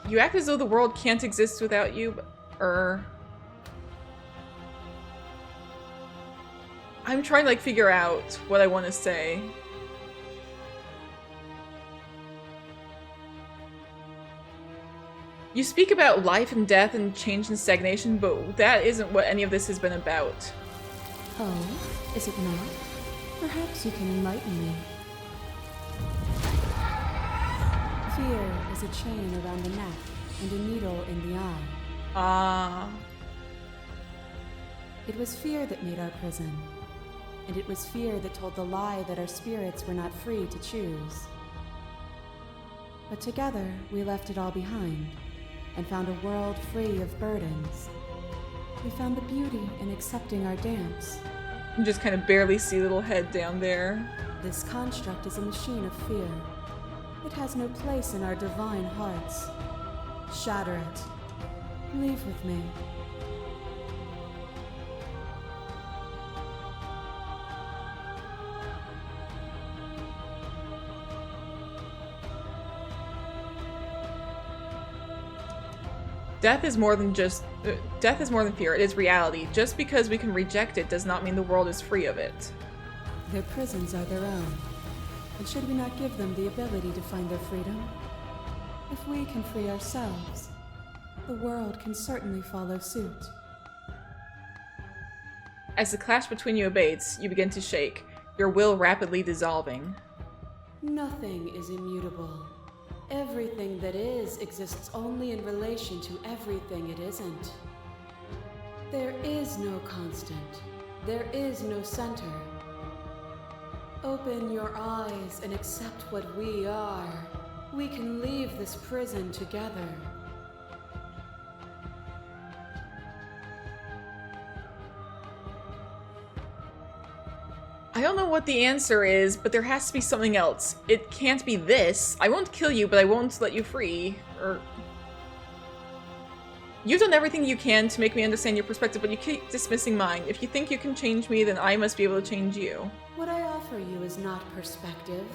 [SPEAKER 1] You act as though the world can't exist without you, I'm trying to like figure out what I want to say. You speak about life and death and change and stagnation, but that isn't what any of this has been about.
[SPEAKER 8] Oh, is it not? Perhaps you can enlighten me. Fear is a chain around the neck and a needle in the eye.
[SPEAKER 1] Ah.
[SPEAKER 8] It was fear that made our prison. And it was fear that told the lie that our spirits were not free to choose. But together, we left it all behind and found a world free of burdens. We found the beauty in accepting our dance
[SPEAKER 1] You just kind of barely see little head down there.
[SPEAKER 8] This construct is a machine of fear. It has no place in our divine hearts. Shatter it. Leave with me.
[SPEAKER 1] Death is more than fear. It is reality. Just because we can reject it does not mean the world is free of it.
[SPEAKER 8] Their prisons are their own. And should we not give them the ability to find their freedom? If we can free ourselves, the world can certainly follow suit.
[SPEAKER 1] As the clash between you abates, you begin to shake, your will rapidly dissolving.
[SPEAKER 8] Nothing is immutable. Everything that is exists only in relation to everything it isn't. There is no constant. There is no center. Open your eyes and accept what we are. We can leave this prison together.
[SPEAKER 1] I don't know what the answer is, but there has to be something else. It can't be this. I won't kill you, but I won't let you free. Or... You've done everything you can to make me understand your perspective, but you keep dismissing mine. If you think you can change me, then I must be able to change you.
[SPEAKER 8] What I offer you is not perspective.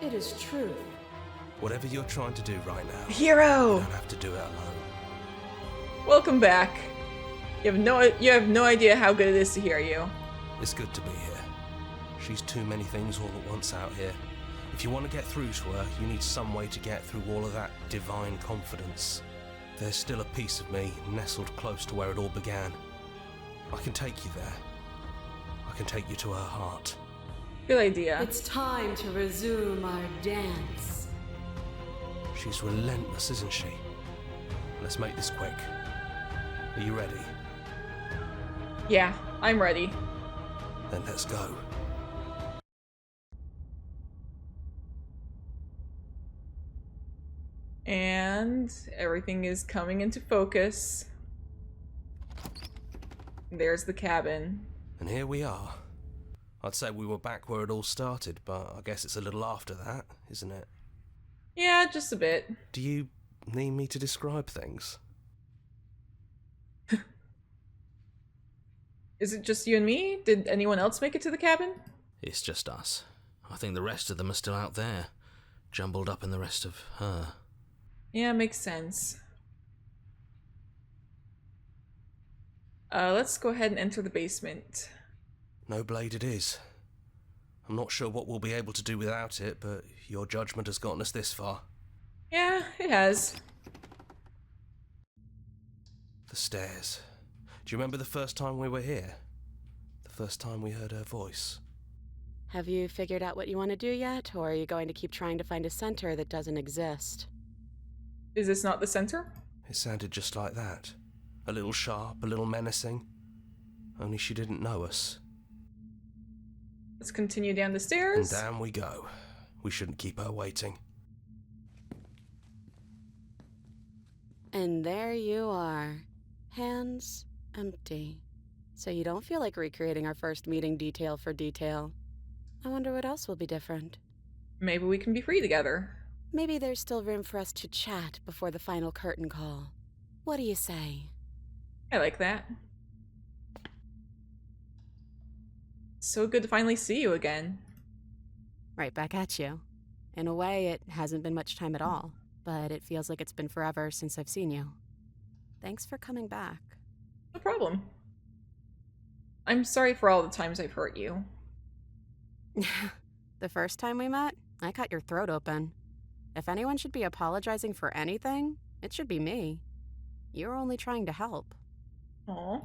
[SPEAKER 8] It is truth.
[SPEAKER 9] Whatever you're trying to do right now,
[SPEAKER 1] Hero!
[SPEAKER 9] you don't have to do it alone.
[SPEAKER 1] Welcome back. You have no idea how good it is to hear you.
[SPEAKER 9] It's good to be here. She's too many things all at once out here. If you want to get through to her, you need some way to get through all of that divine confidence. There's still a piece of me nestled close to where it all began. I can take you there. I can take you to her heart.
[SPEAKER 1] Good idea.
[SPEAKER 8] It's time to resume our dance.
[SPEAKER 9] She's relentless, isn't she? Let's make this quick. Are you ready?
[SPEAKER 1] Yeah, I'm ready.
[SPEAKER 9] Then let's go.
[SPEAKER 1] And everything is coming into focus. There's the cabin.
[SPEAKER 9] And here we are. I'd say we were back where it all started, but I guess it's a little after that, isn't it?
[SPEAKER 1] Yeah, just a bit.
[SPEAKER 9] Do you need me to describe things?
[SPEAKER 1] Is it just you and me? Did anyone else make it to the cabin?
[SPEAKER 2] It's just us. I think the rest of them are still out there, jumbled up in the rest of her.
[SPEAKER 1] Yeah, makes sense. Let's go ahead and enter the basement.
[SPEAKER 9] No blade it is. I'm not sure what we'll be able to do without it, but your judgment has gotten us this far.
[SPEAKER 1] Yeah, it has.
[SPEAKER 9] The stairs. Do you remember the first time we were here? The first time we heard her voice?
[SPEAKER 3] Have you figured out what you want to do yet, or are you going to keep trying to find a center that doesn't exist?
[SPEAKER 1] Is this not the center?
[SPEAKER 9] It sounded just like that. A little sharp, a little menacing. Only she didn't know us.
[SPEAKER 1] Let's continue down the
[SPEAKER 9] And
[SPEAKER 1] stairs.
[SPEAKER 9] down we go. We shouldn't keep her waiting.
[SPEAKER 3] And there you are. Hands empty. So you don't feel like recreating our first meeting detail for detail. I wonder what else will be different.
[SPEAKER 1] Maybe we can be free together.
[SPEAKER 3] Maybe there's still room for us to chat before the final curtain call. What do you say?
[SPEAKER 1] I like that. So good to finally see you again.
[SPEAKER 3] Right back at you. In a way, it hasn't been much time at all, but it feels like it's been forever since I've seen you. Thanks for coming back.
[SPEAKER 1] No problem. I'm sorry for all the times I've hurt you.
[SPEAKER 3] The first time we met, I cut your throat open. If anyone should be apologizing for anything, it should be me. You're only trying to help.
[SPEAKER 1] Aw.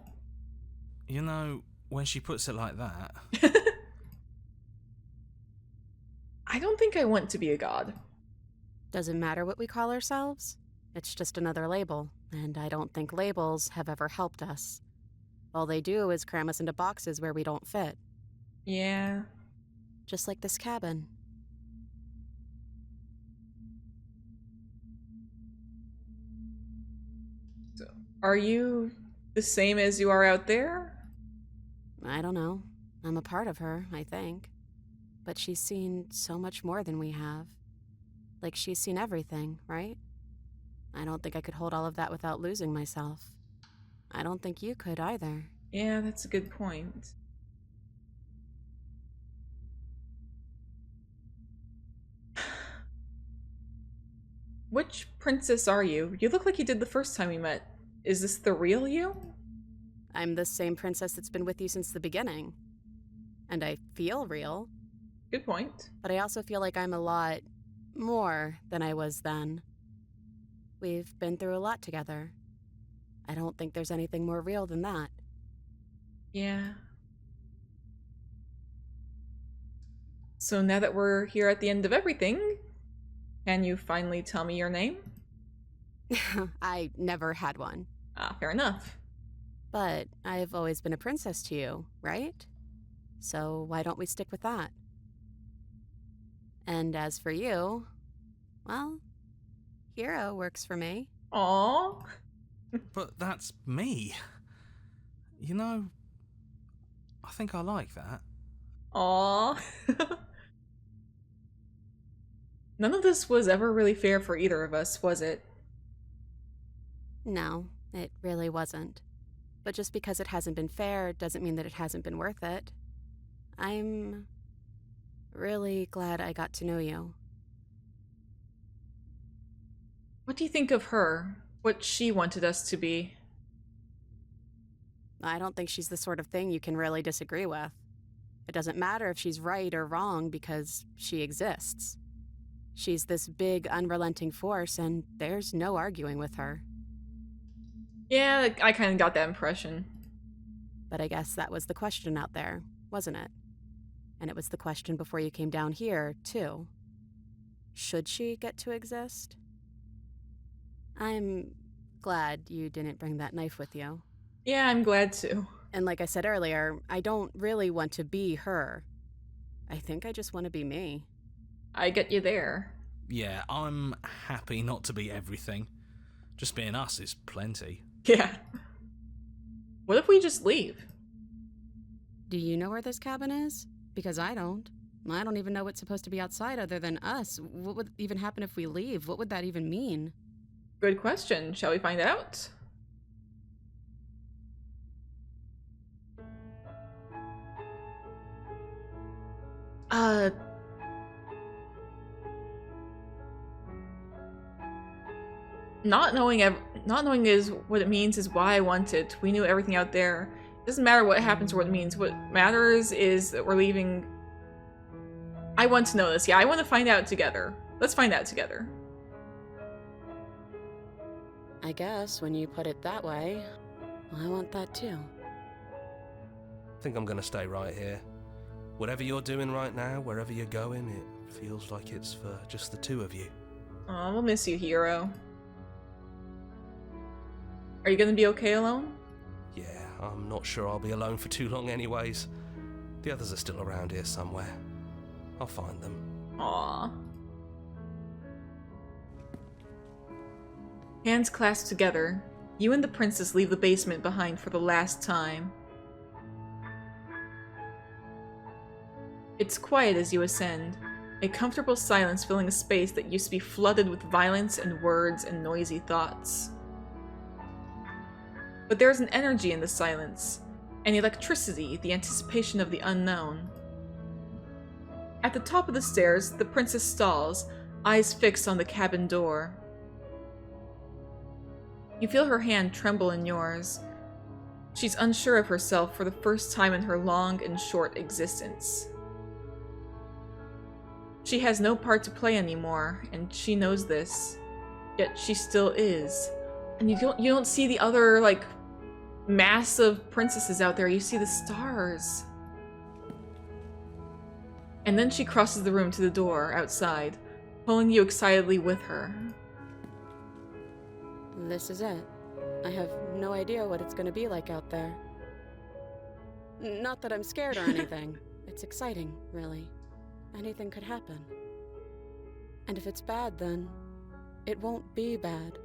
[SPEAKER 2] You know, when she puts it like that...
[SPEAKER 1] I don't think I want to be a god.
[SPEAKER 3] Doesn't matter what we call ourselves. It's just another label, and I don't think labels have ever helped us. All they do is cram us into boxes where we don't fit.
[SPEAKER 1] Yeah.
[SPEAKER 3] Just like this cabin.
[SPEAKER 1] So, are you the same as you are out there?
[SPEAKER 3] I don't know. I'm a part of her, I think. But she's seen so much more than we have. Like, she's seen everything, right? I don't think I could hold all of that without losing myself. I don't think you could either.
[SPEAKER 1] Yeah, that's a good point. Which princess are you? You look like you did the first time we met. Is this the real you?
[SPEAKER 3] I'm the same princess that's been with you since the beginning. And I feel real.
[SPEAKER 1] Good point.
[SPEAKER 3] But I also feel like I'm a lot more than I was then. We've been through a lot together. I don't think there's anything more real than that.
[SPEAKER 1] Yeah. So now that we're here at the end of everything, can you finally tell me your name?
[SPEAKER 3] I never had one.
[SPEAKER 1] Ah, fair enough.
[SPEAKER 3] But I've always been a princess to you, right? So why don't we stick with that? And as for you, well, hero works for me.
[SPEAKER 1] Aww.
[SPEAKER 2] But that's me. You know, I think I like that.
[SPEAKER 1] Aww. None of this was ever really fair for either of us, was it?
[SPEAKER 3] No, it really wasn't. But just because it hasn't been fair doesn't mean that it hasn't been worth it. I'm really glad I got to know you.
[SPEAKER 1] What do you think of her? What she wanted us to be?
[SPEAKER 3] I don't think she's the sort of thing you can really disagree with. It doesn't matter if she's right or wrong because she exists. She's this big, unrelenting force, and there's no arguing with her.
[SPEAKER 1] Yeah, I kind of got that impression.
[SPEAKER 3] But I guess that was the question out there, wasn't it? And it was the question before you came down here, too. Should she get to exist? I'm glad you didn't bring that knife with you.
[SPEAKER 1] Yeah, I'm glad to.
[SPEAKER 3] And like I said earlier, I don't really want to be her. I think I just want to be me.
[SPEAKER 1] I get you there.
[SPEAKER 2] Yeah, I'm happy not to be everything. Just being us is plenty.
[SPEAKER 1] Yeah. What if we just leave?
[SPEAKER 3] Do you know where this cabin is? Because I don't. I don't even know what's supposed to be outside other than us. What would even happen if we leave? What would that even mean?
[SPEAKER 1] Good question. Shall we find out? Not knowing is what it means is why I want it. We knew everything out there. It doesn't matter what happens or what it means. What matters is that we're leaving. I want to know this. Yeah, I want to find out together. Let's find out together.
[SPEAKER 3] I guess when you put it that way, I want that too.
[SPEAKER 9] I think I'm gonna stay right here. Whatever you're doing right now, wherever you're going, it feels like it's for just the two of you.
[SPEAKER 1] Aw, we'll miss you, hero. Are you gonna be okay alone?
[SPEAKER 9] Yeah, I'm not sure I'll be alone for too long anyways. The others are still around here somewhere. I'll find them.
[SPEAKER 1] Aw. Hands clasped together, you and the princess leave the basement behind for the last time. It's quiet as you ascend, a comfortable silence filling a space that used to be flooded with violence and words and noisy thoughts. But there is an energy in the silence, an electricity, the anticipation of the unknown. At the top of the stairs, the princess stalls, eyes fixed on the cabin door. You feel her hand tremble in yours. She's unsure of herself for the first time in her long and short existence. She has no part to play anymore, and she knows this. Yet she still is. And you don't see the other, like, mass of princesses out there. You see the stars. And then she crosses the room to the door outside, pulling you excitedly with her.
[SPEAKER 3] This is it. I have no idea what it's going to be like out there. Not that I'm scared or anything. It's exciting, really. Anything could happen. And if it's bad, then it won't be bad.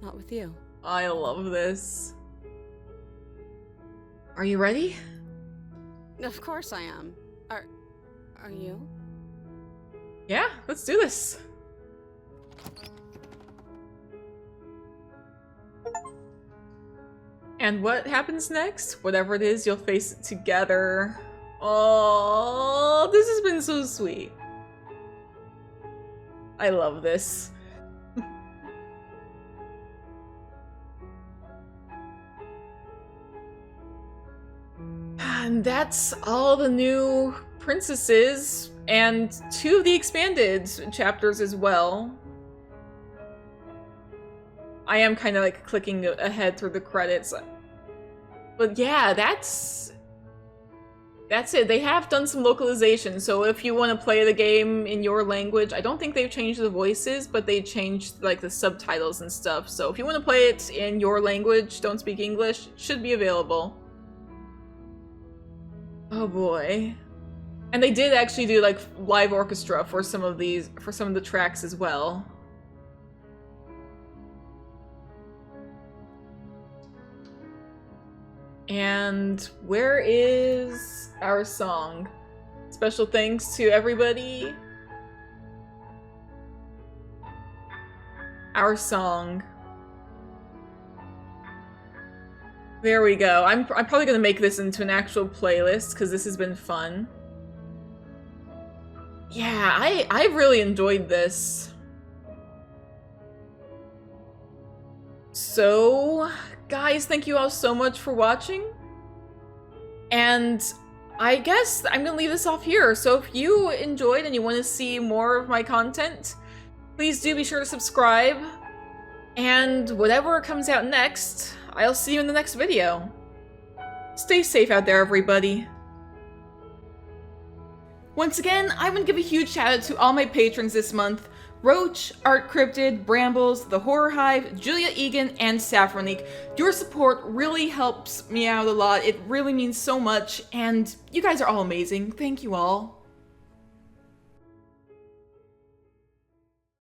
[SPEAKER 3] Not with you.
[SPEAKER 1] I love this. Are you ready?
[SPEAKER 3] Of course I am. Are you?
[SPEAKER 1] Yeah, let's do this. And what happens next? Whatever it is, you'll face it together. Oh, this has been so sweet. I love this. And that's all the new princesses, and 2 of the expanded chapters as well. I am kind of like clicking ahead through the credits. But yeah, that's it. They have done some localization, so if you want to play the game in your language, I don't think they've changed the voices, but they changed like the subtitles and stuff. So if you want to play it in your language, don't speak English, it should be available. Oh boy. And they did actually do like live orchestra for some of the tracks as well. And where is our song? Special thanks to everybody. Our song. There we go. I'm probably gonna make this into an actual playlist because this has been fun. Yeah, I really enjoyed this. So, guys, thank you all so much for watching. And I guess I'm gonna leave this off here. So if you enjoyed and you want to see more of my content, please do be sure to subscribe. And whatever comes out next, I'll see you in the next video. Stay safe out there, everybody. Once again, I want to give a huge shout out to all my patrons this month. Roach, Art Cryptid, Brambles, The Horror Hive, Julia Egan, and Saffronique. Your support really helps me out a lot. It really means so much, and you guys are all amazing. Thank you all.